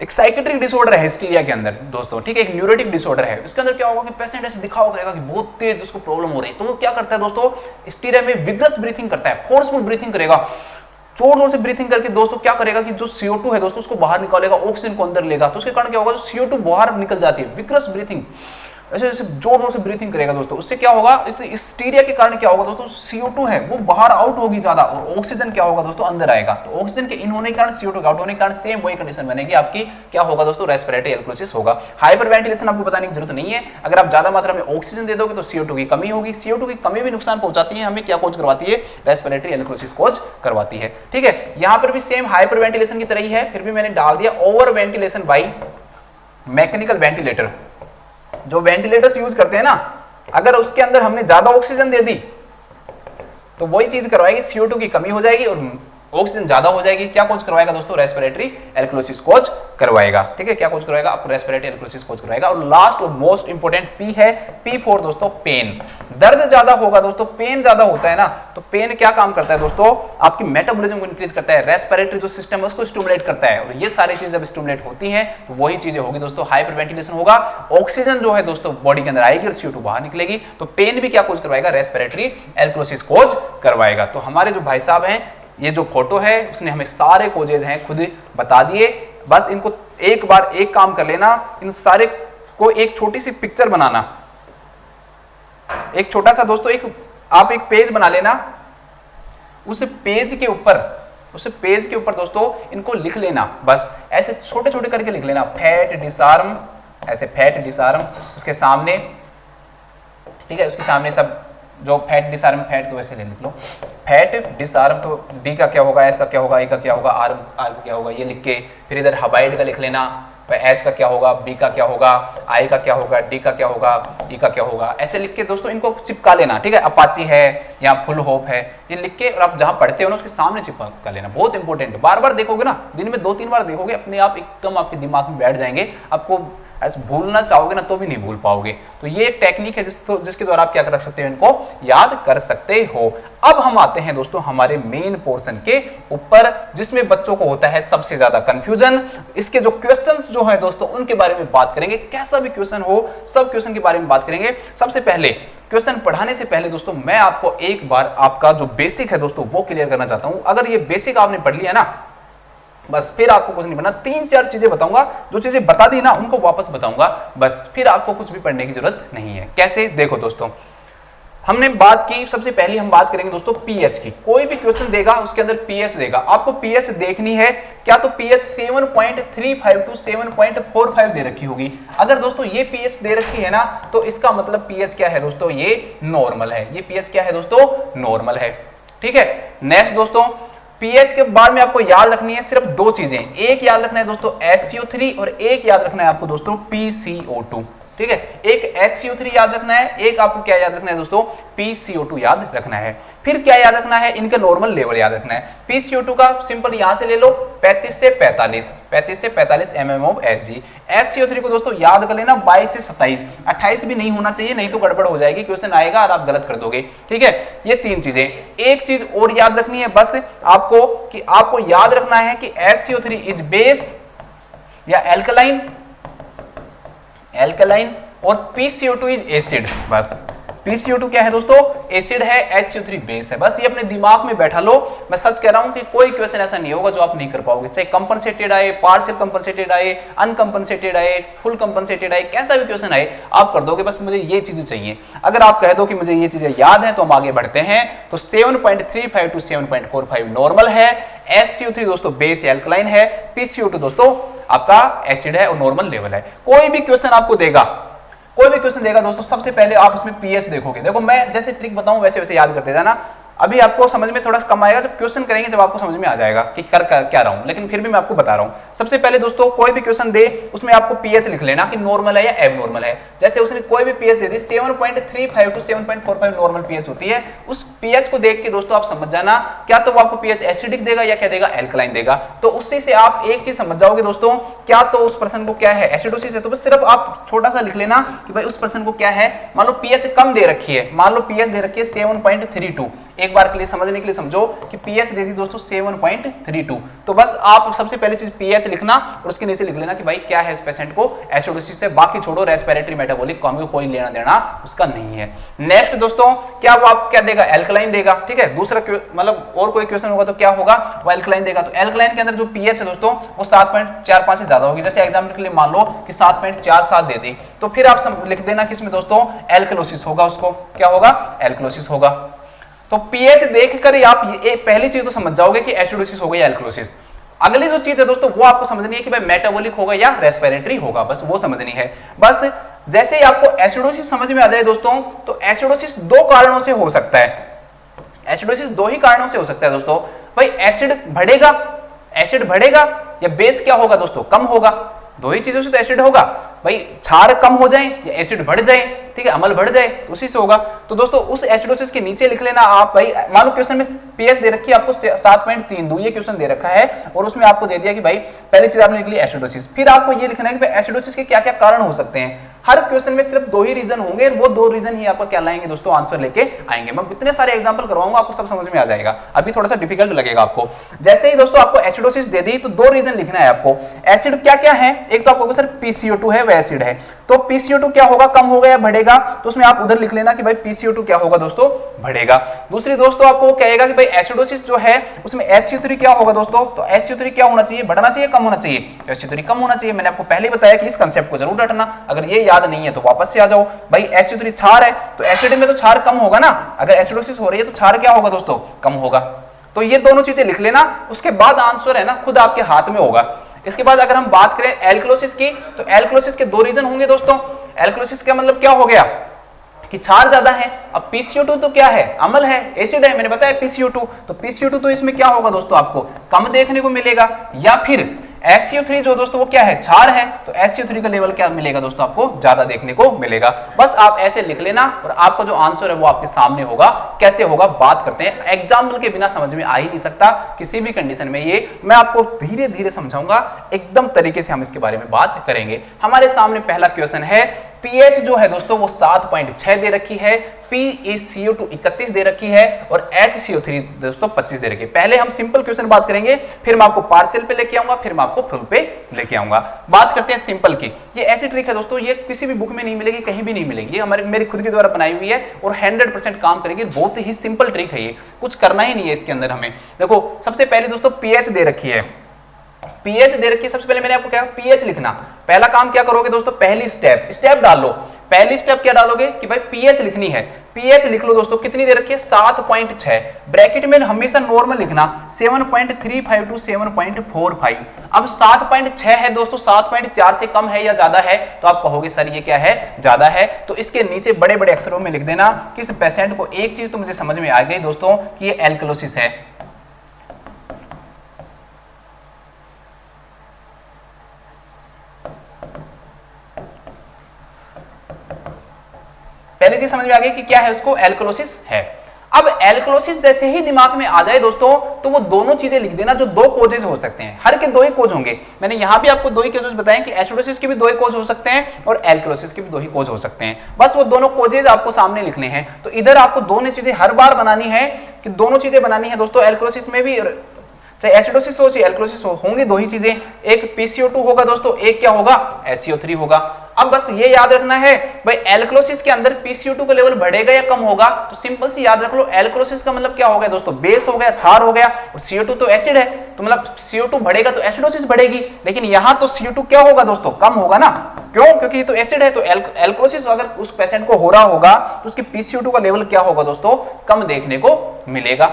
एक साइकेट्रिक डिसऑर्डर है हिस्टीरिया के अंदर दोस्तों, ठीक है, एक न्यूरोटिक डिसऑर्डर है। इसके अंदर क्या होगा कि पेशेंट ऐसे दिखावा करेगा कि बहुत तेज उसको प्रॉब्लम हो रही है, तो वो क्या करता है दोस्तों, हिस्टीरिया में विगरस ब्रीथिंग करता है, फोर्सफुल ब्रीथिंग करेगा, जोर जोर से ब्रीथिंग करके दोस्तों क्या करेगा कि जो CO2 है दोस्तों उसको बाहर निकालेगा, ऑक्सीजन को अंदर लेगा। तो उसके कारण क्या होगा, जो CO2 बाहर निकल जाती है, विगरस ब्रीथिंग, ऐसे ऐसे जोर जोर से ब्रीथिंग करेगा दोस्तों। उससे क्या होगा, इस हिस्टीरिया के कारण क्या होगा दोस्तों, CO2 है वो बाहर आउट होगी ज्यादा और ऑक्सीजन क्या होगा दोस्तों, अंदर आएगा। तो ऑक्सीजन के इन होने के कारण, CO2 के आउट होने के कारण सेम वही कंडीशन बनेगी आपकी, क्या होगा दोस्तों, रेस्पिरेटरी एल्कोलिसिस होगा। हाइपर वेंटिलेशन आपको बताने की जरूरत नहीं है, अगर आप ज्यादा मात्रा में ऑक्सीजन दे दोगे तो CO2 की कमी होगी। CO2 की कमी भी नुकसान पहुंचाती है हमें, क्या कोज करवाती है, रेस्पिरेटरी एल्कोलिसिस कोज करवाती है, ठीक है। यहां पर भी सेम हाइपर वेंटिलेशन की तरह ही है, फिर भी मैंने डाल दिया over ventilation by mechanical ventilator. जो वेंटिलेटर्स यूज करते हैं ना, अगर उसके अंदर हमने ज्यादा ऑक्सीजन दे दी तो वही चीज करवाएगी, CO2 की कमी हो जाएगी और ऑक्सीजन ज्यादा हो जाएगी। क्या कोज करवाएगा दोस्तों, रेस्पिरेटरी एल्कोलिसिस कोज करवाएगा, ठीक है। क्या कोज करवाएगा, आपको रेस्पिरेटरी एल्कोलिसिस कोज करवाएगा। और लास्ट और मोस्ट इंपोर्टेंट P है, P4 दोस्तों, पेन। दर्द ज्यादा होगा दोस्तों, पेन ज्यादा होता है ना, तो पेन क्या काम करता है दोस्तों, आपकी मेटाबॉलिज्म को इंक्रीज करता है, रेस्पिरेटरी जो सिस्टम है उसको स्टिमुलेट करता है। और ये सारी चीजें जब स्टिमुलेट होती हैं तो वही चीजें होगी दोस्तों, हाइपर वेंटिलेशन होगा, ऑक्सीजन जो है दोस्तों बॉडी के अंदर आएगी और CO2 बाहर निकलेगी। तो पेन भी क्या कोज करवाएगा, रेस्पिरेटरी एल्कोलिसिस कोज करवाएगा। तो हमारे जो भाई साहब हैं, ये जो फोटो है उसने हमें सारे कोजेज हैं खुद बता दिए। बस इनको एक बार एक काम कर लेना, इन सारे को एक छोटी सी पिक्चर बनाना, एक छोटा सा दोस्तों आप एक पेज बना लेना, उस पेज के ऊपर दोस्तों इनको लिख लेना, बस ऐसे छोटे छोटे करके लिख लेना, फैट डिसआर्म, ऐसे फैट डिसआर्म, उसके सामने, ठीक है, उसके सामने सब जो फैट डिसआर्म, फैट तो वैसे लिख लो, फैट डिसआर्म, तो डी का क्या होगा, एस का क्या होगा, ए का क्या होगा, आर क्या होगा, ये लिख के फिर इधर हबाइड का लिख लेना, एच का क्या होगा, बी का क्या होगा, आई का क्या होगा, डी का क्या होगा, ई का क्या होगा, ऐसे लिख के दोस्तों इनको चिपका लेना, ठीक है। अपाची है या फुल होप है, ये लिख के और आप जहां पढ़ते हो ना उसके सामने चिपका लेना, बहुत इंपॉर्टेंट। बार बार देखोगे ना, दिन में 2-3 बार देखोगे, अपने आप एकदम आपके दिमाग में बैठ जाएंगे, आपको ऐसे भूलना चाहोगे ना तो भी नहीं भूल पाओगे। तो ये एक टेक्निक है जिसके द्वारा आप क्या कर सकते हो, इनको याद कर सकते हो। अब हम आते हैं दोस्तों हमारे मेन पोर्शन के ऊपर, जिसमें बच्चों को होता है सबसे ज्यादा कंफ्यूजन। इसके जो क्वेश्चंस जो है दोस्तों उनके बारे में बात करेंगे, कैसा भी क्वेश्चन हो सब क्वेश्चन के बारे में बात करेंगे। सबसे पहले क्वेश्चन पढ़ाने से पहले दोस्तों मैं आपको एक बार आपका जो बेसिक है दोस्तों वो क्लियर करना चाहता हूं। अगर ये बेसिक आपने पढ़ लिया ना, बस फिर आपको कुछ नहीं पढ़ना, 3-4 चीजें बताऊंगा, जो चीजें बता दी ना उनको वापस बताऊंगा, बस फिर आपको कुछ भी पढ़ने की जरूरत नहीं है। कैसे, देखो दोस्तों, हमने बात की, सबसे पहले हम बात करेंगे दोस्तों पीएच की। कोई भी क्वेश्चन देगा उसके अंदर पीएच देगा, आपको पीएच देखनी है क्या, तो पीएच 7.35 टू 7.45 दे रखी होगी। अगर दोस्तों ये पीएच दे रखी है ना, तो इसका मतलब पीएच क्या है दोस्तों, ये नॉर्मल है। ये पीएच क्या है दोस्तों, नॉर्मल है। ठीक है, नेक्स्ट दोस्तों पीएच के बाद में आपको याद रखनी है सिर्फ दो चीजें, एक याद रखना है दोस्तों SCO3 और एक याद रखना है आपको दोस्तों PCO2। ठीक है, एक SCO3 याद रखना है, एक आपको क्या याद रखना है दोस्तों, PCO2 याद रखना है। फिर क्या याद रखना है, इनके नॉर्मल लेवल याद रखना है। PCO2 का सिंपल यहां से ले लो 35 से 45 mm of Hg। SCO3 को दोस्तों याद कर लेना 22 से 27, 28 भी नहीं होना चाहिए, नहीं तो गड़बड़ हो जाएगी, क्वेश्चन आएगा और आप गलत कर दोगे। ठीक है, ये तीन चीजें। एक चीज और याद रखनी है बस आपको, कि आपको याद रखना है कि SCO3 इज बेस या एल्कलाइन और PCO2 इज एसिड। बस PCO2 क्या है दोस्तों, एसिड है, SCO3 बेस है। बस ये अपने दिमाग में बैठा लो। मैं सच कह रहा हूं कि कोई क्वेश्चन ऐसा नहीं होगा जो आप नहीं कर पाओगे, चाहे कंपनसेटेड आए, पार्शियल कंपनसेटेड आए, अनकंपनसेटेड आए, फुल कंपनसेटेड आए, कैसा भी क्वेश्चन आए आप कर दोगे। बस मुझे ये चीजें चाहिए। अगर आप कह दो कि मुझे ये चीजें याद है तो हम आगे बढ़ते हैं। तो 7.35 टू 7.45 नॉर्मल है, SCO3 दोस्तों बेस एल्कलाइन है, PCO2 दोस्तों आपका एसिड है और नॉर्मल लेवल है। कोई भी क्वेश्चन आपको देगा, कोई भी क्वेश्चन देगा दोस्तों, सबसे पहले आप उसमें पीएच देखोगे। देखो मैं जैसे ट्रिक बताऊं वैसे वैसे याद करते जाना। अभी आपको समझ में थोड़ा कम आएगा, जब क्वेश्चन करेंगे जब आपको समझ में आ जाएगा कि कर क्या रहा हूं, लेकिन फिर भी मैं आपको बता रहा हूं। सबसे पहले दोस्तों कोई भी क्वेश्चन दे उसमें आपको पीएच लिख लेना कि नॉर्मल है या एबनॉर्मल है। जैसे उसने कोई भी पीएच दे दी 7.35 टू 7.45 नॉर्मल पीएच होती है, उस पीएच को देख के दोस्तों आप समझ जाना क्या तो वो आपको पीएच एसिडिक देगा या क्या देगा, एल्कलाइन देगा। तो उससे से आप एक चीज समझ जाओगे दोस्तों, क्या तो उस पर्सन को क्या है, एसिडोसिस है, तो बस सिर्फ आप छोटा सा लिख लेना कि भाई उस पर्सन को क्या है। मान लो पीएच कम दे रखी है, मान लो पीएच दे रखी है 7.32, एक बार के लिए समझने के लिए समझो कि पीएच दे दी दोस्तों 7.32, तो बस आप सबसे पहली चीज पीएच लिखना और उसके नीचे लिख लेना कि भाई क्या है इस पेशेंट को एसिडोसिस से, बाकी छोड़ो रेस्पिरेटरी मेटाबॉलिक कॉम कोई लेना देना उसका नहीं है। नेक्स्ट दोस्तों क्या वो आप क्या देगा, एल्कलाइन देगा। ठीक है, दूसरा मतलब और कोई क्वेश्चन होगा तो क्या होगा, वो एल्कलाइन देगा। तो एल्कलाइन के अंदर जो पीएच है दोस्तों वो 7.45 से ज्यादा होगी। जैसे एग्जांपल के लिए मान लो कि 7.47 दे दी, तो फिर आप लिख देना किसमें दोस्तों, एल्कलोसिस होगा, उसको क्या होगा, एल्कलोसिस होगा। तो पीएच देखकर ही आप ये पहली चीज तो समझ जाओगे कि एसिडोसिस हो गई या एल्कलोसिस। अगली जो चीज है दोस्तों वो आपको समझनी है कि भाई मेटाबॉलिक होगा या रेस्पिरेटरी होगा, बस वो समझनी है। बस जैसे ही आपको एसिडोसिस समझ में आ जाए दोस्तों, तो एसिडोसिस दो कारणों से हो सकता है। एसिडोसिस दो ही कारणों से हो सकता है दोस्तों। भाई एसिड बढ़ेगा या बेस क्या होगा दोस्तों, कम होगा। दो ही चीजों से तो एसिड होगा, भाई क्षार कम हो जाए या एसिड बढ़ जाए, ठीक है, अम्ल बढ़ जाए, तो उसी से होगा। तो दोस्तों उस एसिडोसिस के नीचे लिख लेना आप, भाई मान लो क्वेश्चन में पीएच दे रखी है आपको 7.32, ये क्वेश्चन दे रखा है और उसमें आपको दे दिया कि भाई पहली चीज आपने लिख ली एसिडोसिस। फिर आपको ये लिखना है कि भाई एसिडोसिस के क्या क्या कारण हो सकते हैं। हर क्वेश्चन में सिर्फ दो ही रीजन होंगे, वो दो रीजन ही आपको क्या लाएंगे दोस्तों, आंसर लेके आएंगे। मैं इतने सारे एग्जांपल करवाऊंगा, आपको सब समझ में आ जाएगा। अभी थोड़ा सा डिफिकल्ट लगेगा आपको। जैसे ही दोस्तों आपको एसिडोसिस दे दी तो दो रीजन लिखना है आपको। एसिड क्या क्या है, एक तो आपको सर PCO2 है, वह एसिड है, तो PCO2 क्या होगा, कम होगा या बढ़ेगा, तो उसमें आप उधर लिख लेना कि भाई PCO2 क्या होगा दोस्तों, बढ़ेगा। दूसरी दोस्तों आपको कहेगा कि भाई एसिडोसिस जो है उसमें SCO3 क्या होगा दोस्तों, तो SCO3 क्या होना चाहिए, बढ़ना चाहिए, कम होना चाहिए, SCO3 कम होना चाहिए। मैंने आपको पहले बताया कि इस कंसेप्ट को जरूर रटना, अगर ये याद नहीं है तो वापस से आ जाओ। भाई SCO3 क्षार है, तो एसिड में तो क्षार कम होगा ना, अगर एसिडोसिस हो रही है तो क्षार क्या होगा दोस्तों, कम होगा। तो ये दोनों चीजें लिख लेना, उसके बाद आंसर है ना खुद आपके हाथ में होगा। इसके बाद अगर हम बात करें एल्कलोसिस की, तो एल्कलोसिस के दो रीजन होंगे दोस्तों। एल्कलोसिस का मतलब क्या हो गया कि क्षार ज्यादा है। अब PCO2 तो क्या है, अम्ल है, एसिड है, मैंने बताया PCO2, तो PCO2 तो इसमें क्या होगा दोस्तों, आपको कम देखने को मिलेगा। या फिर SCO3 जो दोस्तों वो क्या है, क्षार है, तो SCO3 का लेवल क्या मिलेगा दोस्तों, आपको ज्यादा देखने को मिलेगा। बस आप ऐसे लिख लेना और आपका जो आंसर है वो आपके सामने होगा। कैसे होगा बात करते हैं, एग्जाम्पल के बिना समझ में आ ही नहीं सकता किसी भी कंडीशन में। ये मैं आपको धीरे धीरे समझाऊंगा, एकदम तरीके से हम इसके बारे में बात करेंगे। हमारे सामने पहला क्वेश्चन है, पीएच जो है दोस्तों वो 7.6 दे रखी है, PaCO2 31 दे रखी है और HCO3 दोस्तों 25 दे रखी है। पहले हम सिंपल क्वेश्चन बात करेंगे, फिर मैं आपको पार्शियल पे लेके आऊंगा, फिर मैं आपको फुल पे लेके आऊंगा। बात करते हैं सिंपल की। ये ऐसी ट्रिक है दोस्तों, ये किसी भी बुक में नहीं मिलेगी, कहीं भी नहीं मिलेगी, ये मेरी खुद के द्वारा बनाई हुई है और 100% काम करेगी। बहुत ही सिंपल ट्रिक है, ये कुछ करना ही नहीं है इसके अंदर हमें। देखो सबसे पहले दोस्तों पीएच दे रखी है, पीएच दे रखी है। सबसे पहले मैंने आपको क्या पीएच लिखना, पहला काम क्या करोगे दोस्तों, पहली स्टेप डाल लो। पहली स्टेप क्या डालोगे कि भाई पीएच लिखनी है। पीएच लिख लो दोस्तों, कितनी दे रखी है 7.6, ब्रैकेट में हमेशा नॉर्मल लिखना 7.35 टू 7.45। अब 7.6 है दोस्तों, 7.4 से कम है या ज्यादा है तो आप कहोगे सर ये क्या है, ज्यादा है, तो इसके नीचे बड़े बड़े अक्षरों में लिख देना कि इस पेशेंट को, एक चीज तो मुझे समझ में आ गई दोस्तों कि ये एल्कलोसिस है। पहली चीज समझ में आ गई कि क्या है, उसको एल्कलोसिस है। अब एल्कलोसिस जैसे ही दिमाग में आ जाए दोस्तों तो वो दोनों चीजें लिख देना जो दो कोजेज हो सकते हैं, हर के दो ही कोज होंगे। मैंने यहां भी आपको दो ही कोजेज बताए कि एसिडोसिस के भी दो ही कोज हो सकते हैं और एल्कलोसिस के भी दो ही कोज हो सकते हैं, बस वो दोनों कोजेज आपको सामने लिखने हैं। तो इधर आपको दोनों चीजें हर बार बनानी है कि दोनों चीजें बनानी है दोस्तों, एल्कलोसिस में भी, चाहे एसिडोसिस हो चाहे एल्कलोसिस हो, होंगी दो ही चीजें, एक PCO2 होगा दोस्तों, एक क्या होगा SCO3 होगा। अब बस ये याद रखना है भाई एल्कलोसिस के अंदर PCO2 का लेवल बढ़ेगा या कम होगा, तो सिंपल सी याद रख लो, एल्कलोसिस का मतलब क्या हो गया दोस्तों, बेस हो गया, क्षार हो गया, और CO2 तो एसिड है, तो मतलब CO2 बढ़ेगा तो एसिडोसिस बढ़ेगी। लेकिन यहां तो CO2 क्या होगा दोस्तों, कम होगा ना, क्यों, क्योंकि ये तो एसिड है। तो एल्कलोसिस अगर उस पेशेंट को हो रहा होगा तो उसके PCO2 का लेवल क्या होगा दोस्तों, कम देखने को मिलेगा।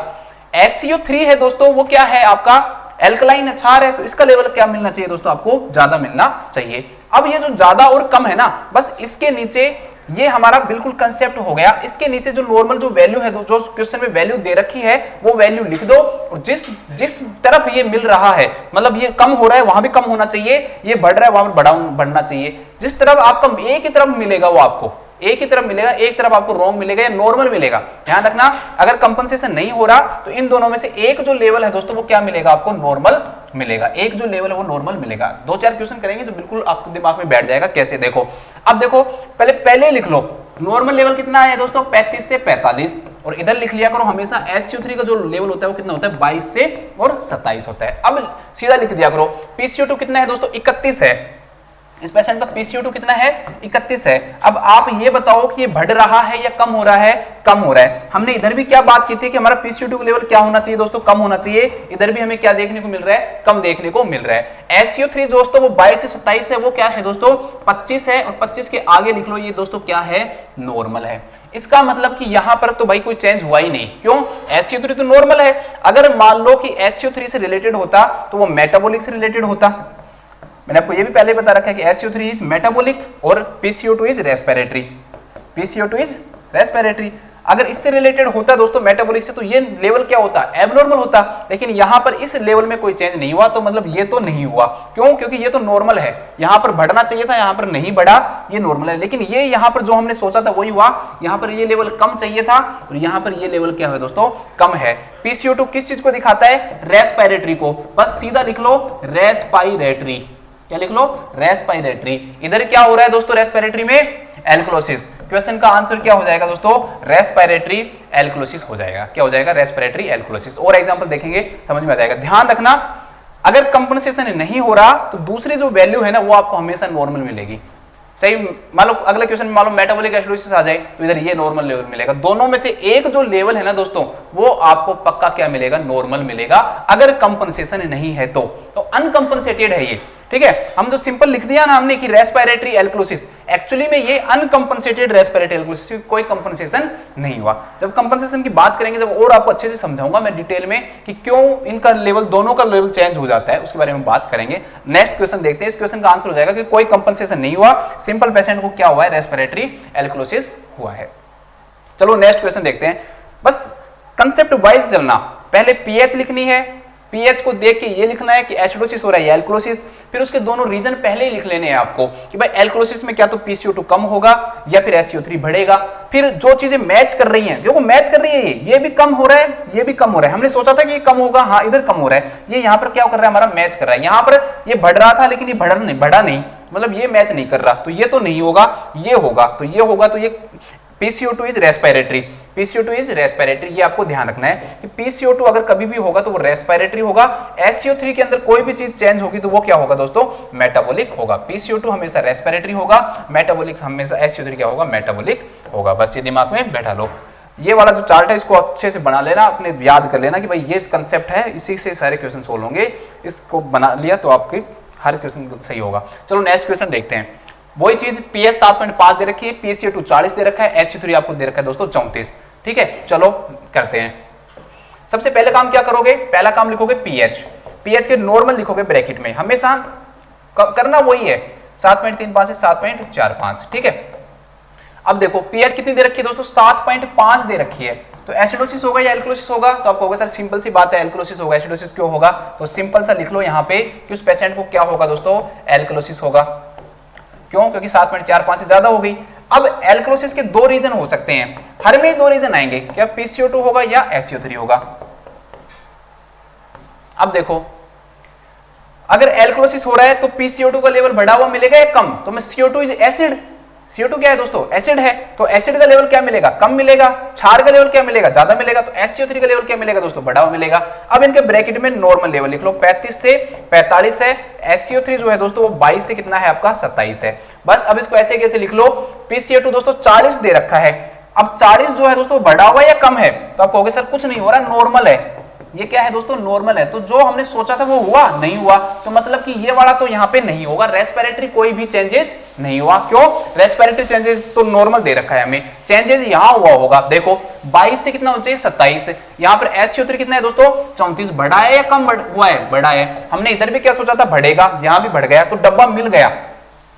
SCO3 है दोस्तों, वो क्या है आपका एल्कलाइन है, क्षार है, तो इसका लेवल क्या मिलना चाहिए दोस्तों, आपको ज्यादा मिलना चाहिए। अब ये जो ज्यादा और कम है ना, बस इसके नीचे ये हमारा बिल्कुल कंसेप्ट हो गया। इसके नीचे जो नॉर्मल जो वैल्यू है, जो क्वेश्चन में वैल्यू दे रखी है वो वैल्यू लिख दो, और जिस जिस तरफ ये मिल रहा है, मतलब ये कम हो रहा है वहां भी कम होना चाहिए, ये बढ़ रहा है वहां पर बढ़ना चाहिए। जिस तरफ आपका एक ही तरफ मिलेगा वो आपको एक ही तरफ मिलेगा, एक तरफ आपको रॉन्ग मिलेगा या नॉर्मल मिलेगा। ध्यान रखना, अगर कंपनसेशन नहीं हो रहा तो इन दोनों में से एक जो लेवल है दोस्तों वो क्या मिलेगा आपको, नॉर्मल मिलेगा। एक जो लेवल है वो नॉर्मल मिलेगा। दो चार क्वेश्चन करेंगे तो बिल्कुल आपके दिमाग में बैठ जाएगा कैसे। देखो, अब देखो पहले लिख लो नॉर्मल लेवल कितना है दोस्तों, 35 से 45, और इधर लिख लिया करो हमेशा SCO3 का जो लेवल होता है वो कितना होता है, 22 से और 27 होता है। अब सीधा लिख दिया करो PCO2 कितना है दोस्तों, 31 है। इस पेशेंट का PCO2 कितना है, 31 है। अब आप ये बताओ कि ये बढ़ रहा है या कम हो रहा है, कम हो रहा है। हमने इधर भी क्या बात की थी कि हमारा PCO2 का लेवल क्या होना चाहिए दोस्तों, कम होना चाहिए। इधर भी हमें क्या देखने को मिल रहा है, कम देखने को मिल रहा है। SCO3 दोस्तों वो 22 से 27 है, वो क्या है दोस्तों 25 है, और 25 के आगे लिख लो ये दोस्तों क्या है, नॉर्मल है। इसका मतलब कि यहां पर तो भाई कोई चेंज हुआ ही नहीं, क्यों, SCO3 तो नॉर्मल है। अगर मान लो कि SCO3 से रिलेटेड होता तो वो मेटाबॉलिक से रिलेटेड होता। मैंने आपको ये भी पहले बता रखा है कि SCO3 इज मेटाबॉलिक और PCO2 is respiratory. PCO2 is respiratory. अगर इससे रिलेटेड होता दोस्तों मेटाबॉलिक से, तो ये लेवल क्या होता, एबनॉर्मल होता। लेकिन यहां पर इस लेवल में कोई चेंज नहीं हुआ, तो मतलब ये तो नहीं हुआ, क्यों, क्योंकि ये तो नॉर्मल है। यहां पर बढ़ना चाहिए था, यहां पर नहीं बढ़ा, ये नॉर्मल है। लेकिन ये यहां पर जो हमने सोचा था वही हुआ, यहां पर ये लेवल कम चाहिए था और यहां पर ये लेवल क्या है दोस्तों, कम है। PCO2 किस चीज को दिखाता है, रेस्पिरेटरी को। बस सीधा लिख लो रेस्पिरेटरी। क्या लिख लो, रेस्पिरेटरी। इधर क्या हो रहा है दोस्तों, रेस्पिरेटरी में एल्कलोसिस। क्वेश्चन का आंसर क्या हो जाएगा दोस्तों, रेस्पिरेटरी एल्कलोसिस हो जाएगा। क्या हो जाएगा, रेस्पिरेटरी एल्कलोसिस। और एग्जांपल देखेंगे समझ में आ जाएगा। ध्यान रखना, अगर कंपनसेशन नहीं हो रहा तो दूसरी जो वैल्यू है ना वो आपको हमेशा नॉर्मल मिलेगी। चाहे मान लो अगले क्वेश्चन में मान लो मेटाबॉलिक एसिडोसिस आ जाए तो इधर ये नॉर्मल लेवल मिलेगा। दोनों में से एक जो लेवल है ना दोस्तों वो आपको पक्का क्या मिलेगा, नॉर्मल मिलेगा, अगर कंपनसेशन नहीं है तो अनकंपनसेटेड है ये। ठीक है, हम जो सिंपल लिख दिया ना हमने कि रेस्पिरेटरी एल्कलोसिस, एक्चुअली में ये अनकंपनसेटेड रेस्पिरेटरी एल्कलोसिस, कोई कंपनसेशन नहीं हुआ। जब कंपनसेशन की बात करेंगे, जब और आपको अच्छे से समझाऊंगा मैं डिटेल में कि क्यों इनका लेवल, दोनों का लेवल चेंज हो जाता है, उसके बारे में बात करेंगे। नेक्स्ट क्वेश्चन देखते हैं। इस क्वेश्चन का आंसर हो जाएगा कि कोई कंपनसेशन नहीं हुआ, सिंपल पेशेंट को क्या हुआ है, रेस्पिरेटरी एल्कलोसिस हुआ है। चलो नेक्स्ट क्वेश्चन देखते हैं। बस कंसेप्ट वाइज चलना, पहले पीएच लिखनी है, पीएच को देख के ये लिखना है कि एसिडोसिस हो रहा है या एल्कलोसिस, फिर उसके दोनों रीजन पहले ही लिख लेने हैं आपको कि भाई एल्कलोसिस में क्या तो PCO2 कम होगा या फिर SCO3 बढ़ेगा। फिर जो चीजें मैच कर रही हैं, देखो मैच कर रही है, ये भी कम हो रहा है, ये भी कम हो रहा है। हमने सोचा था कि ये कम होगा, हाँ इधर कम हो रहा है, ये यहाँ पर क्या कर रहा है, हमारा मैच कर रहा है। यहाँ पर ये बढ़ रहा था लेकिन ये बढ़ा नहीं, मतलब ये मैच नहीं कर रहा, तो ये तो नहीं होगा, ये होगा, तो ये होगा, तो ये PCO2 is respiratory. PCO2 is respiratory, ये आपको ध्यान रखना है कि PCO2 अगर कभी भी होगा तो वो रेस्पिरेटरी होगा। SCO3 के अंदर कोई भी चीज चेंज होगी तो वो क्या होगा दोस्तों, मेटाबॉलिक होगा। PCO2 हमेशा रेस्पिरेटरी होगा, मेटाबॉलिक हमेशा, SCO3 क्या होगा, मेटाबॉलिक होगा। बस ये दिमाग में बैठा लो। ये वाला जो चार्ट है इसको अच्छे से बना लेना, अपने याद कर लेना कि भाई ये कंसेप्ट है, इसी से सारे क्वेश्चन सोल्व होंगे। इसको बना लिया तो आपके हर क्वेश्चन सही होगा। चलो नेक्स्ट क्वेश्चन देखते हैं। वही चीज पीएच 7.5 दे रखी है, PaCO2 40 दे रखा है, SO3 आपको दे रखा है दोस्तों 34। ठीक है, चलो करते हैं। सबसे पहले काम क्या करोगे, पहला काम लिखोगे पीएच के नॉर्मल लिखोगे ब्रैकेट में, हमेशा करना वही है 7.35 से 7.45। ठीक है, अब देखो पीएच कितनी दे रखी है दोस्तों, 7.5 दे रखी है, तो एसिडोसिस होगा या एल्कलोसिस होगा, तो आपको होगा सर सिंपल सी बात है एल्कलोसिस होगा। एसिडोसिस क्यों होगा, तो सिंपल सा लिख लो यहाँ पे कि उस पेशेंट को क्या होगा दोस्तों, एल्कलोसिस होगा। क्यों, क्योंकि 7.45 से ज्यादा हो गई। अब एल्कलोसिस के दो रीजन हो सकते हैं, हर में दो रीजन आएंगे, क्या PaCO2 होगा या SO3 होगा। अब देखो अगर एल्कलोसिस हो रहा है तो PaCO2 का लेवल बढ़ा हुआ मिलेगा या कम, तो मैं CO2 इज एसिड, CO2 क्या है दोस्तों, एसिड है, तो एसिड का लेवल क्या मिलेगा, कम मिलेगा। क्षार का लेवल क्या मिलेगा, ज्यादा मिलेगा, तो SO3 का लेवल क्या मिलेगा दोस्तों, बढ़ा हुआ मिलेगा। अब इनके ब्रैकेट में नॉर्मल लेवल लिख लो, 35 से 45 है, SO3 जो है दोस्तों वो 22 से कितना है आपका 27 है। बस अब इसको ऐसे कैसे लिख लो, PaCO2 दोस्तों 40 दे रखा है, अब 40 जो है दोस्तों बढ़ा हुआ या कम है, तो आप कहोगे सर कुछ नहीं हो रहा, नॉर्मल है। ये क्या है दोस्तों, नॉर्मल है, तो जो हमने सोचा था वो हुआ नहीं हुआ, तो मतलब कि ये वाला तो यहाँ पे नहीं होगा, रेस्पिरेटरी कोई भी चेंजेस नहीं हुआ। क्यों, रेस्पिरेटरी चेंजेस तो नॉर्मल दे रखा है हमें, चेंजेस यहाँ हुआ होगा। देखो 22 से कितना होना चाहिए 27, यहाँ पर SO3 कितना है दोस्तों 34, बढ़ा है या कम हुआ है, बढ़ा है। हमने इधर भी क्या सोचा था बढ़ेगा, यहाँ भी बढ़ गया, तो डब्बा मिल गया,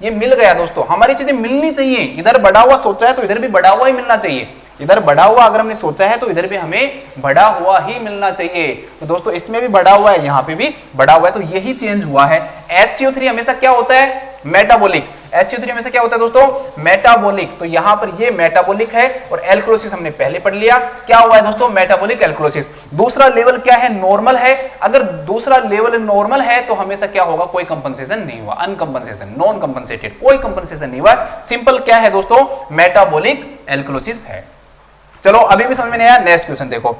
ये मिल गया दोस्तों। हमारी चीजें मिलनी चाहिए, इधर बढ़ा हुआ सोचा है तो इधर भी बढ़ा हुआ ही मिलना चाहिए, इधर बढ़ा हुआ अगर हमने सोचा है तो इधर भी हमें बढ़ा हुआ ही मिलना चाहिए। तो दोस्तों इसमें भी बढ़ा हुआ है, यहाँ पे भी बढ़ा हुआ है, तो यही चेंज हुआ है। SO3 हमेशा क्या होता है, मेटाबॉलिक। SO3 हमेशा क्या होता है दोस्तों, मेटाबॉलिक, तो यहाँ पर ये मेटाबॉलिक है, और एल्कलोसिस हमने पहले पढ़ लिया, क्या हुआ है दोस्तों, मेटाबॉलिक एल्कलोसिस। दूसरा लेवल क्या है, नॉर्मल है। अगर दूसरा लेवल नॉर्मल है तो हमेशा क्या होगा, कोई कंपनसेशन नहीं हुआ, अनकंपनसेशन, नॉन कंपनसेटेड, कोई कंपनसेशन नहीं हुआ। सिंपल क्या है दोस्तों, मेटाबॉलिक एल्कलोसिस है। चलो अभी भी समझ में नहीं आया, नेक्स्ट क्वेश्चन देखो।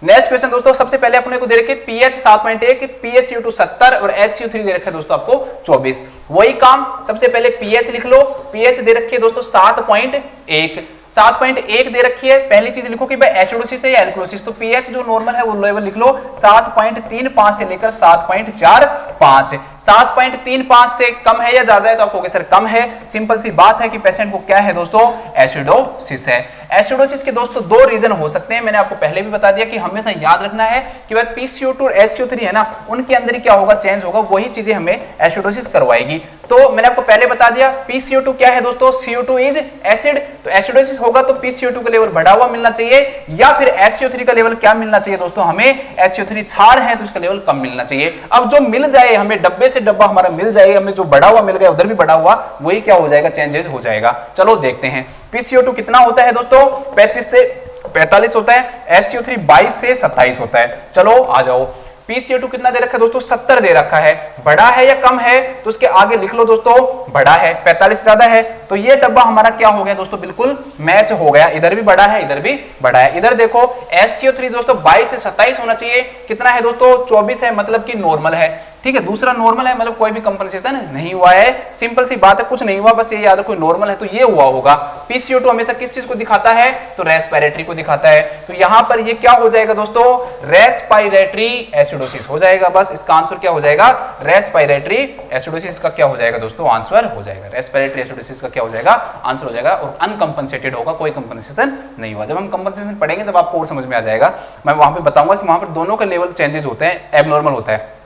नेक्स्ट क्वेश्चन दोस्तों, सबसे पहले अपने को दे रखे पीएच 7.1, PaCO2 70 और SO3 दे रखे दोस्तों आपको 24। वही काम, सबसे पहले पीएच लिख लो, पीएच दे रखी है दोस्तों 7.1, 7.1 दे रखी है। पहली चीज लिखो कि भाई एसिडोसिस है या एल्कलोसिस, तो पीएच जो नॉर्मल है वो लेवल लिख लो 7.35 से लेकर 7.45। 7.35 से कम है या ज्यादा है, तो आप कहोगे सर कम है। सिंपल सी बात है कि पेशेंट को क्या है दोस्तों, एसिडोसिस है। एसिडोसिस के दोस्तों दो रीजन हो सकते हैं, मैंने आपको पहले भी बता दिया कि हमेशा याद रखना है कि भाई PaCO2 और SO3 है ना, उनके अंदर ही क्या होगा, चेंज होगा, वही चीजें हमें एसिडोसिस करवाएगी। तो मैंने आपको पहले बता दिया PaCO2 क्या है दोस्तों, CO2 इज एसिड, तो एसिडोसिस होगा तो PaCO2 का लेवल बढ़ा हुआ मिलना चाहिए, या फिर SO3 का लेवल क्या मिलना चाहिए दोस्तों, हमें SO3 क्षार है तो इसका लेवल कम मिलना चाहिए। अब जो मिल जाए हमें, डब्बे से डब्बा हमारा मिल जाए, हमें जो बढ़ा हुआ मिल गया उधर भी बढ़ा हुआ, वही क्या हो जाएगा, चेंजेस हो जाएगा। चलो देखते हैं PaCO2 कितना होता है दोस्तों, 35 से 45 होता है, SO3 22 से 27 होता है। चलो आ जाओ, PaCO2 कितना दे रखा है दोस्तों, 70 दे रखा है, बड़ा है या कम है, तो उसके आगे लिख लो दोस्तों बड़ा है, 45 से ज्यादा है, तो ये डब्बा हमारा क्या हो गया दोस्तों, बिल्कुल मैच हो गया, इधर भी बड़ा है इधर भी बड़ा है। इधर देखो SO3 दोस्तों 22 से 27 होना चाहिए, कितना है दोस्तों 24 है, मतलब कि नॉर्मल है। ठीक है, दूसरा नॉर्मल है, मतलब कोई भी कंपनसेशन नहीं हुआ है, सिंपल सी बात है, कुछ नहीं हुआ, बस ये याद रखो नॉर्मल है तो ये हुआ होगा। PaCO2 हमेशा किस चीज को दिखाता है, तो रेस्पिरेटरी को दिखाता है, तो यहां पर ये क्या हो जाएगा दोस्तों, रेस्पिरेटरी एसिडोसिस हो जाएगा। बस इसका आंसर क्या हो जाएगा, रेस्पिरेटरी एसिडोसिस का क्या हो जाएगा दोस्तों, आंसर हो जाएगा, रेस्पिरेटरी एसिडोसिस का क्या हो जाएगा, आंसर हो जाएगा, और अनकंपनसेटेड होगा, कोई कंपनसेशन नहीं हुआ। जब हम कंपनसेशन पढ़ेंगे तब आपको और समझ में आ जाएगा, मैं वहां पे बताऊंगा कि वहां पर दोनों का लेवल चेंजेस होते हैं, एबनॉर्मल होता है,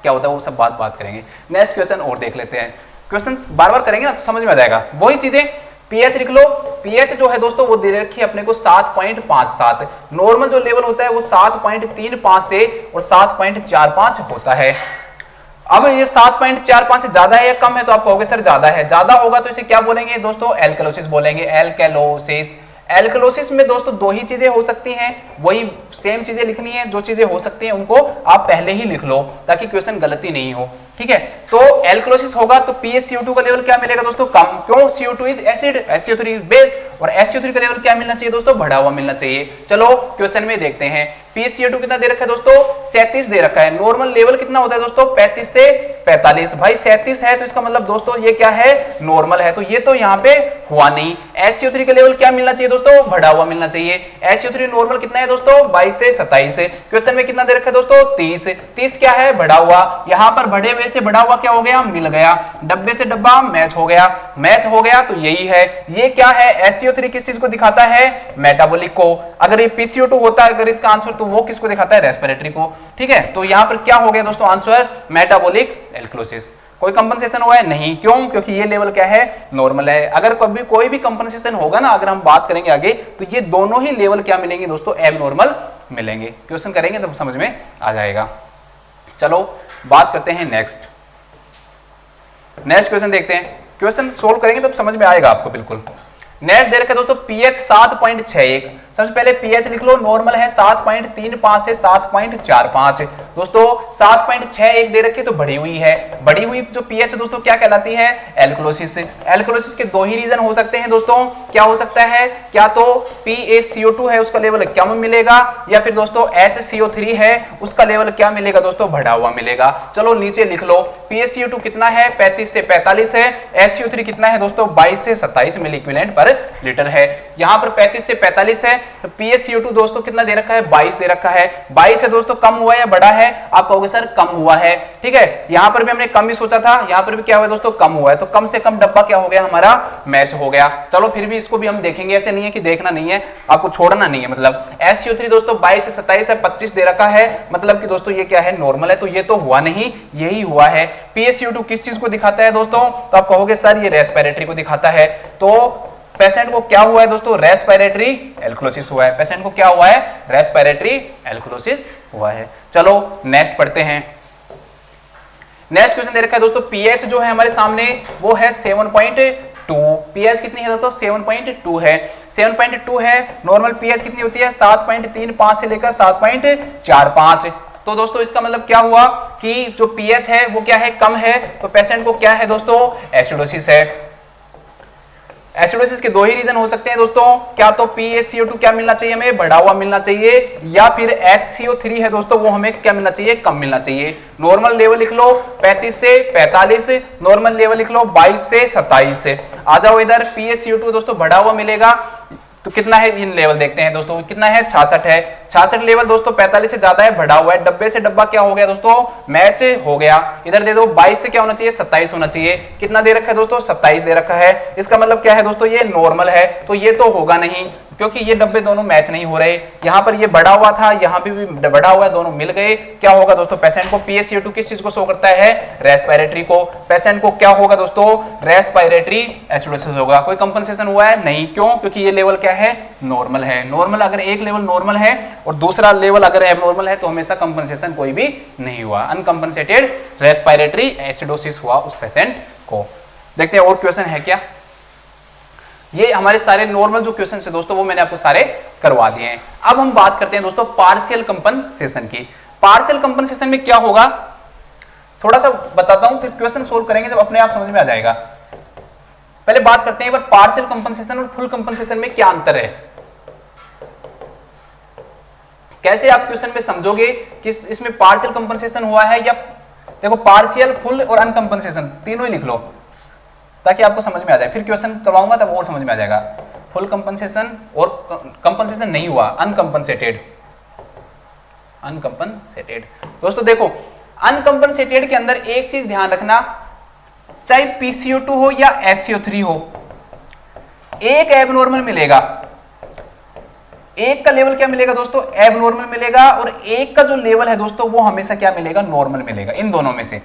क्या होता है वो सब बात करेंगे। नेक्स्ट क्वेश्चन और देख लेते हैं, क्वेश्चंस बार बार करेंगे ना तो समझ में आ जाएगा। वही चीजें पीएच लिख लो, पीएच जो है दोस्तों वो दे रखी है अपने को 7.57, नॉर्मल जो लेवल होता है वो 7.35 से और 7.45 होता है। अब ये 7.45 से ज्यादा है या कम है, तो आप कहोगे सर ज्यादा है, ज्यादा होगा तो इसे क्या बोलेंगे दोस्तों, एल्कलोसिस बोलेंगे, एल्कलोसिस। एल्कलोसिस में दोस्तों दो ही चीजें हो सकती हैं, वही सेम चीजें लिखनी है, जो चीजें हो सकती हैं उनको आप पहले ही लिख लो ताकि क्वेश्चन गलती नहीं हो। ठीक है, तो एल्कलोसिस होगा तो PaCO2 का लेवल क्या मिलेगा दोस्तों, कम। क्यों, CO2 is acid, SO3 base, और SO3 का लेवल क्या मिलना चाहिए दोस्तों, बढ़ा हुआ मिलना चाहिए। चलो क्वेश्चन में देखते हैं, PaCO2 कितना दे रखा है दोस्तों, 37 दे रखा है, नॉर्मल लेवल कितना होता है दोस्तों, 35 से 45। भाई 37 है तो इसका मतलब दोस्तों ये क्या है, नॉर्मल है, तो ये तो यहाँ पे हुआ नहीं। SCO3 का लेवल क्या मिलना चाहिए दोस्तों, बढ़ा हुआ मिलना चाहिए। SCO3 नॉर्मल कितना है दोस्तों, 22 से 27 है। क्वेश्चन में कितना दे रखा है दोस्तों, 30। 30 क्या है, बढ़ा हुआ। यहां पर बढ़े हुए से बढ़ा हुआ क्या हो गया, मिल गया। डब्बे से डब्बा मैच हो गया, मैच हो गया तो यही है। ये क्या है, SCO3 किस चीज को दिखाता है, मेटाबॉलिक को। अगर ये PCO2 होता है अगर इसका आंसर, तो वो किसको दिखाता है, रेस्पिरेटरी को। ठीक है, तो यहां पर क्या हो गया दोस्तों आंसर, मेटाबॉलिक एल्कलोसिस। कोई कंपनसेशन हुआ है नहीं, क्यों, क्योंकि ये लेवल क्या है, नॉर्मल है। अगर कभी कोई भी कंपनसेशन होगा ना, अगर हम बात करेंगे आगे, तो ये दोनों ही लेवल क्या मिलेंगे दोस्तों, एबनॉर्मल मिलेंगे। क्वेश्चन करेंगे तो समझ में आ जाएगा। चलो बात करते हैं नेक्स्ट क्वेश्चन देखते हैं। क्वेश्चन सोल्व करेंगे तो समझ में आएगा आपको बिल्कुल। नेक्स्ट दे रखा है दोस्तों पीएच 7.61। सबसे पहले पीएच लिख लो, नॉर्मल है 7.35 से 7.45। दोस्तों 7.61 दे रखी है तो बढ़ी हुई है। बढ़ी हुई जो पीएच है दोस्तों क्या कहलाती है, एल्कलोसिस। एल्कलोसिस के दो ही रीजन हो सकते हैं दोस्तों, क्या हो सकता है, क्या तो PaCO2 है उसका लेवल कम मिलेगा, या फिर दोस्तों HCO3 है उसका लेवल क्या मिलेगा दोस्तों, बढ़ा हुआ मिलेगा। चलो नीचे लिख लो, PaCO2 कितना है, 35 से 45 है। SCO3 कितना है दोस्तों, 22 से 27 मिली इक्विवेलेंट पर लीटर है। यहां पर 35 से 45 है, तो PaCO2 दोस्तों कितना दे रखा है, 22 दे रखा है। 22 है दोस्तों, कम हुआ या बढ़ा है, आप कहोगे सर कम हुआ है। ठीक है, यहां पर भी हमने कम ही सोचा था, यहां पर भी क्या हुआ दोस्तों, कम हुआ है। तो कम से कम डब्बा क्या हो गया हमारा, मैच हो गया। चलो फिर भी इसको भी हम देखेंगे, ऐसे नहीं है कि देखना नहीं है, आपको छोड़ना नहीं है। मतलब SCO3 दोस्तों 22 से 27 है, 25 दे रखा है, मतलब कि दोस्तों ये क्या है, नॉर्मल है। तो ये तो हुआ नहीं, यही हुआ है। PaCO2 किस चीज को दिखाता है दोस्तों, तो आप कहोगे सर ये रेस्पिरेटरी को दिखाता है। तो पेशेंट को क्या हुआ है दोस्तों, रेस्पिरेटरी एल्कलोसिस हुआ है। पेशेंट को क्या हुआ है, रेस्पिरेटरी एल्कलोसिस हुआ है। चलो नेक्स्ट पढ़ते हैं। नेक्स्ट क्वेश्चन दे रखा है दोस्तों, पीएच जो है हमारे सामने वो है 7.2। पीएच कितनी है दोस्तों, 7.2 है। 7.2 है। नॉर्मल पीएच कितनी होती है, 7.35 से लेकर 7.45। तो दोस्तों इसका मतलब क्या हुआ कि जो पीएच है वो क्या है, कम है। तो पेशेंट को क्या है दोस्तों, एसिडोसिस है। एसिडोसिस के दो ही रीजन हो सकते हैं दोस्तों, क्या तो PaCO2 क्या मिलना चाहिए हमें, बढ़ा हुआ मिलना चाहिए, या फिर HCO3 है दोस्तों वो हमें क्या मिलना चाहिए, कम मिलना चाहिए। नॉर्मल लेवल लिख लो 35 से 45, नॉर्मल लेवल लिख लो 22 से 27। आ जाओ इधर, PaCO2 दोस्तों बढ़ा हुआ मिलेगा, तो कितना है, इन लेवल देखते हैं दोस्तों, कितना है, 66 है। 66 लेवल दोस्तों 45 से ज्यादा है, बढ़ा हुआ है। डब्बे से डब्बा क्या हो गया दोस्तों, मैच हो गया। इधर दे दो 22 से क्या होना चाहिए, 27 होना चाहिए। कितना दे रखा है दोस्तों, 27 दे रखा है। इसका मतलब क्या है दोस्तों, ये नॉर्मल है। तो ये तो होगा नहीं, क्योंकि ये डब्बे दोनों मैच नहीं हो रहे। यहां पर ये बढ़ा हुआ था, यहां पे भी बढ़ा हुआ है, दोनों मिल गए। क्या होगा दोस्तों, पेशेंट को PaCO2 किस चीज को शो करता है, रेस्पिरेटरी को। पेशेंट को क्या होगा दोस्तों, रेस्पिरेटरी एसिडोसिस होगा। कोई कंपनसेशन हुआ है नहीं, क्यों, क्योंकि ये लेवल क्या है, नॉर्मल है। नॉर्मल अगर एक लेवल नॉर्मल है और दूसरा लेवल अगर एबनॉर्मल है तो हमेशा कंपनसेशन कोई भी नहीं हुआ, अनकंपनसेटेड रेस्पिरेटरी एसिडोसिस हुआ उस पेशेंट को। देखते हैं और क्वेश्चन है क्या। ये हमारे सारे नॉर्मल जो क्वेश्चन है दोस्तों वो मैंने आपको सारे करवा दिए हैं। अब हम बात करते हैं दोस्तों पार्शियल कंपनसेशन की। पार्शियल कंपनसेशन में क्या होगा, थोड़ा सा बताता हूं, फिर क्वेश्चन सोल्व करेंगे जब अपने आप समझ में आ जाएगा। पहले बात करते हैं पार्शियल कंपनसेशन और फुल कंपनसेशन में क्या अंतर है, कैसे आप क्वेश्चन में समझोगे कि इसमें पार्शियल कंपनसेशन हुआ है या, देखो पार्शियल, फुल और अनकंपनसेशन तीनों ही लिख लो ताकि आपको समझ में आ जाए। फिर क्वेश्चन करवाऊंगा तब और समझ में आ जाएगा। फुल कंपनसेशन और कंपनसेशन नहीं हुआ, अनकंपनसेटेड। अनकंपनसेटेड दोस्तों देखो, अनकंपनसेटेड के अंदर एक चीज ध्यान रखना, चाहे PCO2 हो या SCO3 हो, एक एबनॉर्मल मिलेगा। एक का लेवल क्या मिलेगा दोस्तों, एबनॉर्मल मिलेगा, और एक का जो लेवल है दोस्तों वो हमेशा क्या मिलेगा, नॉर्मल मिलेगा, इन दोनों में से।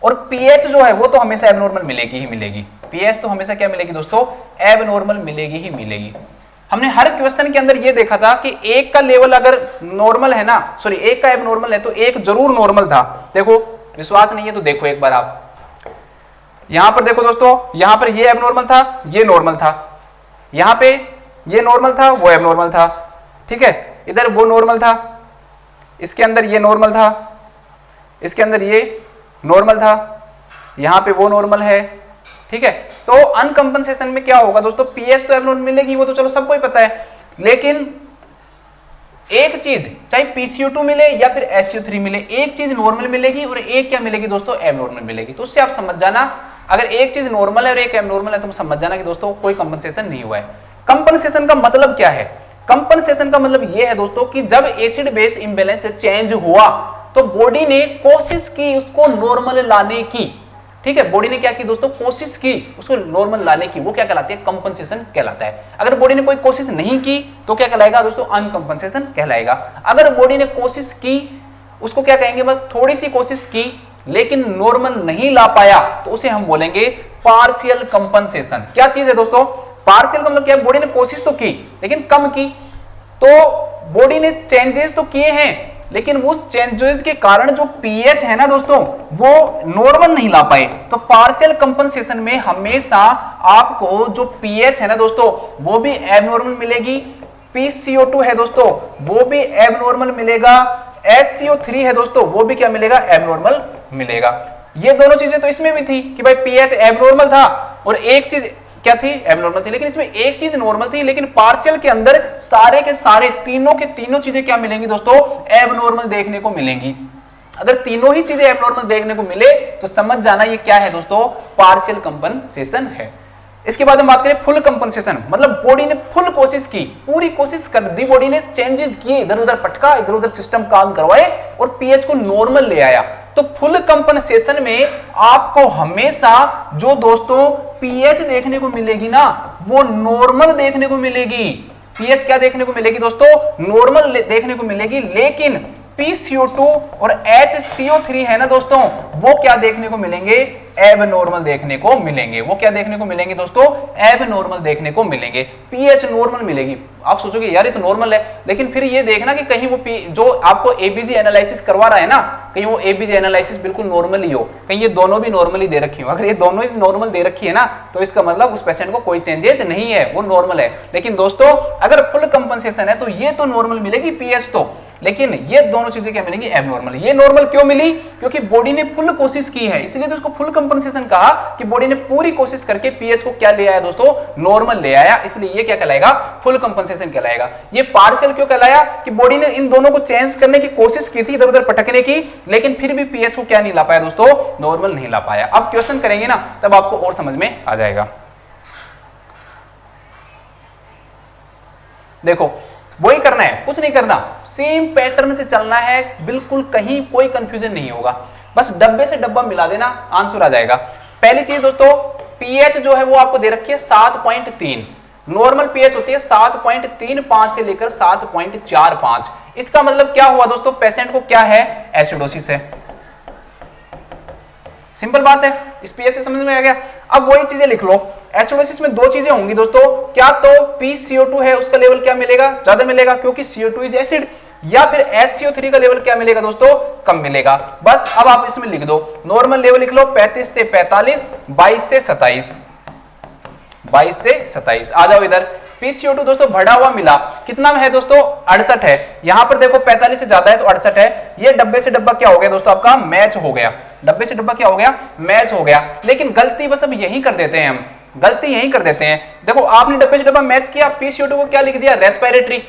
और पीएच जो है वो तो हमेशा एबनॉर्मल मिलेगी ही मिलेगी। पीएच तो हमेशा क्या मिलेगी दोस्तों, एबनॉर्मल मिलेगी ही मिलेगी। हमने हर क्वेश्चन के अंदर ये देखा था कि एक का लेवल अगर नॉर्मल है ना, सॉरी एक का एबनॉर्मल है तो एक जरूर नॉर्मल था। देखो विश्वास नहीं है तो देखो एक बार आप, यहां पर देखो दोस्तों, यहां पर ये एबनॉर्मल था, ये नॉर्मल था, यहां पे ये नॉर्मल था, वो एबनॉर्मल था। ठीक है, इधर वो नॉर्मल था, इसके अंदर ये नॉर्मल था, इसके अंदर ये नॉर्मल था, यहां पे वो नॉर्मल है। ठीक है, तो अनकंपनसेशन में क्या होगा दोस्तों, पीएच तो एबनॉर्मल मिलेगी, वो तो चलो सबको ही पता है, लेकिन एक चीज चाहे PCO2 मिले या फिर SCO3 मिले, एक चीज नॉर्मल मिलेगी और एक क्या मिलेगी दोस्तों, एबनॉर्मल मिलेगी। तो उससे आप समझ जाना अगर एक चीज नॉर्मल है और एक एबनॉर्मल है तो समझ जाना कि दोस्तों कोई कंपनसेशन नहीं हुआ है। कंपनसेशन का मतलब क्या है? कंपनसेशन का मतलब यह है दोस्तों कि जब एसिड बेस इंबैलेंस चेंज हुआ तो बॉडी ने कोशिश की उसको नॉर्मल लाने की। ठीक है, बॉडी ने क्या की दोस्तों? कोशिश की उसको नॉर्मल लाने की। वो क्या कहलाती है? कंपनसेशन कहलाता है। अगर बॉडी ने कोई कोशिश नहीं की तो क्या कहलाएगा दोस्तों? अनकंपनसेशन कहलाएगा। अगर बॉडी ने कोशिश की, उसको क्या कहेंगे? बस थोड़ी सी कोशिश की लेकिन नॉर्मल नहीं ला पाया तो उसे हम बोलेंगे पार्शियल कंपनसेशन। क्या चीज है दोस्तों? पार्शियल का मतलब क्या है? बॉडी ने कोशिश तो की लेकिन कम की, तो बॉडी ने चेंजेस तो किए हैं लेकिन वो चेंजेस के कारण जो पीएच है ना दोस्तों वो नॉर्मल नहीं ला पाए। तो पार्शियल कंपनसेशन में हमेशा आपको जो पीएच है ना दोस्तों वो भी एबनॉर्मल मिलेगी, PCO2 है दोस्तों वो भी एबनॉर्मल मिलेगा, SCO3 है दोस्तों वो भी क्या मिलेगा? एबनॉर्मल मिलेगा। ये दोनों चीजें तो इसमें भी थी कि भाई पीएच एबनॉर्मल था और एक चीज क्या थी? एबनॉर्मल थी। लेकिन इसमें एक चीज नॉर्मल थी, लेकिन पार्शियल के अंदर सारे के सारे तीनों के तीनों चीजें क्या मिलेंगी दोस्तों? एबनॉर्मल देखने को मिलेंगी। अगर तीनों ही चीजें एबनॉर्मल देखने को मिले तो समझ जाना ये क्या है दोस्तों? पार्शियल कंपनसेशन है। इसके बाद हम बात करें फुल कंपनसेशन, मतलब बॉडी ने फुल कोशिश की, पूरी कोशिश कर दी, बॉडी ने चेंजेस किए, इधर उधर पटका, इधर उधर सिस्टम काम करवाए और पीएच को नॉर्मल ले आया। तो फुल कंपनसेशन में आपको हमेशा जो दोस्तों पीएच देखने को मिलेगी ना वो नॉर्मल देखने को मिलेगी। पीएच क्या देखने को मिलेगी दोस्तों? नॉर्मल देखने को मिलेगी। लेकिन PCO2 और HCO3 है ना दोस्तों वो क्या देखने को मिलेंगे? एबनॉर्मल देखने को मिलेंगे। वो क्या देखने को मिलेंगे दोस्तों? एबनॉर्मल देखने को मिलेंगे। पीएच नॉर्मल मिलेगी। आप सोचोगे यार ये तो नॉर्मल है, लेकिन फिर ये देखना कि कहीं वो जो आपको एबीजी एनालिसिस करवा रहा है ना, कहीं वो एबीजी एनालिसिस बिल्कुल नॉर्मल ही हो, कहीं ये दोनों भी नॉर्मल ही दे रखी हो। अगर ये दोनों ही नॉर्मल दे रखी है ना तो इसका मतलब उस पेशेंट को कोई चेंजेस नहीं है, वो नॉर्मल है। लेकिन दोस्तों अगर फुल कंपनसेशन है तो ये तो नॉर्मल मिलेगी पीएच तो, लेकिन ये दोनों चीजें क्या मिलेंगी? एबनॉर्मल। ये नॉर्मल क्यों मिली? क्योंकि बॉडी ने फुल कोशिश की है, इसलिए तो इसको फुल कंपनसेशन कहा कि बॉडी ने पूरी कोशिश करके पीएच को क्या ले आया दोस्तों? नॉर्मल ले आया, इसलिए ये क्या कहलाएगा? फुल कंपनसेशन कहलाएगा। ये पार्शियल क्यों कहलाया? कि बॉडी ने इन दोनों को चेंज करने की कोशिश की थी, इधर उधर पटकने की, लेकिन फिर भी पीएच को क्या नहीं ला पाया दोस्तों? नॉर्मल नहीं ला पाया। अब क्वेश्चन करेंगे ना तब आपको और समझ में आ जाएगा। देखो वही करना है, कुछ नहीं करना, सेम पैटर्न से चलना है, बिल्कुल कहीं कोई कंफ्यूजन नहीं होगा। बस डब्बे से डब्बा मिला देना, आंसर आ जाएगा। पहली चीज दोस्तों पीएच जो है वो आपको दे रखी है 7.3। नॉर्मल पीएच होती है 7.35 से लेकर 7.45। इसका मतलब क्या हुआ दोस्तों? पेशेंट को क्या है? एसिडोसिस है। सिंपल बात है, इस पीएच से समझ में आ गया। अब वही चीजें लिख लो। एसिडोसिस में दो चीजें होंगी दोस्तों, क्या तो PCO2 है उसका लेवल क्या मिलेगा? ज्यादा मिलेगा क्योंकि CO2 इज एसिड, या फिर SCO3 का लेवल क्या मिलेगा दोस्तों? कम मिलेगा। बस अब आप इसमें लिख दो, नॉर्मल लेवल लिख लो 35 से 45, 22 से 27, 22 से 27। आ जाओ इधर। PCO2 दोस्तों बढ़ा हुआ मिला, कितना है दोस्तों? 68 है। यहां पर देखो 45 से ज्यादा है तो 68 है। ये डब्बे से डब्बा क्या हो गया दोस्तों? आपका मैच हो गया। डब्बे से डब्बा क्या हो गया? मैच हो गया। लेकिन गलती बस अब यही कर देते हैं हम, गलती यही कर देते हैं। देखो आपने डब्बे से डब्बा मैच किया, PCO2 को क्या लिख दिया? रेस्पिरेटरी।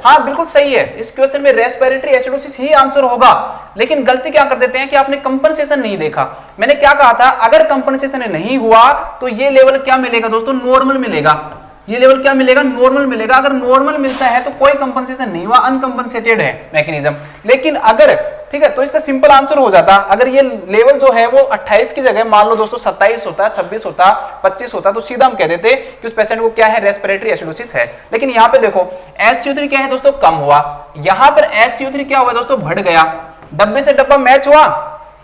हाँ बिल्कुल सही है, इस क्वेश्चन में रेस्पिरेटरी एसिडोसिस ही आंसर होगा। लेकिन गलती क्या कर देते हैं कि आपने कंपनसेशन नहीं देखा। मैंने क्या कहा था? अगर कंपनसेशन नहीं हुआ तो ये लेवल क्या मिलेगा दोस्तों? नॉर्मल मिलेगा। ये लेवल क्या मिलेगा? नॉर्मल मिलेगा। अगर नॉर्मल मिलता है तो कोई कंपनसेशन नहीं हुआ, अनकंपनसेटेड है मैकेनिज्म। लेकिन अगर ठीक है तो इसका सिंपल आंसर हो जाता, अगर ये लेवल जो है वो 28 की जगह मान लो दोस्तों 27 होता, 26 होता, 25 होता तो सीधा हम कह देते कि उस पेशेंट को क्या है? रेस्पिरेटरी एसिडोसिस है। लेकिन यहाँ पे देखो SCO3 क्या है दोस्तों? कम हुआ। यहाँ पर SCO3 क्या हुआ दोस्तों? बढ़ गया। डब्बे से डब्बा मैच हुआ?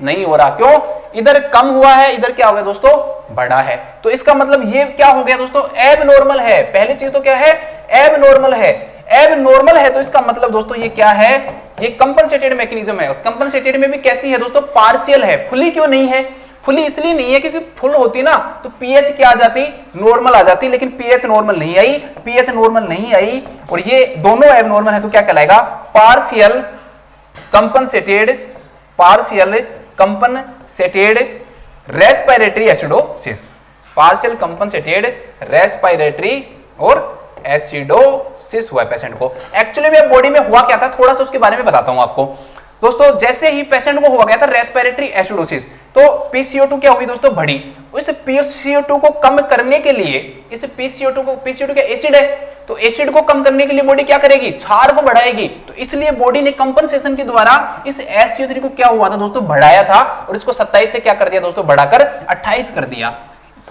नहीं हो रहा। क्यों? इधर कम हुआ है, इधर क्या हो गया दोस्तों? बढ़ा है। तो इसका मतलब ये क्या हो गया दोस्तों? एबनॉर्मल है। पहली चीज तो क्या है? एबनॉर्मल है। एबनॉर्मल है तो इसका मतलब दोस्तों ये क्या है? ये कंपनसेटेड मैकेनिज्म है। कंपनसेटेड में भी कैसी है दोस्तों? पार्शियल है। फुली क्यों नहीं है? फुली इसलिए नहीं है क्योंकि फुल होती ना तो पीएच क्या आ जाती? नॉर्मल आ जाती। लेकिन पीएच नॉर्मल नहीं आई, पीएच नॉर्मल नहीं आई और ये दोनों एबनॉर्मल है तो क्या कहलाएगा? Partial compensated, partial compensated respiratory acidosis. Partial compensated respiratory और एसिडोसिस हुआ पेशेंट को। एक्चुअली में बॉडी में हुआ क्या था थोड़ा सा उसके बारे में बताता हूं आपको। दोस्तों जैसे ही पेशेंट को हो गया था रेस्पिरेटरी एसिडोसिस, तो PCO2 क्या हुई दोस्तों, बढ़ी। इस PCO2 को कम करने के लिए, इस PCO2 क्या एसिड है, तो एसिड को कम करने के लिए बॉडी क्या करेगी, क्षार को बढ़ाएगी। तो इसलिए बॉडी ने कंपनसेशन के द्वारा इस SCO3 को क्या हुआ था दोस्तों, बढ़ाया था, और इसको 27 से क्या कर दिया दोस्तों, बढ़ाकर 28 कर दिया।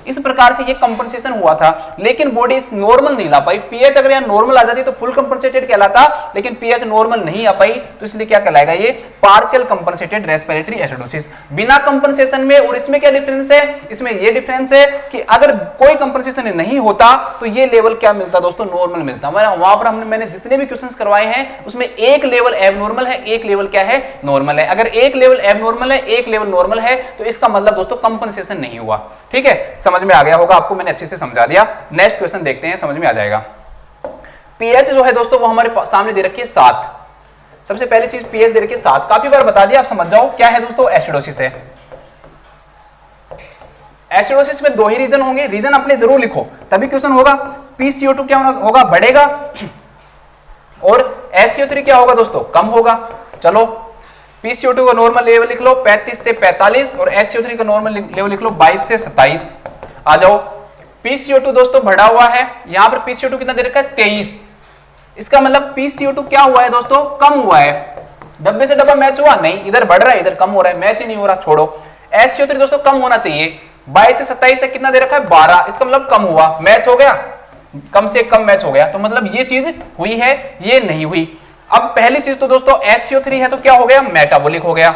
इस प्रकार से ये कंपनसेशन हुआ था, लेकिन बॉडी इस नॉर्मल नहीं ला पाई। पीएच अगर यहाँ नॉर्मल आ जाती तो फुल कंपनसेटेड कहलाता, लेकिन पीएच नॉर्मल नहीं आ पाई, तो इसलिए क्या कहलाएगा, ये पार्शियल कंपनसेटेड रेस्पिरेटरी एसिडोसिस। बिना कंपनसेशन में और इसमें क्या डिफरेंस है, इसमें ये डिफरेंस है कि अगर कोई कंपनसेशन नहीं होता तो ये लेवल क्या मिलता दोस्तों, नॉर्मल मिलता। वहां पर मैंने जितने भी क्वेश्चंस करवाए हैं उसमें एक लेवल एबनॉर्मल है, एक लेवल क्या है, नॉर्मल है। अगर एक लेवल एबनॉर्मल है, एक लेवल नॉर्मल है, तो इसका मतलब दोस्तों कंपनसेशन नहीं हुआ। ठीक है, समझ में आ गया होगा आपको, मैंने अच्छे से समझा दिया। नेक्स्ट क्वेश्चन देखते हैं, समझ में आ जाएगा। पीएच जो है दोस्तों वो हमारे सामने दे रखी है 7। सबसे पहली चीज पीएच दे रखी है 7, काफी बार बता दिया, आप समझ जाओ क्या है दोस्तों, एसिडोसिस है। एसिडोसिस में 2 ही रीजन होंगे, रीजन अपने जरूर लिखो तभी क्वेश्चन होगा। PCO2 क्या होगा, बढ़ेगा, और SCO3 क्या होगा दोस्तों, कम होगा। चलो PCO2 का नॉर्मल लेवल लिख लो 35 से 45, और SCO3 का नॉर्मल लेवल लिख लो 22 से 27। आ जाओ, PCO2 दोस्तों बढ़ा हुआ है, यहां पर PCO2 कितना दे रखा है, 23। इसका मतलब PCO2 क्या हुआ है दोस्तों, कम हुआ है। डब्बे से डब्बा मैच हुआ नहीं, इधर बढ़ रहा है इधर कम हो रहा है, मैच ही नहीं हो रहा, छोड़ो। SCO3 दोस्तों कम होना चाहिए, 22 से 27 से कितना दे रखा है, 12। इसका मतलब कम हुआ, मैच हो गया, कम से कम मैच हो गया, तो मतलब ये चीज हुई है, ये नहीं हुई। अब पहली चीज तो दोस्तों SCO3 है तो क्या हो गया, मेटाबॉलिक हो गया।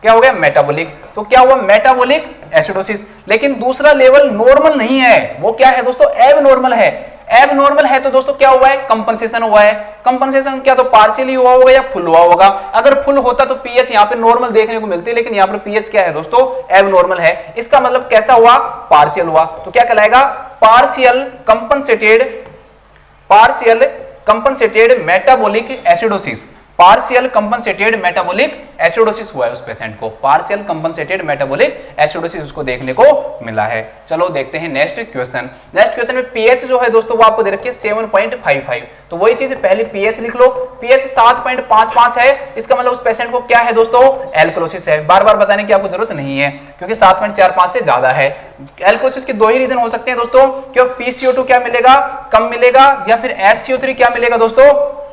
क्या हो गया, मेटाबॉलिक, तो क्या हुआ, मेटाबॉलिक एसिडोसिस। लेकिन दूसरा लेवल नॉर्मल नहीं है, वो क्या है दोस्तों, एबनॉर्मल है। एबनॉर्मल है तो दोस्तों क्या हुआ है, कंपनसेशन हुआ है। कंपनसेशन क्या तो पार्शियली हुआ होगा या फुल हुआ होगा। अगर फुल होता तो पीएच यहाँ पे नॉर्मल देखने को मिलती है, लेकिन यहाँ पर पीएच क्या है दोस्तों, एबनॉर्मल है। इसका मतलब कैसा हुआ, पार्शियल हुआ। तो क्या कहलाएगा, partial compensated metabolic acidosis. Partial compensated metabolic acidosis हुआ है उस पेशेंट को, पार्शियल कंपनसेटेड मेटाबॉलिक एसिडोसिस उसको देखने को मिला है। चलो देखते हैं नेक्स्ट क्वेश्चन। नेक्स्ट क्वेश्चन में पीएच जो है दोस्तों वो आपको दे रखी है 7.55, तो वही चीज पहले पीएच लिख लो। पीएच 7.55 है, इसका मतलब उस पेशेंट को क्या है दोस्तों, एल्कलोसिस है। बार बार बताने की आपको जरूरत नहीं है, क्योंकि 7.45 से ज्यादा है। एल्कलोसिस के 2 ही रीजन हो सकते हैं दोस्तों, क्यों PCO2 क्या मिलेगा, कम मिलेगा, या फिर SCO3 क्या मिलेगा दोस्तों,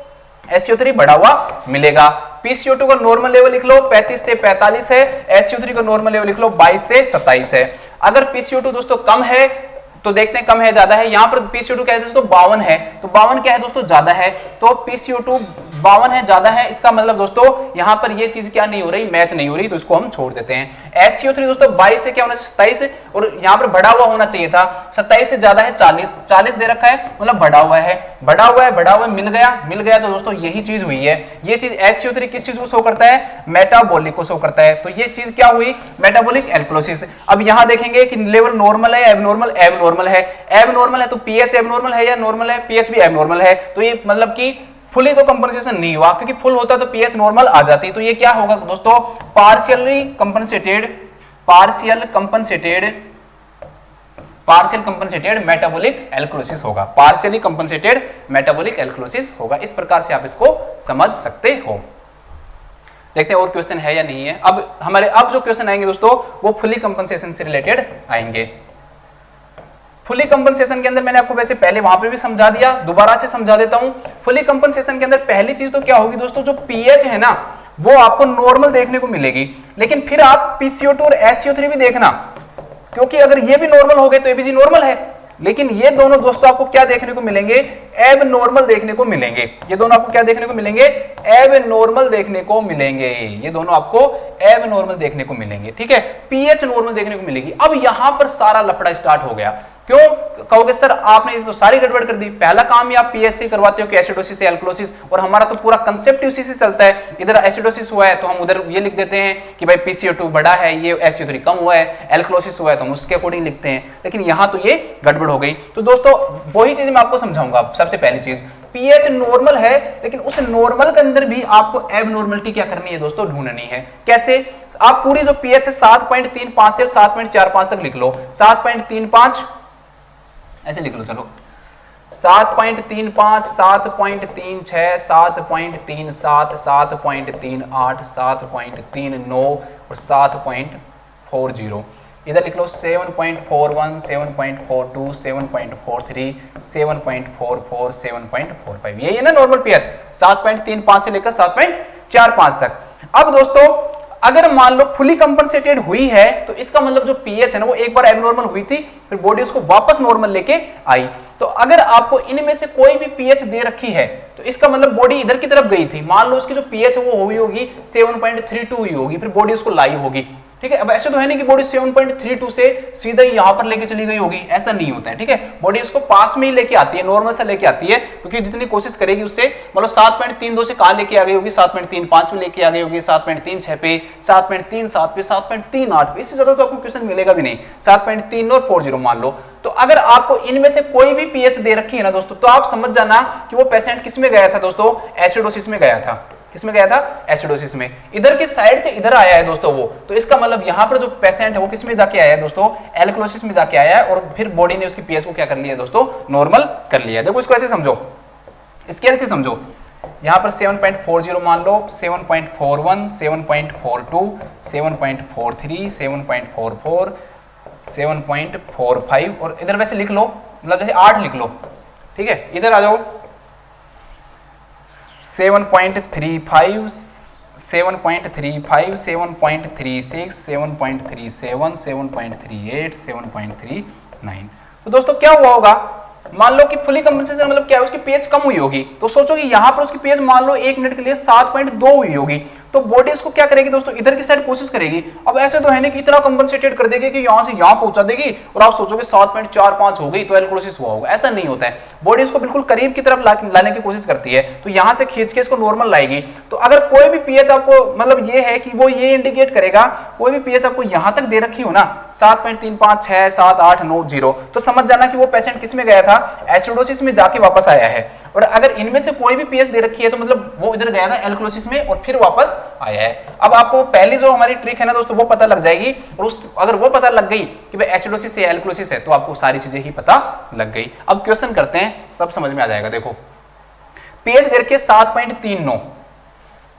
SCO3 बढ़ा हुआ मिलेगा। PCO2 का नॉर्मल लेवल लिख लो 35 से 45 है, SCO3 का नॉर्मल लेवल लिख लो 22 से 27 है। अगर PCO2 दोस्तों कम है तो देखते हैं कम है ज्यादा है। यहां पर PCO2 क्या है दोस्तों, 52 है, तो 52 क्या है दोस्तों, ज्यादा है। तो PCO2 52 है, ज्यादा है, इसका मतलब दोस्तों यहां पर ये चीज क्या नहीं हो रही, मैच नहीं हो रही, तो इसको हम छोड़ देते हैं। SCO3 दोस्तों 22 से क्या होना चाहिए, 27, और यहां पर बढ़ा हुआ होना चाहिए था। 27 से ज्यादा है 40 दे रखा है, मतलब बढ़ा हुआ है, मिल गया, तो दोस्तों यही चीज हुई है। ये चीज SCO3 किस चीज को शो करता है, मेटाबॉलिक को शो करता है। तो ये चीज क्या हुई, मेटाबॉलिक एल्कलोसिस। अब यहां देखेंगे कि लेवल नॉर्मल है, एबनॉर्मल है। एबनॉर्मल है तो पीएच एबनॉर्मल है या नॉर्मल है, पीएच भी एबनॉर्मल है। तो ये मतलब कि फुली तो कंपनसेशन नहीं हुआ, क्योंकि फुल होता तो पीएच नॉर्मल आ जाती। तो ये क्या होगा दोस्तों, पार्शियल कंपनसेटेड मेटाबॉलिक एल्कलोसिस होगा। पार्शियली कंपनसेटेड मेटाबॉलिक एल्कलोसिस होगा। इस प्रकार से आप इसको समझ सकते हो। देखते हैं और क्वेश्चन है या नहीं है। अब जो क्वेश्चन आएंगे दोस्तों वो फुली कंपनसेशन से रिलेटेड आएंगे। फुली कंपनसेशन के अंदर मैंने आपको वैसे पहले वहां पे भी समझा दिया, दोबारा से समझा देता हूं। फुली कंपनसेशन के अंदर पहली चीज तो क्या होगी दोस्तों, जो पीएच है ना वो आपको नॉर्मल देखने को मिलेगी, लेकिन फिर आप PCO2 और SCO3 भी देखना, क्योंकि अगर ये भी नॉर्मल हो गए तो ABG नॉर्मल है, लेकिन ये दोनों दोस्तों आपको क्या देखने को मिलेंगे, एब नॉर्मल देखने को मिलेंगे। ये दोनों आपको क्या देखने को मिलेंगे, एब नॉर्मल देखने को मिलेंगे। ये दोनों आपको एब नॉर्मल देखने को मिलेंगे, ठीक है। पीएच नॉर्मल देखने को मिलेगी। अब यहां पर सारा लफड़ा स्टार्ट हो गया। क्यों कहोगे सर आपने तो सारी गड़बड़ कर दी। पहला काम ही आप पीएचसी करवाते हो कि एसिडोसिस से एल्कलोसिस, और हमारा तो पूरा कंसेप्ट उसी से चलता है। इधर एसिडोसिस हुआ है तो हम उधर ये लिख देते हैं कि भाई PCO2 बढ़ा है, ये SCO3 कम हुआ है, एल्कलोसिस हुआ है तो हम उसके अकॉर्डिंग लिखते हैं। लेकिन यहां तो ये गड़बड़ हो गई। तो दोस्तों वही चीज मैं आपको समझाऊंगा। सबसे पहली चीज पीएच नॉर्मल है, लेकिन उस नॉर्मल के अंदर भी आपको एबनॉर्मलिटी क्या करनी है दोस्तों, ढूंढनी है। कैसे, आप पूरी जो पीएच है 7.35 से 7.45 तक लिख लो। 7.35 ऐसे लिख लो, चलो 7.35, 7.36, 7.37, 7.38, 7.39 और 7.40। इधर लिख लो 7.41, 7.42, 7.43, 7.44, 7.45। यही है ना नॉर्मल पीएच, 7.35 से लेकर 7.45 तक। अब दोस्तों अगर मान लो फुली कंपनसेटेड हुई है तो इसका मतलब जो पीएच है ना वो एक बार एबनॉर्मल हुई थी, फिर बॉडी उसको वापस नॉर्मल लेके आई। तो अगर आपको इनमें से कोई भी पीएच दे रखी है तो इसका मतलब बॉडी इधर की तरफ गई थी। मान लो उसकी जो पीएच वो हुई होगी 7.32 हुई होगी, फिर बॉडी उसको लाई होगी। ठीक है, अब ऐसे तो है नहीं कि बॉडी 7.32 से सीधा ही यहां पर लेके चली गई होगी, ऐसा नहीं होता है। ठीक है, बॉडी उसको पास में ही लेके आती है, नॉर्मल से लेके आती है, क्योंकि जितनी कोशिश करेगी उससे मतलब 7.32 से कहां लेके आ गई होगी, 7.35 में लेके आ गई होगी, 7.36 पे, 7.37 पे, 7.38 पे, इससे ज्यादा तो आपको क्वेश्चन मिलेगा भी नहीं। 7.3 और 40 मान लो। तो अगर आपको इनमें से कोई भी पीएच दे रखी है ना दोस्तों, तो आप समझ जाना कि वो पेशेंट किस में गया था दोस्तों, एसिडोसिस में गया था। किसमें गया था, एसिडोसिस में। इधर की साइड से इधर आया है दोस्तों वो, तो इसका मतलब यहां पर जो पेशेंट है वो किसमें जाके आया है दोस्तों, एल्कलोसिस में जाके आया है, और फिर बॉडी ने उसकी पीएच को क्या कर लिया दोस्तों, नॉर्मल कर लिया। देखो इसको ऐसे समझो, स्केल से समझो। यहां पर 7.40 मान लो, 7.41, 7.42, 7.43, 7.44, 7.45 और इधर वैसे लिख लो, मतलब जैसे 8 लिख लो। ठीक है, इधर आ जाओ 7.35, 7.35, 7.36, 7.37, 7.38, 7.39। तो दोस्तों क्या हुआ होगा, मान लो कि फुली कंपनसेशन मतलब क्या है, उसकी पीएच कम हुई होगी। तो सोचो कि यहां पर उसकी पीएच मान लो 1 मिनट के लिए 7.2 हुई होगी, तो बॉडी इसको क्या करेगी दोस्तों, इधर की साइड कोशिश करेगी। अब ऐसे तो है नहीं कि इतना कंपनसेटेड कर देगी कि यहां से यहां पहुंचा देगी और आप सोचोगे 7.45 हो गई तो एल्कोलिसिस हुआ होगा, ऐसा नहीं होता है। बॉडी इसको बिल्कुल करीब की तरफ लाने की कोशिश करती है, तो यहां से खींच के इसको नॉर्मल लाएगी। तो अगर कोई भी पीएच आपको मतलब ये है कि वो ये इंडिकेट करेगा, कोई भी पीएच आपको यहां तक दे रखी हो ना 7.35, 6, 7, 8, 9, 0, तो समझ जाना कि वो पेशेंट किस में गया था, एसिडोसिस में जाके वापस आया है। और अगर इनमें से कोई भी पीएच दे रखी है तो मतलब वो इधर गया था एल्कोलिसिस में और फिर वापस आया है। अब आपको पहली जो हमारी ट्रिक है ना दोस्तों वो पता लग जाएगी, और अगर वो पता लग गई कि भाई एसिडोसिस से एल्कोलिसिस है तो आपको सारी चीजें ही पता लग गई। अब क्वेश्चन करते हैं, सब समझ में आ जाएगा। देखो पीएच दे रखी है 7.39,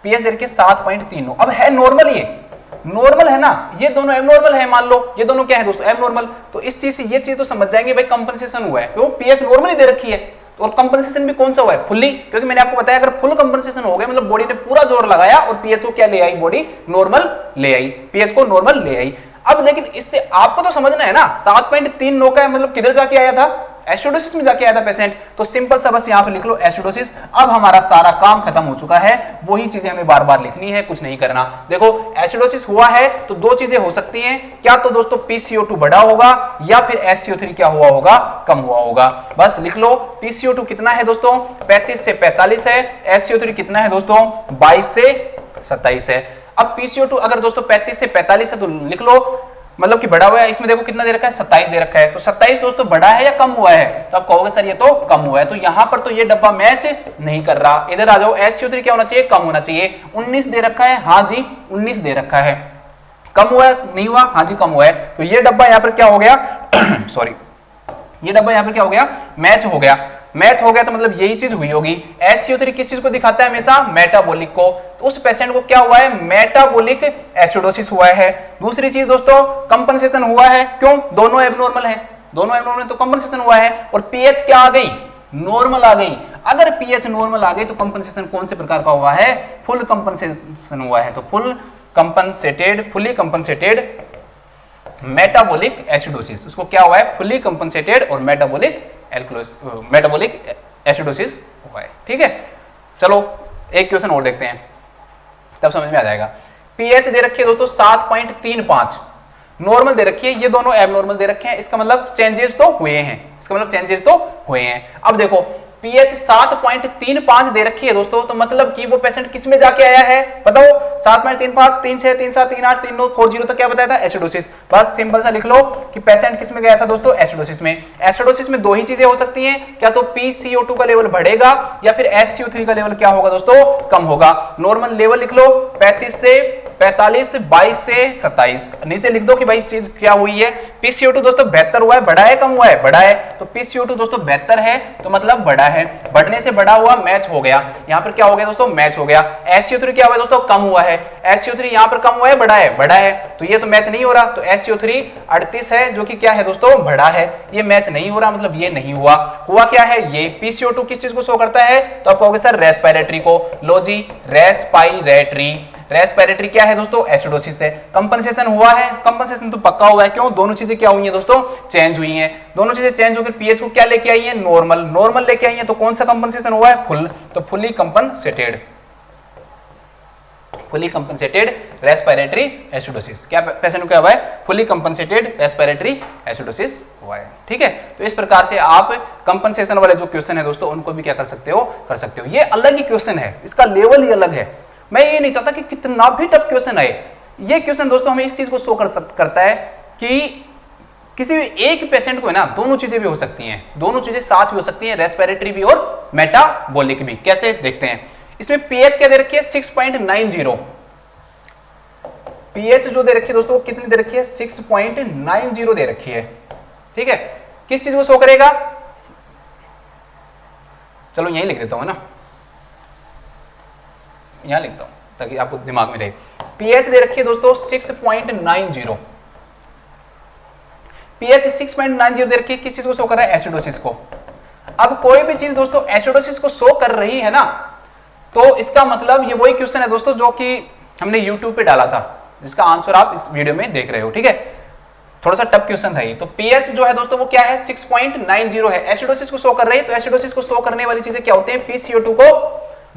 पीएच दे रखी है 7.39। अब है नॉर्मल, ये नॉर्मल है ना, ये दोनों एबनॉर्मल है। मान लो ये दोनों क्या है दोस्तों, एबनॉर्मल। तो इस चीज से ये चीज तो समझ जाएंगे भाई कंपनसेशन हुआ है, क्यों पीएच नॉर्मली दे रखी है। तो और कंपनसेशन भी कौन सा हुआ है, फुल्ली, क्योंकि मैंने आपको बताया अगर फुल कंपनसेशन हो गया मतलब बॉडी ने पूरा जोर लगाया और पीएच को क्या ले आई, बॉडी नॉर्मल ले आई, पीएच को नॉर्मल ले आई। अब लेकिन इससे आपको तो समझना है ना 7.39 का मतलब किधर जाके आया था, एसिडोसिस में जाके आया था पेशेंट। तो सिंपल सा बस यहां पे लिख लो एसिडोसिस। अब हमारा सारा काम खत्म हो चुका है, वही चीजें हमें बार बार लिखनी है, कुछ नहीं करना। देखो एसिडोसिस हुआ है तो दो चीजें हो सकती हैं, क्या तो दोस्तों PCO2 बढ़ा होगा या फिर SCO3 क्या हुआ होगा, कम हुआ होगा। बस लिख लो PCO2 कितना है दोस्तों, 35 से 45 है, SCO3 कितना है दोस्तों 22 से 27 है। अब PCO2 अगर दोस्तों 35 से 45 है तो लिख लो मतलब कि बढ़ा हुआ है। इसमें देखो कितना दे रखा है, 27 दे रखा है, तो 27 दोस्तों बढ़ा है या कम हुआ है, तो आप कहोगे सर ये तो कम हुआ है। तो यहां पर तो ये डब्बा मैच नहीं कर रहा। इधर आ जाओ, SCO3 क्या होना चाहिए, कम होना चाहिए। 19 दे रखा है, हाँ जी 19 दे रखा है, कम हुआ नहीं हुआ, हाँ जी कम हुआ है। तो ये डब्बा यहां पर क्या हो गया सॉरी, ये डब्बा यहां पर क्या हो गया, मैच हो गया। मैच हो गया तो मतलब यही चीज हुई होगी। SCO3 किस चीज को दिखाता है हमेशा, मेटाबॉलिक को। तो उस पेशेंट को क्या हुआ है, मेटाबॉलिक एसिडोसिस हुआ है। दूसरी चीज दोस्तों कंपनसेशन हुआ है, क्यों, दोनों एबनॉर्मल है, दोनों एबनॉर्मल तो कंपनसेशन हुआ है। और पीएच क्या आ गई, नॉर्मल आ गई। अगर पीएच नॉर्मल आ गई तो कंपनसेशन कौन से प्रकार का हुआ है, फुल कंपनसेशन हुआ है। तो full compensated, fully compensated metabolic acidosis, उसको क्या हुआ है, फुली कंपनसेटेड और मेटाबॉलिक एसिडोसिस हुआ है। ठीक है, चलो एक क्वेश्चन और देखते हैं, तब समझ में आ जाएगा। पीएच दे रखी है दोस्तों 7.35, नॉर्मल दे रखी है, ये दोनों एबनॉर्मल दे रखे हैं, इसका मतलब चेंजेस तो हुए हैं, इसका मतलब चेंजेस तो हुए हैं। अब देखो पीएच 7.35 दे रखी है दोस्तों, तो मतलब कि वो पेशेंट किस में जाके आया है बताओ, 7.35, 36, 37, 38, 39, 40 तक क्या बताया था, एसिडोसिस। बस सिंपल सा लिख लो कि पेशेंट किस में गया था दोस्तों, एसिडोसिस में। एसिडोसिस में दो ही चीजें हो सकती हैं, क्या तो PCO2 का लेवल बढ़ेगा या फिर SCO3 का लेवल क्या होगा दोस्तों, कम होगा। नॉर्मल लेवल लिख लो 35 से 45, 22 से 27। नीचे लिख दो कि भाई चीज क्या हुई है, PCO2 दोस्तों बेहतर हुआ है, बढ़ा है, कम हुआ है, बढ़ा है, तो PCO2 दोस्तों बेहतर है तो मतलब बढ़ा है, बढ़ने से बढ़ा हुआ मैच हो गया। यहां पर क्या हो गया दोस्तों, मैच हो गया। SCO3 क्या हुआ दोस्तों, कम हुआ है। SCO3 यहां पर कम हुआ है, बढ़ा है, बढ़ा है, तो ये तो मैच नहीं हो रहा। तो SCO3 38 है जो कि क्या है दोस्तों, बढ़ा है, ये मैच नहीं हो रहा, मतलब ये नहीं हुआ। हुआ क्या है, ये PCO2 किस चीज को शो करता है, तो आप कहोगे सर रेस्पिरेटरी को। लो जी, रेस्पिरेटरी, रेस्पिरेटरी क्या है दोस्तों, एसिडोसिस से। कंपनसेशन हुआ है, कंपनसेशन तो पक्का हुआ है, क्यों, दोनों चीजें क्या हुई हैं दोस्तों, चेंज हुई हैं। दोनों चीजें चेंज होकर पीएच को क्या लेके आई हैं, नॉर्मल, नॉर्मल लेके आई हैं। तो कौन सा कंपनसेशन हुआ है, फुल, तो fully compensated, fully compensated respiratory acidosis. क्या पेशेंट को क्या हुआ है, फुली कंपनसेटेड रेस्पिरेटरी एसिडोसिस हुआ है। ठीक है, तो इस प्रकार से आप कंपनसेशन वाले जो क्वेश्चन है दोस्तों उनको भी क्या कर सकते हो, कर सकते हो। ये अलग ही क्वेश्चन है, इसका लेवल ही अलग है। मैं ये नहीं चाहता कि कितना भी टफ क्वेश्चन आए, ये क्वेश्चन दोस्तों हमें इस चीज को शो करता है कि किसी भी एक पेशेंट को है ना, दोनों चीजें भी हो सकती हैं, दोनों चीजें साथ भी हो सकती हैं, रेस्पिरेटरी भी और मेटाबॉलिक भी। कैसे देखते हैं, इसमें पीएच क्या दे रखी है, 6.90। पीएच जो दे रखी है दोस्तों वो कितनी दे रखी है, 6.90 दे रखी है। ठीक है, किस चीज को शो करेगा, चलो यहीं लिख देता हूं ना, यहां लिखता हूं ताकि आपको दिमाग में रहे। पीएच दे रखी है दोस्तों 6.90, पीएच 6.90 दे रखी है, किस चीज को शो कर रहा है, एसिडोसिस को। अब कोई भी चीज दोस्तों एसिडोसिस को शो कर रही है ना, तो इसका मतलब ये वही क्वेश्चन है दोस्तों जो कि हमने YouTube पे डाला था, जिसका आंसर आप इस वीडियो में देख रहे हो। ठीक है, थोड़ा सा टफ क्वेश्चन था ये। तो पीएच जो है दोस्तों वो क्या है, 6.90 है, एसिडोसिस को शो कर रही है। तो एसिडोसिस को शो करने वाली चीजें क्या होती हैं, PCO2 को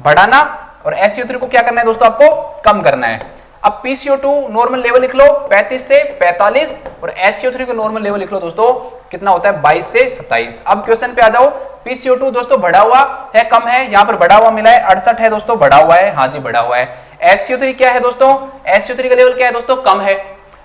बढ़ाना और SCO3 को क्या करना है दोस्तों, आपको कम करना है। अब PCO2 नॉर्मल लेवल लिख लो 35 से 45 और SCO3 का नॉर्मल लेवल लिख लो दोस्तों कितना होता है, 22 से 27। अब क्वेश्चन पे आ जाओ, PCO2 दोस्तों बढ़ा हुआ है, कम है, यहां पर बढ़ा हुआ मिला है 68 है दोस्तों, बढ़ा हुआ है, हाँ जी बढ़ा हुआ है। SCO3 क्या है दोस्तों, SCO3 का लेवल क्या है दोस्तों, कम है,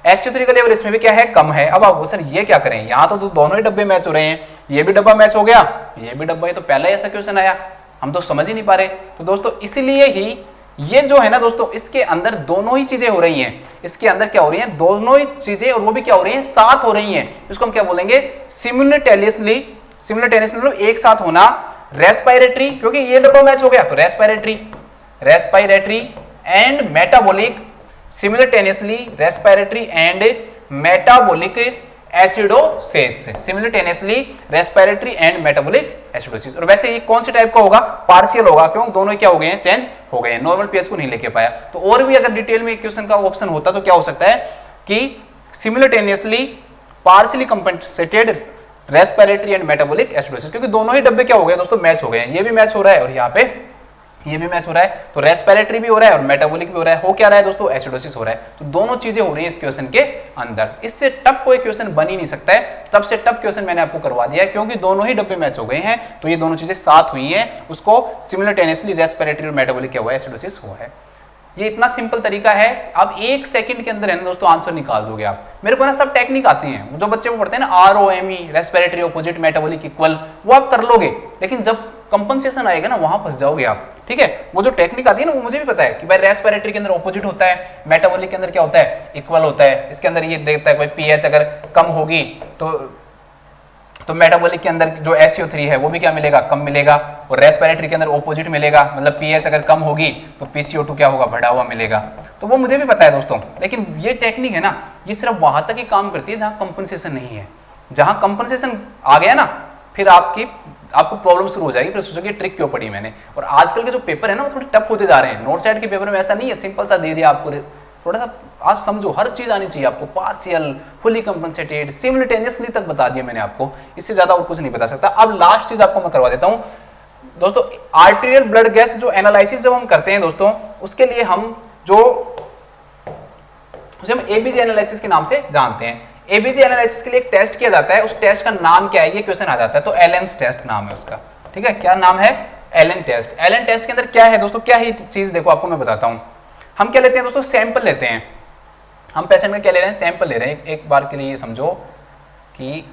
SCO3 का लेवल इसमें भी क्या है, कम है। अब आप सर ये क्या करें, यहां तो दोनों ही डब्बे मैच हो रहे हैं, ये भी डब्बा मैच हो गया, ये भी डब्बा, ये तो पहला ही ऐसा क्वेश्चन आया, हम तो समझ ही नहीं पा रहे। तो दोस्तों इसीलिए ही ये जो है ना दोस्तों, इसके अंदर दोनों ही चीजें हो रही हैं, इसके अंदर क्या हो रही हैं, दोनों ही चीजें, और वो भी क्या हो रही हैं, साथ हो रही हैं। इसको हम क्या बोलेंगे, सिमुलेटेनियसली, सिमुलेटेनियसली एक साथ होना। रेस्पिरेटरी, क्योंकि ये डब्बा मैच हो गया तो respiratory, respiratory and metabolic, simultaneously respiratory and metabolic acidosis, simultaneously respiratory and metabolic acidosis. और वैसे ये कौन से टाइप का होगा, पार्शियल होगा, क्यों, दोनों क्या हो गए हैं, चेंज हो गए हैं, नॉर्मल पीएच को नहीं लेके पाया। तो और भी अगर डिटेल में क्वेश्चन का ऑप्शन होता तो क्या हो सकता है कि simultaneously partially compensated respiratory and metabolic acidosis, क्योंकि दोनों ही डब्बे क्या हो गए दोस्तों, मैच हो गए हैं, ये भी मैच हो रहा है और यहाँ पे ये भी मैच हो रहा है। तो रेस्पिरेटरी भी हो रहा है और मेटाबॉलिक भी हो रहा है। हो क्या रहा है दोस्तों, एसिडोसिस हो रहा है। तो दोनों चीजें हो रही है इस क्वेश्चन के अंदर। इससे टफ कोई क्वेश्चन बन ही नहीं सकता है, तब से टफ क्वेश्चन मैंने आपको करवा दिया है, क्योंकि दोनों ही डब्बे मैच हो गए हैं, तो ये दोनों चीजें साथ हुई हैं, उसको सिमुलेटेनियसली रेस्पिरेटरी और मेटाबॉलिक क्या हुआ है, एसिडोसिस हुआ है। ये इतना सिंपल तरीका है, आप 1 सेकंड के अंदर है ना दोस्तों आंसर निकाल दोगे आप। मेरे को ना सब टेक्निक आती हैं, जो बच्चे को पढ़ते हैं ना, ROME, respiratory opposite metabolic equal, वो आप कर लोगे, लेकिन जब कंपनसेशन आएगा ना वहां फंस जाओगे आप। ठीक है, वो जो टेक्निक आती है ना वो मुझे भी पता है कि भाई रेस्पिरेटरी के अंदर ऑपोजिट होता है, मेटाबॉलिक के अंदर क्या होता है, इक्वल होता है। इसके अंदर ये देखता है कोई पीएच अगर कम होगी तो मेटाबॉलिक के अंदर जो SCO3 है वो भी क्या मिलेगा, कम मिलेगा, और रेस्पिरेटरी के अंदर ऑपोजिट मिलेगा, मतलब पीएच अगर कम होगी तो PCO2 क्या होगा, बढ़ा हुआ मिलेगा। तो वो मुझे भी पता है दोस्तों, लेकिन ये टेक्निक है ना, ये सिर्फ वहां तक ही काम करती है जहां कंपनसेशन नहीं है। जहां कंपनसेशन आ गया ना, फिर आपको प्रॉब्लम शुरू हो जाएगी, फिर सोचोगे ट्रिक क्यों पड़ी मैंने। और आजकल के जो पेपर है ना वो थोड़ी टफ होते जा रहे हैं। नॉर्थ साइड के पेपर में ऐसा नहीं है, सिंपल सा दे दिया आपको, थोड़ा सा आप समझो, हर चीज आनी चाहिए आपको, पार्शियल, फुली कंपनसेटेड, सिमुलेटेनियसली तक बता दिया मैंने आपको, इससे ज्यादा और कुछ नहीं बता सकता। अब लास्ट चीज आपको मैं करवा देता हूं दोस्तों, आर्टेरियल ब्लड गैस जो एनालिसिस जब हम करते हैं दोस्तों, उसके लिए हम एबीजी एनालिसिस के नाम से जानते हैं। एबीजी एनालिसिस के लिए एक टेस्ट किया जाता है, उस टेस्ट का नाम क्या है, ये क्वेश्चन आ जाता है, तो एलेंस टेस्ट नाम है उसका। ठीक है, क्या नाम है, एलन टेस्ट। एलन टेस्ट के अंदर क्या है दोस्तों, क्या है चीज, देखो आपको मैं बताता हूं। हम क्या लेते हैं दोस्तों, सैंपल लेते हैं। हम पेशेंट में क्या ले रहे हैं, सैंपल ले रहे हैं। एक बार के लिए ये समझो कि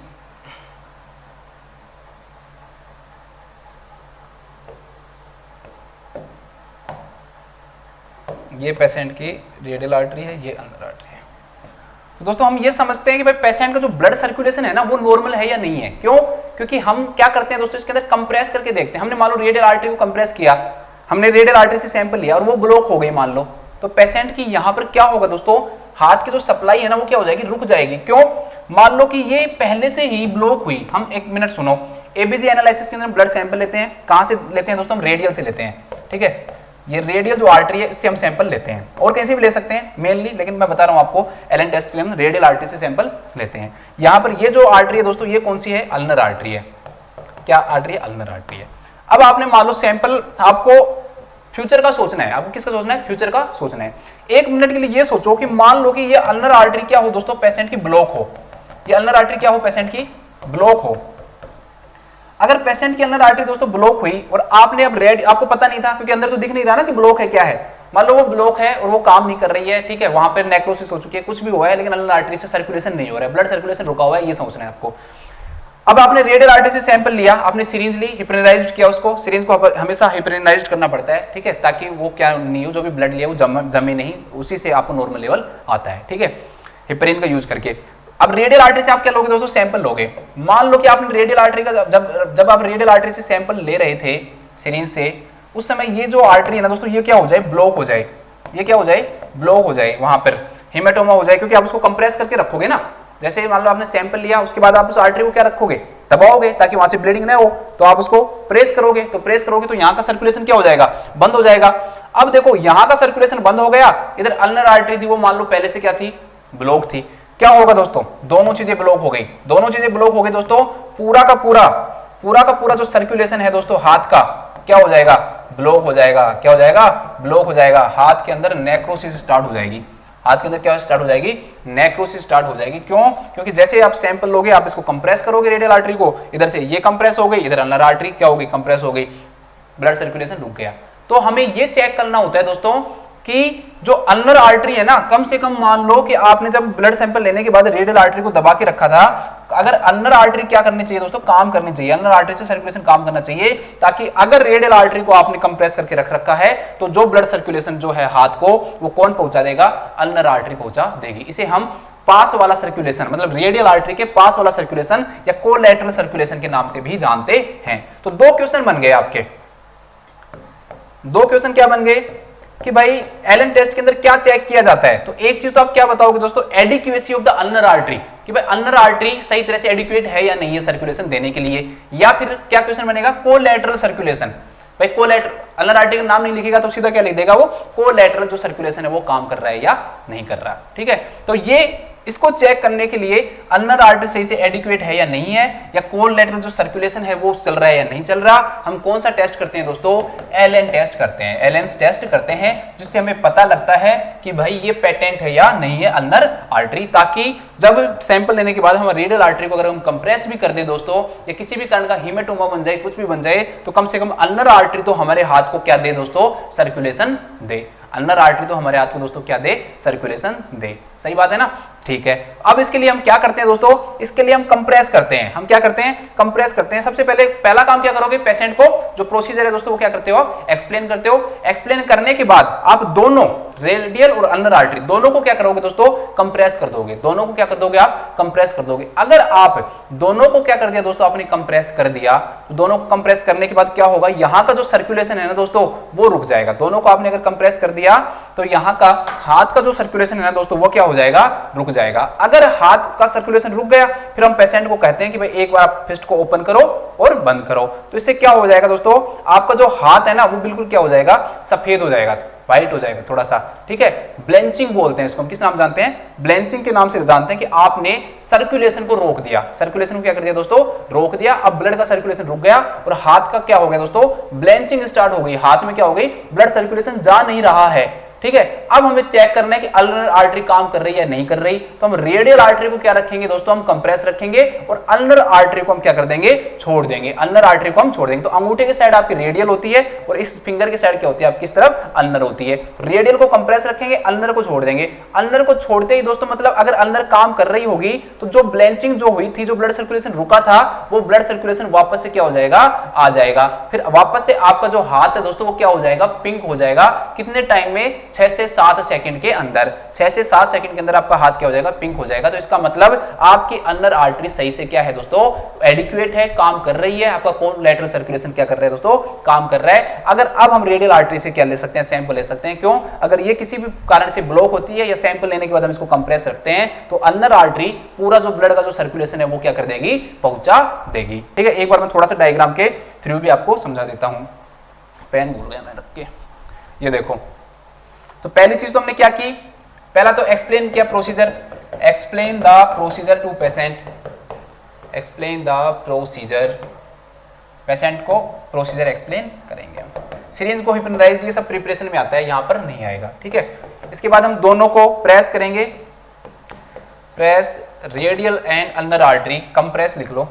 ये पेशेंट की रेडियल आर्टरी है, ये अल्नर आर्टरी है। तो दोस्तों हम ये समझते हैं कि भाई पेशेंट का जो ब्लड सर्कुलेशन है ना वो नॉर्मल है या नहीं है। क्यों, क्योंकि हम क्या करते हैं दोस्तों, इसके अंदर कंप्रेस करके देखते हैं। हमने मान लो रेडियल आर्टरी को कंप्रेस किया, हमने रेडियल आर्टरी से सैंपल लिया और वो ब्लॉक हो गई मान लो, तो पेशेंट की यहाँ पर क्या होगा दोस्तों, हाथ की जो सप्लाई है ना वो क्या हो जाएगी, रुक जाएगी। क्यों, मान लो कि ये पहले से ही ब्लॉक हुई। हम एक मिनट सुनो, एबीजी एनालिसिस के अंदर ब्लड सैंपल लेते हैं, कहां से लेते हैं दोस्तों, हम रेडियल से लेते हैं। ठीक है, ये रेडियल जो आर्टरी है इससे हम सैंपल लेते हैं, और कहीं से भी ले सकते हैं मेनली, लेकिन मैं बता रहा हूं आपको एलन टेस्ट के लिए हम रेडियल आर्टरी से सैंपल लेते हैं। यहां पर ये जो आर्टरी है दोस्तों, ये कौन सी है, अल्नर आर्टरी है। क्या आर्टरी है, अल्नर आर्टरी है। अब आपने मान लो सैंपल, आपको फ्यूचर का सोचना है, आपको किसका सोचना है, फ्यूचर का सोचना है। एक मिनट के लिए ये सोचो कि मान लो कि ये अल्नर आर्टरी क्या हो दोस्तों, पेशेंट की ब्लॉक हो। ये अल्नर आर्टरी क्या हो, पेशेंट की ब्लॉक हो। अगर पेशेंट की अल्नर आर्टरी दोस्तों ब्लॉक हुई और आपने अब रेड, आपको पता नहीं था क्योंकि अंदर तो दिख नहीं रहा ना कि ब्लॉक है क्या है, मान लो वो ब्लॉक है और वो काम नहीं कर रही है, ठीक है, वहां पर नेक्रोसिस हो चुकी है, कुछ भी हुआ है, लेकिन अल्नर आर्टरी से सर्कुलेशन नहीं हो रहा है, ब्लड सर्कुलेशन रुका हुआ है, ये सोचना है आपको। अब आपने रेडियल आर्टरी से सैंपल लिया, आपने सिरिंज ली, हिप्नोटाइज्ड किया उसको। सिरिंज को हमेशा हिप्नोटाइज्ड करना पड़ता है, ठीक है, ताकि वो क्या नहीं हो, जो भी ब्लड लिया वो जमे नहीं, उसी से आपको नॉर्मल लेवल आता है। ठीक है, हिप्रिन का यूज करके। अब रेडियल आर्टरी से आप क्या लोगे दोस्तों, सैंपल लोगे। मान लो कि आपने रेडियल आर्टरी का जब आप रेडियल आर्टरी से सैंपल ले रहे थे सिरिंज से, उस समय ये जो आर्टरी है ना दोस्तों, ये क्या हो जाए, ब्लॉक हो जाए। ये क्या हो जाए, ब्लॉक हो जाए, वहां पर हेमाटोमा हो जाए, क्योंकि आप उसको कंप्रेस करके रखोगे ना। जैसे मान लो आपने सैंपल लिया, उसके बाद आप उस आर्टरी को क्या रखोगे, दबाओगे ताकि वहां से ब्लीडिंग ना हो, तो आप उसको प्रेस करोगे, तो यहाँ का सर्कुलेशन क्या हो जाएगा, बंद हो जाएगा। अब देखो यहाँ का सर्कुलेशन बंद हो गया, इधर अल्नर आर्टरी थी वो मान लो पहले से क्या थी, ब्लॉक थी। क्या होगा दोस्तों, दोनों चीजें ब्लॉक हो गई, दोनों चीजें ब्लॉक हो गई दोस्तों। पूरा का पूरा जो सर्कुलेशन है दोस्तों हाथ का, क्या हो जाएगा, ब्लॉक हो जाएगा। क्या हो जाएगा, ब्लॉक हो जाएगा। हाथ के अंदर नेक्रोसिस स्टार्ट हो जाएगी। हाथ के अंदर क्या स्टार्ट हो जाएगी, नेक्रोसिस स्टार्ट हो जाएगी। क्यों, क्योंकि जैसे आप सैंपल लोगे, आप इसको कंप्रेस करोगे रेडियल आर्टरी को, इधर से ये कंप्रेस हो गई, इधर अल्नर आर्टरी क्या हो गई, कंप्रेस हो गई, ब्लड सर्कुलेशन रुक गया। तो हमें ये चेक करना होता है दोस्तों कि जो अल्नर आर्टरी है ना, कम से कम मान लो कि आपने जब ब्लड सैंपल लेने के बाद रेडियल आर्टरी को दबा के रखा था, अगर अल्नर आर्टरी क्या करनी चाहिए दोस्तों, काम करनी चाहिए, अल्नर आर्टरी से सर्कुलेशन काम करना चाहिए, ताकि अगर रेडियल आर्टरी को आपने कंप्रेस करके रख रखा है तो जो ब्लड सर्कुलेशन जो है हाथ को, वो कौन पहुंचा देगा, अल्नर आर्टरी पहुंचा देगी। इसे हम पास वाला सर्कुलेशन, मतलब रेडियल आर्टरी के पास वाला सर्कुलेशन या कोलैटरल सर्कुलेशन के नाम से भी जानते हैं। तो दो क्वेश्चन बन गए आपके, दो क्वेश्चन क्या बन गए कि भाई एलन टेस्ट के अंदर क्या चेक किया जाता है। तो एक चीज तो आप क्या बताओगे दोस्तों, adequacy of the ulnar artery, कि भाई अल्नर आर्टरी सही तरह से एडिक्वेट है या नहीं है सर्कुलेशन देने के लिए। या फिर क्या क्वेश्चन बनेगा, कोलैटरल सर्कुलेशन। भाई कोलैटरल, अल्नर आर्टरी का नाम नहीं लिखेगा तो सीधा क्या लिख देगा वो, कोलैटरल जो सर्कुलेशन है वो काम कर रहा है या नहीं कर रहा। ठीक है, तो ये इसको चेक करने के लिए अल्नर आर्टरी सही से एडिक्वेट है या नहीं है, या कोलैटरल जो सर्कुलेशन है वो चल रहा है या नहीं चल रहा, हम कौन सा टेस्ट करते हैं दोस्तों, एलन टेस्ट करते हैं। एलन टेस्ट करते हैं जिससे हमें पता लगता है कि भाई ये पेटेंट है या नहीं है अल्नर आर्टरी, ताकि जब सैंपल लेने के बाद हम रेडियल आर्टरी को अगर हम कंप्रेस भी कर दे दोस्तों, या किसी भी कारण का हेमाटोमा बन जाए, कुछ भी बन जाए, तो कम से कम अल्नर आर्टरी तो हमारे हाथ को क्या दे दोस्तों, सर्कुलेशन दे। अल्नर आर्टरी तो हमारे हाथ को दोस्तों क्या दे, सर्कुलेशन दे। सही बात है ना, ठीक है। अब इसके लिए हम क्या करते हैं दोस्तों, इसके लिए हम कंप्रेस करते हैं। हम क्या करते हैं, कंप्रेस करते हैं। सबसे पहले पहला काम क्या करोगे, पेशेंट को जो प्रोसीजर है दोस्तों वो क्या करते हो, आप एक्सप्लेन करते हो। एक्सप्लेन करने के बाद आप दोनों रेडियल और अल्नर आर्टरी दोनों को क्या करोगे दोस्तों, कंप्रेस कर दोगे। दोनों को क्या कर दोगे आप, कंप्रेस कर दोगे। अगर आप दोनों को क्या कर दिया दोस्तों, आपने कंप्रेस कर दिया, तो दोनों को कंप्रेस करने के बाद क्या होगा, यहां का जो सर्कुलेशन है ना दोस्तों वो रुक जाएगा। दोनों को आपने अगर कंप्रेस कर दिया तो यहाँ का हाथ का जो सर्कुलेशन है ना दोस्तों वो क्या हो जाएगा, रुक जाएगा। अगर हाथ का सर्कुलेशन रुक गया, फिर हम पेशेंट को कहते हैं कि भाई एक बार आप फिस्ट को ओपन करो और बंद करो। तो इससे क्या हो जाएगा दोस्तों, आपका जो हाथ है ना वो बिल्कुल क्या हो जाएगा, सफेद हो जाएगा, व्हाइट हो जाएगा थोड़ा सा। ठीक है, ब्लेंचिंग बोलते हैं इसको, हम किस नाम जानते हैं, ब्लेंचिंग के नाम से जानते हैं कि आपने सर्कुलेशन को रोक दिया। सर्कुलेशन को क्या कर दिया दोस्तों, रोक दिया। अब ब्लड का सर्कुलेशन रुक गया और हाथ का क्या हो गया दोस्तों, ब्लेंचिंग स्टार्ट हो गई। हाथ में क्या हो गई, ब्लड सर्कुलेशन जा नहीं रहा है। ठीक है। अब हमें चेक करना है कि अल्नर आर्टरी काम कर रही है या नहीं कर रही, तो हम रेडियल आर्टरी को क्या रखेंगे दोस्तों, हम कंप्रेस रखेंगे और अल्नर आर्टरी को हम क्या कर देंगे, छोड़ देंगे। अल्नर आर्टरी को हम छोड़ देंगे। तो अंगूठे की साइड आपकी रेडियल होती है और इस फिंगर की साइड क्या होती है, आपकी इस तरफ अल्नर होती है। रेडियल को कंप्रेस रखेंगे, अल्नर को छोड़ देंगे। अल्नर को छोड़ते ही दोस्तों मतलब अगर अल्नर काम कर रही होगी तो जो ब्लेंचिंग जो हुई थी, जो ब्लड सर्कुलेशन रुका था, वो ब्लड सर्कुलेशन वापस से क्या हो जाएगा, आ जाएगा। फिर वापस से आपका जो हाथ है दोस्तों वो क्या हो जाएगा, पिंक हो जाएगा। कितने टाइम में, 6 से 7 सेकंड के अंदर। 6 से 7 सेकंड के अंदर आपका हाथ क्या हो जाएगा, पिंक हो जाएगा। तो इसका मतलब आपकी अल्नर आर्टरी सही से क्या है दोस्तों, एडिक्वेट है, काम कर रही है। आपका कोलैटरल सर्कुलेशन क्या कर रहा है दोस्तों, काम कर रहा है। अगर अब हम रेडियल आर्टरी से क्या ले सकते हैं, सैंपल ले सकते हैं। क्यों, अगर ये किसी भी कारण से ब्लॉक होती है या सैंपल लेने के बाद हम इसको कंप्रेस रखते हैं तो अल्नर आर्टरी पूरा जो ब्लड का जो सर्कुलेशन है वो क्या कर देगी, पहुंचा देगी। ठीक है, एक बार मैं थोड़ा सा डायग्राम के थ्रू भी आपको समझा देता हूं। पेन भूल गया मैं रख के, ये देखो। तो पहली चीज तो हमने क्या की, पहला तो एक्सप्लेन किया procedure, explain the procedure to patient, explain the procedure, patient को प्रोसीजर एक्सप्लेन करेंगे हम। सिरिंज को हिप्नोटाइज, ये सब प्रिपरेशन में आता है, यहां पर नहीं आएगा। ठीक है, इसके बाद हम दोनों को प्रेस करेंगे, press radial and ulnar artery, compress लिख लो,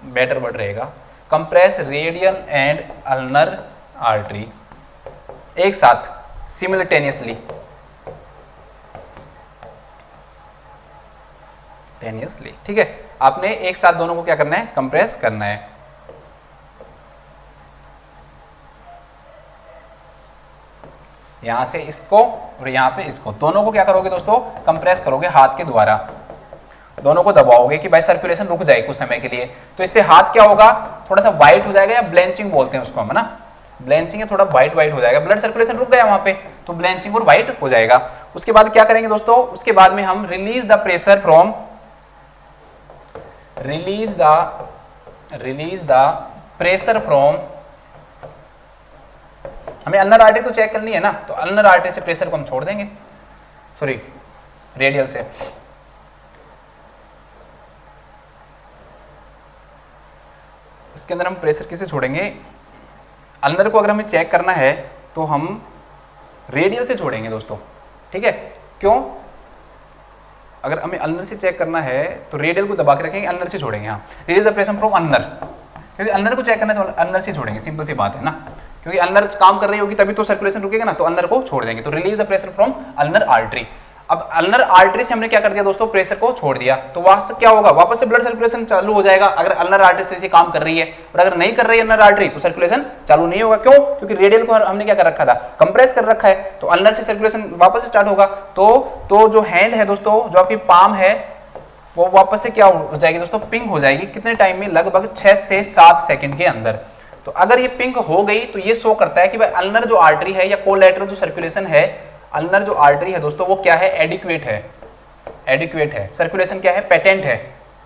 बेटर वर्ड रहेगा, compress radial and ulnar artery एक साथ सिमिल्टेनियसली, ठीक है। आपने एक साथ दोनों को क्या करना है, कंप्रेस करना है। यहां से इसको और यहां पे इसको, दोनों को क्या करोगे दोस्तों, कंप्रेस करोगे हाथ के द्वारा, दोनों को दबाओगे कि भाई सर्कुलेशन रुक जाए कुछ समय के लिए। तो इससे हाथ क्या होगा, थोड़ा सा व्हाइट हो जाएगा, या ब्लेंचिंग बोलते हैं उसको हम, है ना, ब्लेंचिंग है, थोड़ा व्हाइट व्हाइट हो जाएगा, ब्लड सर्कुलेशन रुक गया वहां पे, तो ब्लेंचिंग और व्हाइट हो जाएगा। उसके बाद क्या करेंगे दोस्तों, उसके बाद में हम release the pressure from, release the pressure from, हमें अल्नर आर्टरी तो चेक करनी है ना, तो अल्नर आर्टरी से प्रेशर को हम छोड़ देंगे, सॉरी रेडियल से। इसके अंदर हम प्रेशर किसे छोड़ेंगे, अल्नर को अगर हमें चेक करना है तो हम रेडियल से छोड़ेंगे दोस्तों। ठीक है, क्यों, अगर हमें अल्नर से चेक करना है तो रेडियल को दबा के रखेंगे, अल्नर से छोड़ेंगे। हाँ, release the pressure from ulnar, क्योंकि अल्नर को चेक करना है तो अल्नर से छोड़ेंगे, सिंपल सी बात है ना, क्योंकि अल्नर काम कर रही होगी तभी तो सर्कुलेशन रुकेगा ना, तो अल्नर को छोड़ देंगे। तो release the pressure from ulnar artery. अब अल्नर आर्टरी से हमने क्या कर दिया दोस्तों, प्रेशर को छोड़ दिया, तो वहां से क्या होगा, वापस से ब्लड सर्कुलेशन चालू हो जाएगा अगर अल्नर आर्टरी से काम कर रही है। और अगर नहीं कर रही है अल्नर आर्टरी तो सर्कुलेशन चालू नहीं होगा। क्यों, क्योंकि रेडियल को हमने क्या कर रखा था, कंप्रेस कर रखा है, तो अल्नर से सर्कुलेशन वापस स्टार्ट होगा। तो जो हैंड है दोस्तों, जो आपकी पाम है, वो वापस से क्या हो जाएगी दोस्तों, पिंक हो जाएगी। कितने टाइम में, लगभग 6 से 7 सेकंड के अंदर। तो अगर ये पिंक हो गई तो ये शो करता है कि भाई अल्नर जो आर्टरी है या कोलैटरल जो सर्कुलेशन है, अल्नर जो आर्टरी है दोस्तों वो क्या है, एडिक्वेट है, एडिक्वेट है, सर्कुलेशन क्या है, पेटेंट है।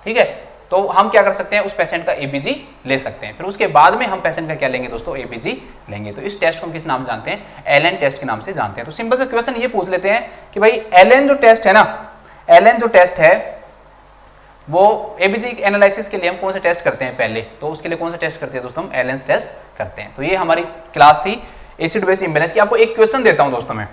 ठीक है, तो हम क्या कर सकते हैं, उस पेशेंट का एबीजी ले सकते हैं। फिर उसके बाद में हम पेशेंट का क्या लेंगे दोस्तों, एबीजी लेंगे। तो इस टेस्ट को हम किस नाम जानते हैं, एलन टेस्ट के नाम से जानते हैं। तो सिंपल सा क्वेश्चन ये पूछ लेते हैं कि भाई एलन जो टेस्ट है ना, एलन जो टेस्ट है वो एबीजी एनालिसिस के लिए हम कौन से टेस्ट करते हैं पहले, तो उसके लिए कौन सा टेस्ट करते हैं दोस्तों, हम एलेंस टेस्ट करते हैं। तो ये हमारी क्लास थी एसिड बेस इंबैलेंस की। आपको एक क्वेश्चन देता हूं दोस्तों मैं,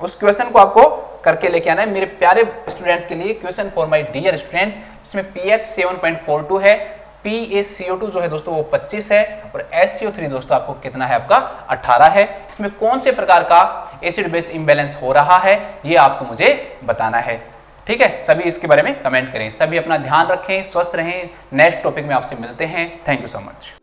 उस क्वेश्चन को आपको करके लेके आना है मेरे प्यारे स्टूडेंट्स के लिए। Question for my dear students, जिसमें पीएच 7.42 है, PaCO2 जो है दोस्तों वो 25 है, और SCO3 दोस्तों आपको कितना है, आपका 18 है। इसमें कौन से प्रकार का एसिड बेस इंबैलेंस हो रहा है ये आपको मुझे बताना है। ठीक है, सभी इसके बारे में कमेंट करें। सभी अपना ध्यान रखें, स्वस्थ रहें। नेक्स्ट टॉपिक में आपसे मिलते हैं। Thank you so much.